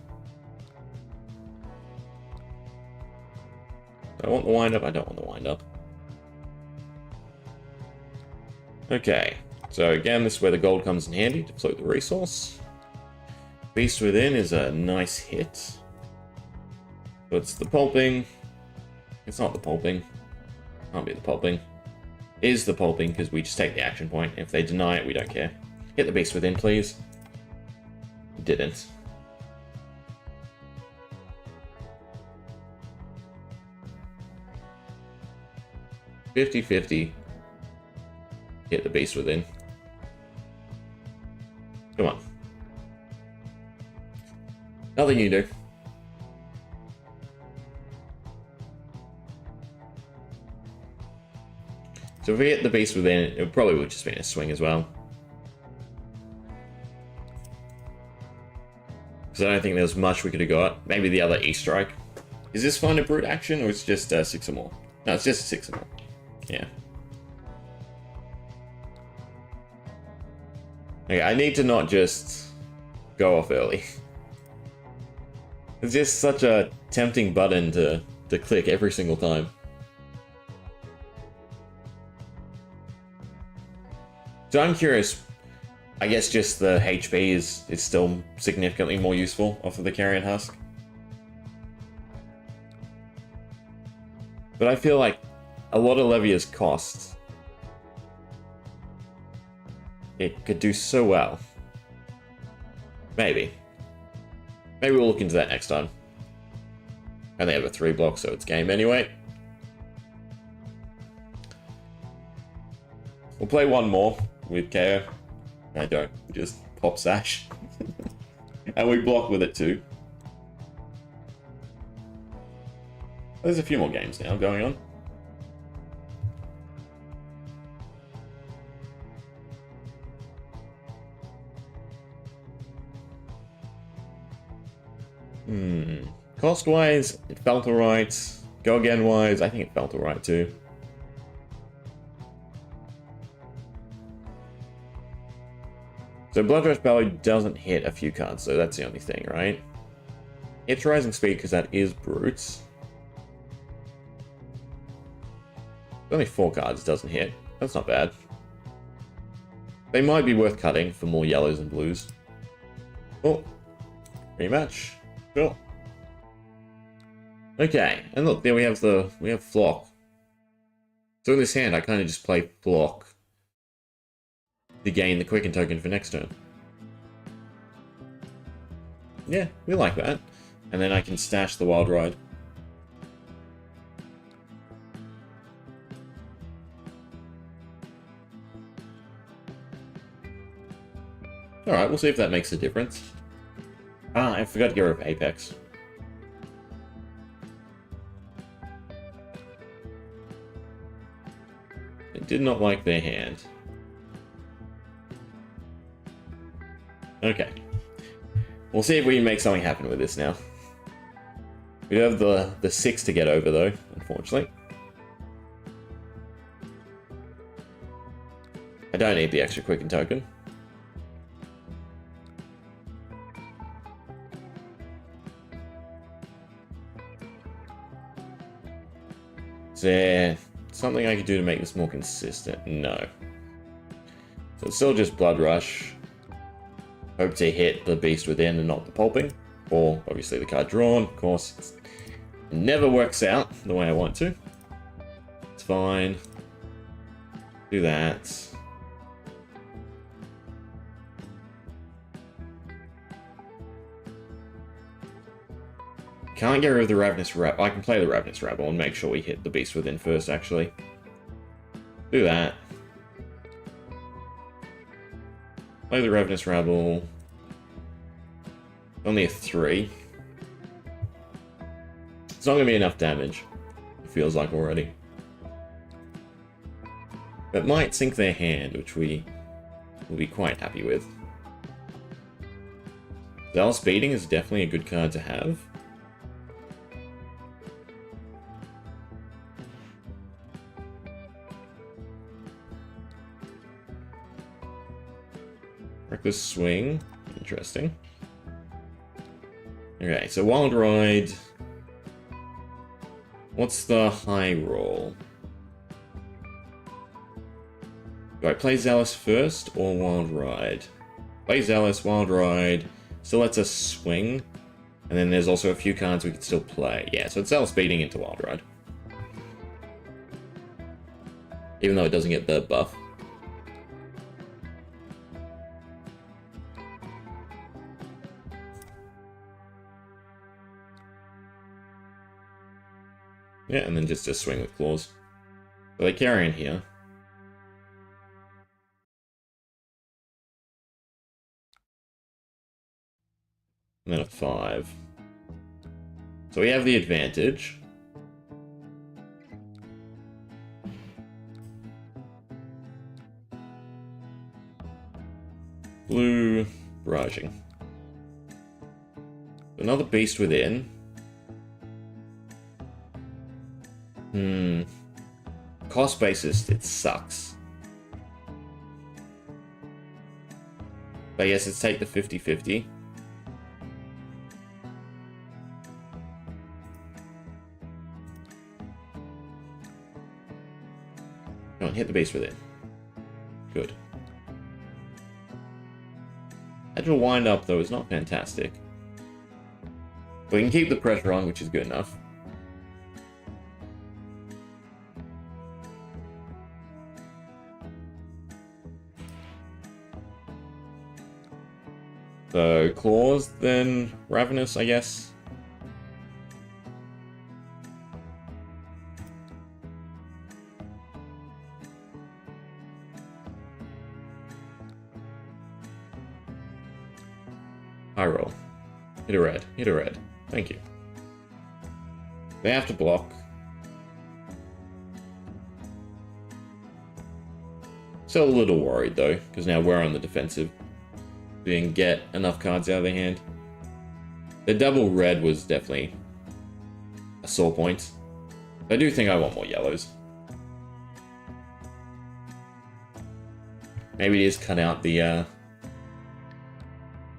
Do I want the wind up? I don't want the wind up. Okay, so again, this is where the gold comes in handy to float the resource. Beast Within is a nice hit. So it's the pulping. It's not the pulping. Can't be the pulping. It is the pulping because we just take the action point. If they deny it, we don't care. Hit the Beast Within, please. Didn't. $50-50. Hit the Beast Within. Come on. Nothing you do. So if we hit the Beast Within, it probably would just be a swing as well. Because I don't think there's much we could have got. Maybe the other E-Strike. Is this fine a brute action, or is it just 6 or more? No, it's just 6 or more. Yeah. Okay, I need to not just go off early. It's just such a tempting button to click every single time. So I'm curious, I guess just the HP is still significantly more useful off of the Carrion Husk. But I feel like a lot of Levia's costs, it could do so well. Maybe. Maybe we'll look into that next time. And they have a 3 block, so it's game anyway. We'll play one more with KO. I don't. We just pop Sash. And we block with it too. There's a few more games now going on. Cost-wise, it felt alright. Go again-wise, I think it felt alright too. So Blood Rush Ballet doesn't hit a few cards, so that's the only thing, right? It's Rising Speed because that is Brutes. Only 4 cards it doesn't hit. That's not bad. They might be worth cutting for more yellows and blues. Oh, rematch. Sure. Okay, and look, there we have Flock. So in this hand, I kind of just play Flock to gain the Quicken token for next turn. Yeah, we like that. And then I can stash the Wild Ride. Alright, we'll see if that makes a difference. Ah, I forgot to get rid of Apex. I did not like their hand. Okay. We'll see if we can make something happen with this now. We have the 6 to get over though, unfortunately. I don't need the extra Quicken token. Is there something I could do to make this more consistent? No. So it's still just Blood Rush. Hope to hit the Beast Within and not the Pulping. Or, obviously, the card drawn. Of course, it never works out the way I want to. It's fine. Do that. Can't get rid of the Ravenous Rabble. I can play the Ravenous Rabble and make sure we hit the Beast Within first, actually. Do that. Play the Ravenous Rabble. Only a 3. It's not going to be enough damage, it feels like already. It might sink their hand, which we will be quite happy with. Zealous Beating is definitely a good card to have. Reckless Swing, interesting. Okay, so Wild Ride. What's the high roll? Do I play Zealous first or Wild Ride? Play Zealous, Wild Ride, still lets us swing. And then there's also a few cards we can still play. Yeah, so it's Zealous beating into Wild Ride. Even though it doesn't get the buff. Yeah, and then just swing with claws. So they carry in here. And then a 5. So we have the advantage. Blue barraging. Another beast within. Cost basis, it sucks. But yes, let's take the 50-50. Come on, hit the beast within. Good. Actual wind up though is not fantastic. We can keep the pressure on, which is good enough. So, claws, then ravenous, I guess. High roll. Hit a red. Hit a red. Thank you. They have to block. Still a little worried though, because now we're on the defensive. We didn't get enough cards out of their hand. The double red was definitely a sore point. I do think I want more yellows. Maybe just cut out the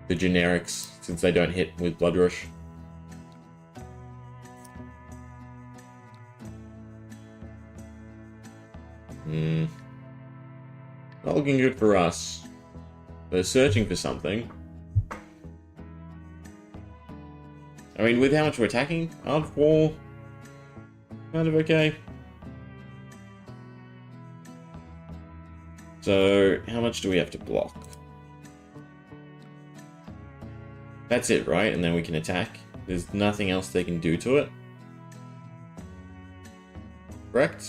generics, since they don't hit with Blood Rush. Not looking good for us. They're searching for something. I mean, with how much we're attacking, Art 4, kind of okay. So, how much do we have to block? That's it, right? And then we can attack. There's nothing else they can do to it. Correct?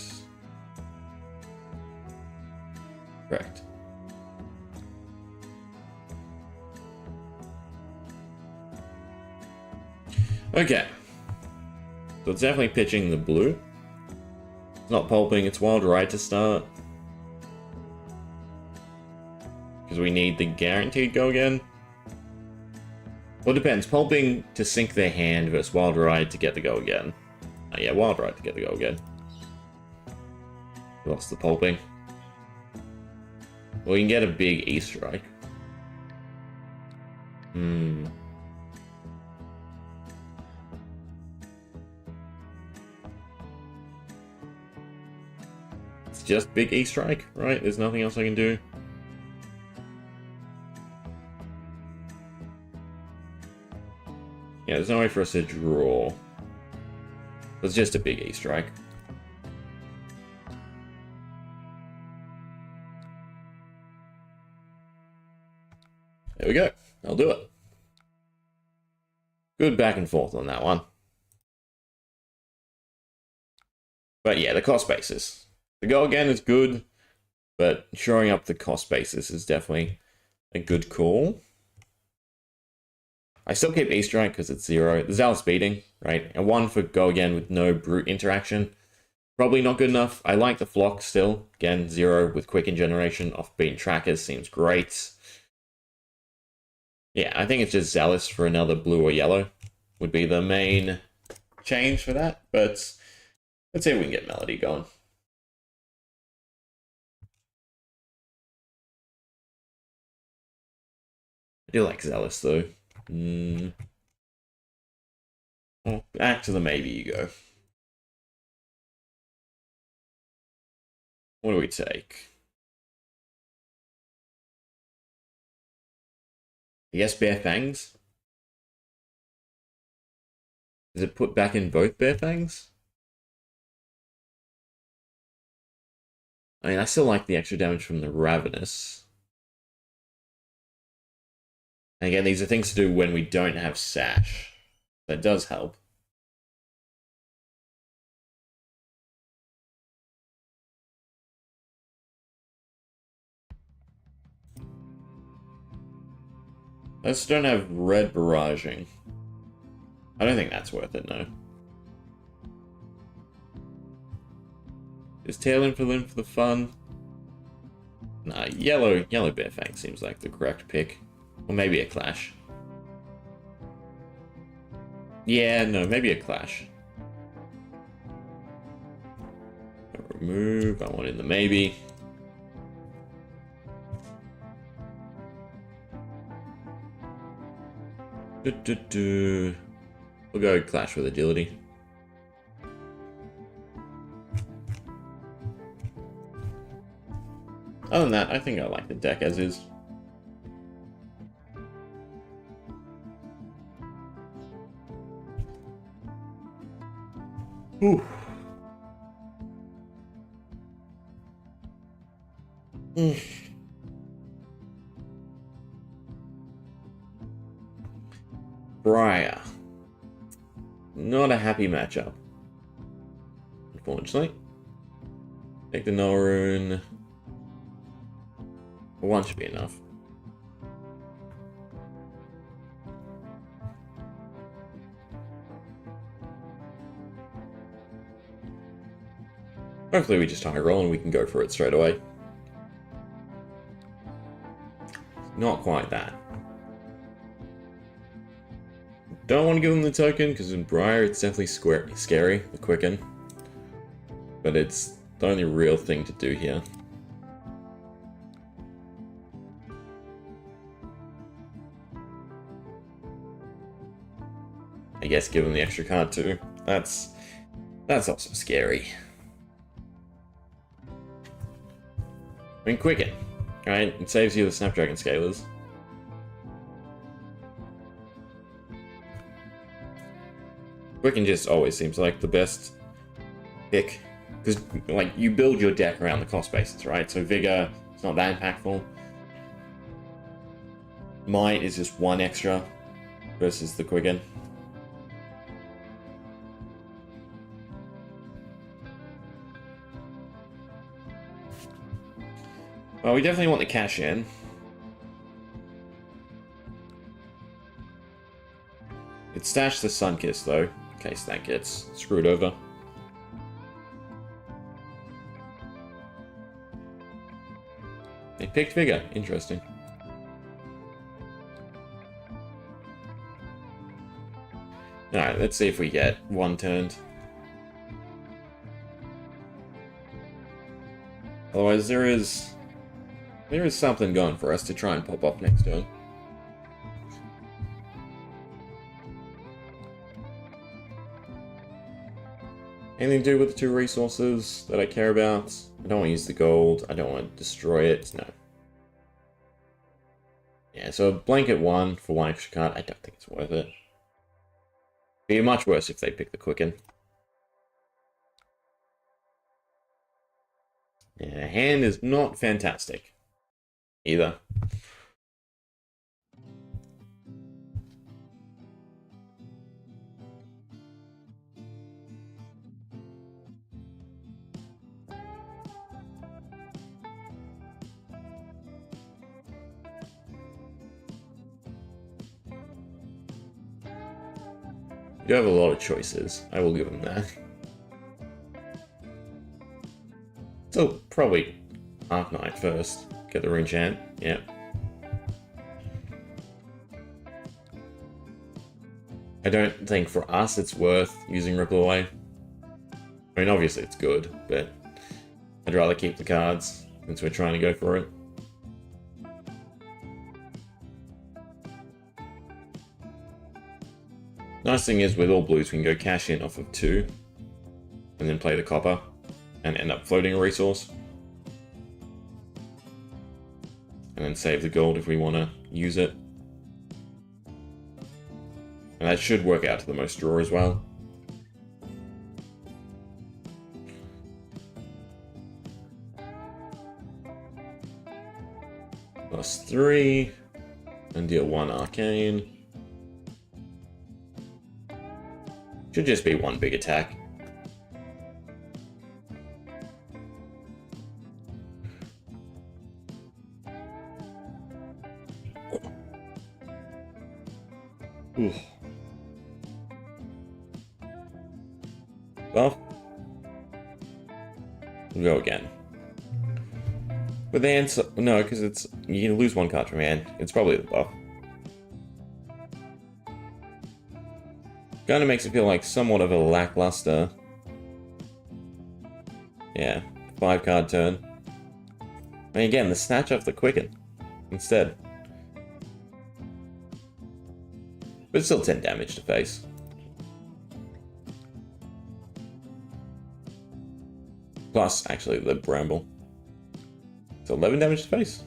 Correct. Okay. So it's definitely pitching the blue. It's not pulping, it's Wild Ride to start. Because we need the guaranteed go again. Well, it depends. Pulping to sink their hand versus Wild Ride to get the go again. Oh, yeah, Wild Ride to get the go again. Lost the pulping. Well, we can get a big E-strike. It's just big E-strike, right? There's nothing else I can do. Yeah, there's no way for us to draw. It's just a big E-strike. There we go. I'll do it. Good back and forth on that one. But yeah, the cost basis. The go again is good, but shoring up the cost basis is definitely a good call. I still keep E-strike because it's 0. The Zealous beating, right? And 1 for go again with no brute interaction. Probably not good enough. I like the flock still. Again, 0 with quicken generation off beaten trackers seems great. Yeah, I think it's just Zealous for another blue or yellow would be the main change for that. But let's see if we can get Melody going. I do like Zealous though. Well, back to the maybe you go. What do we take? I guess Bare Fangs? Is it put back in both Bare Fangs? I mean, I still like the extra damage from the Ravenous. And again, these are things to do when we don't have Sash. That does help. I just don't have red barraging. I don't think that's worth it, no. Is tail in for the fun? Nah, yellow Bare Fang seems like the correct pick. Or maybe a Clash. Yeah, no, maybe a Clash. Remove, I want in the maybe. We'll go Clash with agility. Other than that, I think I like the deck as is. Ooh. Briar. Not a happy matchup, unfortunately. Take the Null Rune. One should be enough. Hopefully we just high roll and we can go for it straight away. Not quite that. Don't want to give them the token, because in Briar it's definitely scary, the Quicken. But it's the only real thing to do here. I guess give them the extra card too. That's also scary. I mean, Quicken, right? It saves you the Snapdragon Scalers. Quicken just always seems like the best pick. Because, like, you build your deck around the cost basis, right? So Vigor, it's not that impactful. Might is just one extra versus the Quicken. Well, we definitely want the cash in. It stashed the Sunkiss, though, in case that gets screwed over. They picked Vigor. Interesting. Alright, let's see if we get one turned. Otherwise, there is something going for us to try and pop up next turn. Anything to do with the 2 resources that I care about? I don't want to use the gold. I don't want to destroy it. No. Yeah, so blanket 1 for 1 extra card. I don't think it's worth it. It'd be much worse if they pick the Quicken. Yeah, hand is not fantastic either. You have a lot of choices. I will give them that. So probably Arc Knight first. Get the Rune Chant. Yeah. I don't think for us it's worth using Ripple Away. I mean, obviously it's good, but I'd rather keep the cards since we're trying to go for it. Nice thing is with all blues we can go cash in off of 2 and then play the copper and end up floating a resource. and then save the gold if we want to use it. And that should work out to the most draw as well. +3, and deal 1 arcane. Should just be 1 big attack. Ooh. Well, we'll go again. With the answer, no, because it's you can lose 1 card from hand. It's probably the buff. Kind of makes it feel like somewhat of a lackluster. Yeah, 5 card turn. And again, the snatch off the quicken instead. But it's still 10 damage to face. Plus, actually, the bramble. So 11 damage to face.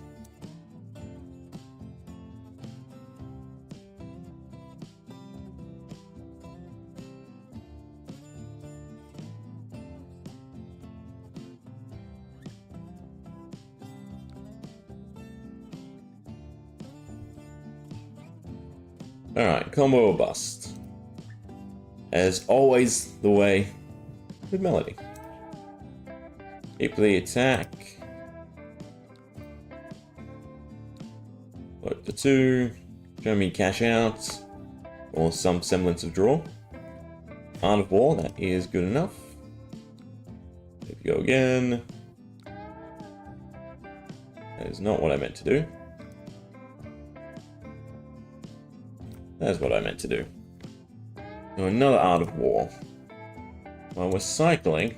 Alright, combo or bust. As always, the way with Melody. Deeply attack. Float to 2. Show me cash out. Or some semblance of draw. Art of War, that is good enough. There we go again. That is not what I meant to do. That's what I meant to do. So another Art of War. While we're cycling...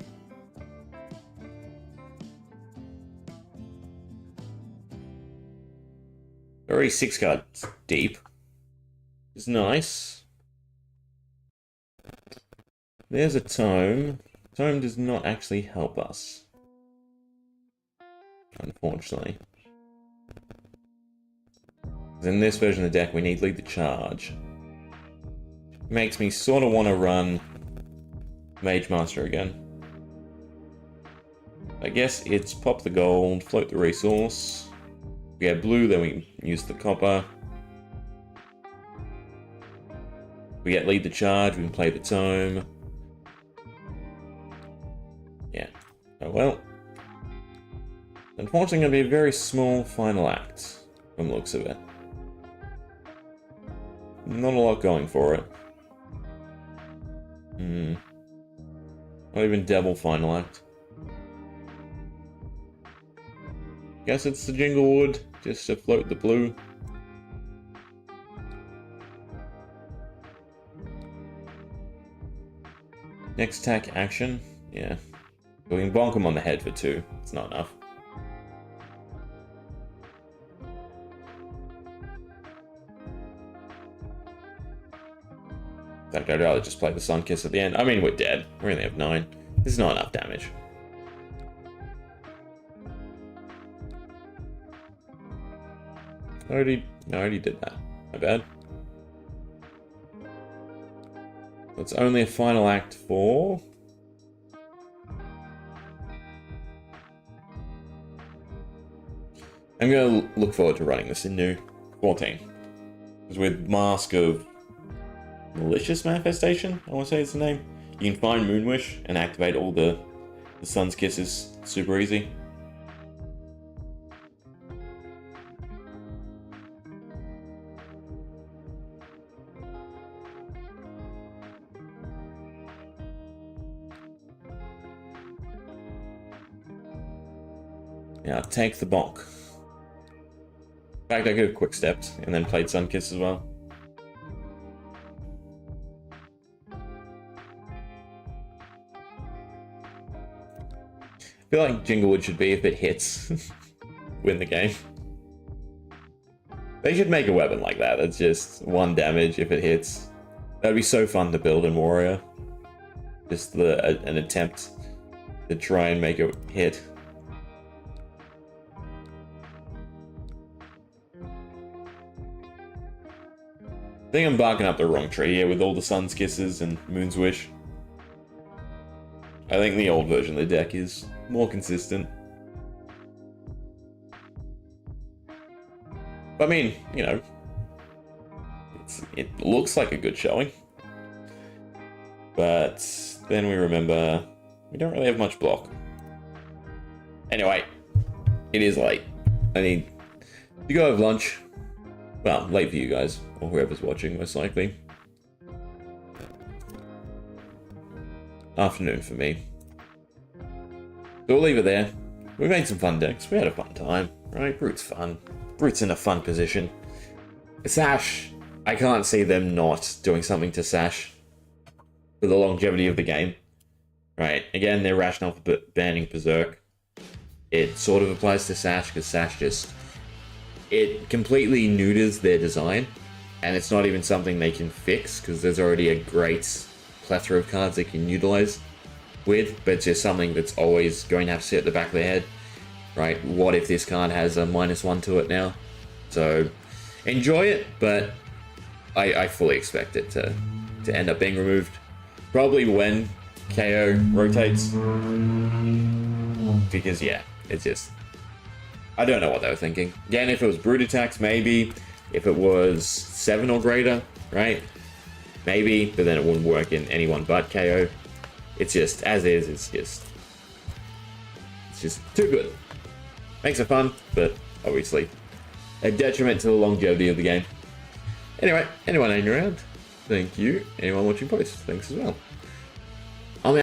Already 6 cards deep. It's nice. There's a tome. Tome does not actually help us. Unfortunately. In this version of the deck, we need Lead the Charge. Makes me sort of want to run Mage Master again. I guess it's pop the gold, float the resource. We have blue, then we use the copper. We get Lead the Charge, we can play the tome. Yeah. Oh well. Unfortunately, going to be a very small final act, from the looks of it. Not a lot going for it. Not even double final act. Guess it's the Jinglewood, just to float the blue. Next attack action, yeah. We can bonk him on the head for 2, it's not enough. In fact, I'd rather just play the Sun Kiss at the end. I mean, we're dead. We only have 9. This is not enough damage. I already did that. My bad. It's only a final act for... I'm going to look forward to running this in new 14. Because with Mask of Malicious Manifestation, I want to say it's the name. You can find Moonwish and activate all the Sun's Kisses super easy. Yeah, take the bonk. In fact, I could have quick stepped and then played Sun Kiss as well. I feel like Jinglewood should be, if it hits, win the game. They should make a weapon like that. That's just 1 damage if it hits. That'd be so fun to build in Warrior. Just an attempt to try and make it hit. I think I'm barking up the wrong tree here with all the Sun's Kisses and Moon's Wish. I think the old version of the deck is more consistent. I mean, you know, it looks like a good showing. But then we remember we don't really have much block. Anyway, it is late. I need to go have lunch. Well, late for you guys, or whoever's watching, most likely. Afternoon for me. So we'll leave it there. We made some fun decks. We had a fun time, right? Brute's fun. Brute's in a fun position. Sash, I can't see them not doing something to Sash for the longevity of the game. Right, again, their rationale for banning Berserk. It sort of applies to Sash, because Sash just... it completely neuters their design, and it's not even something they can fix, because there's already a great plethora of cards they can utilize with, but it's just something that's always going to have to sit at the back of their head, right? What if this card has a -1 to it now? So, enjoy it, but I fully expect it to end up being removed. Probably when KO rotates, because yeah, it's just... I don't know what they were thinking. Again, if it was Brute attacks, maybe. If it was 7 or greater, right? Maybe, but then it wouldn't work in anyone but KO. It's just, as is, it's just too good. Makes it fun, but obviously a detriment to the longevity of the game. Anyway, anyone hanging around, thank you. Anyone watching post, thanks as well.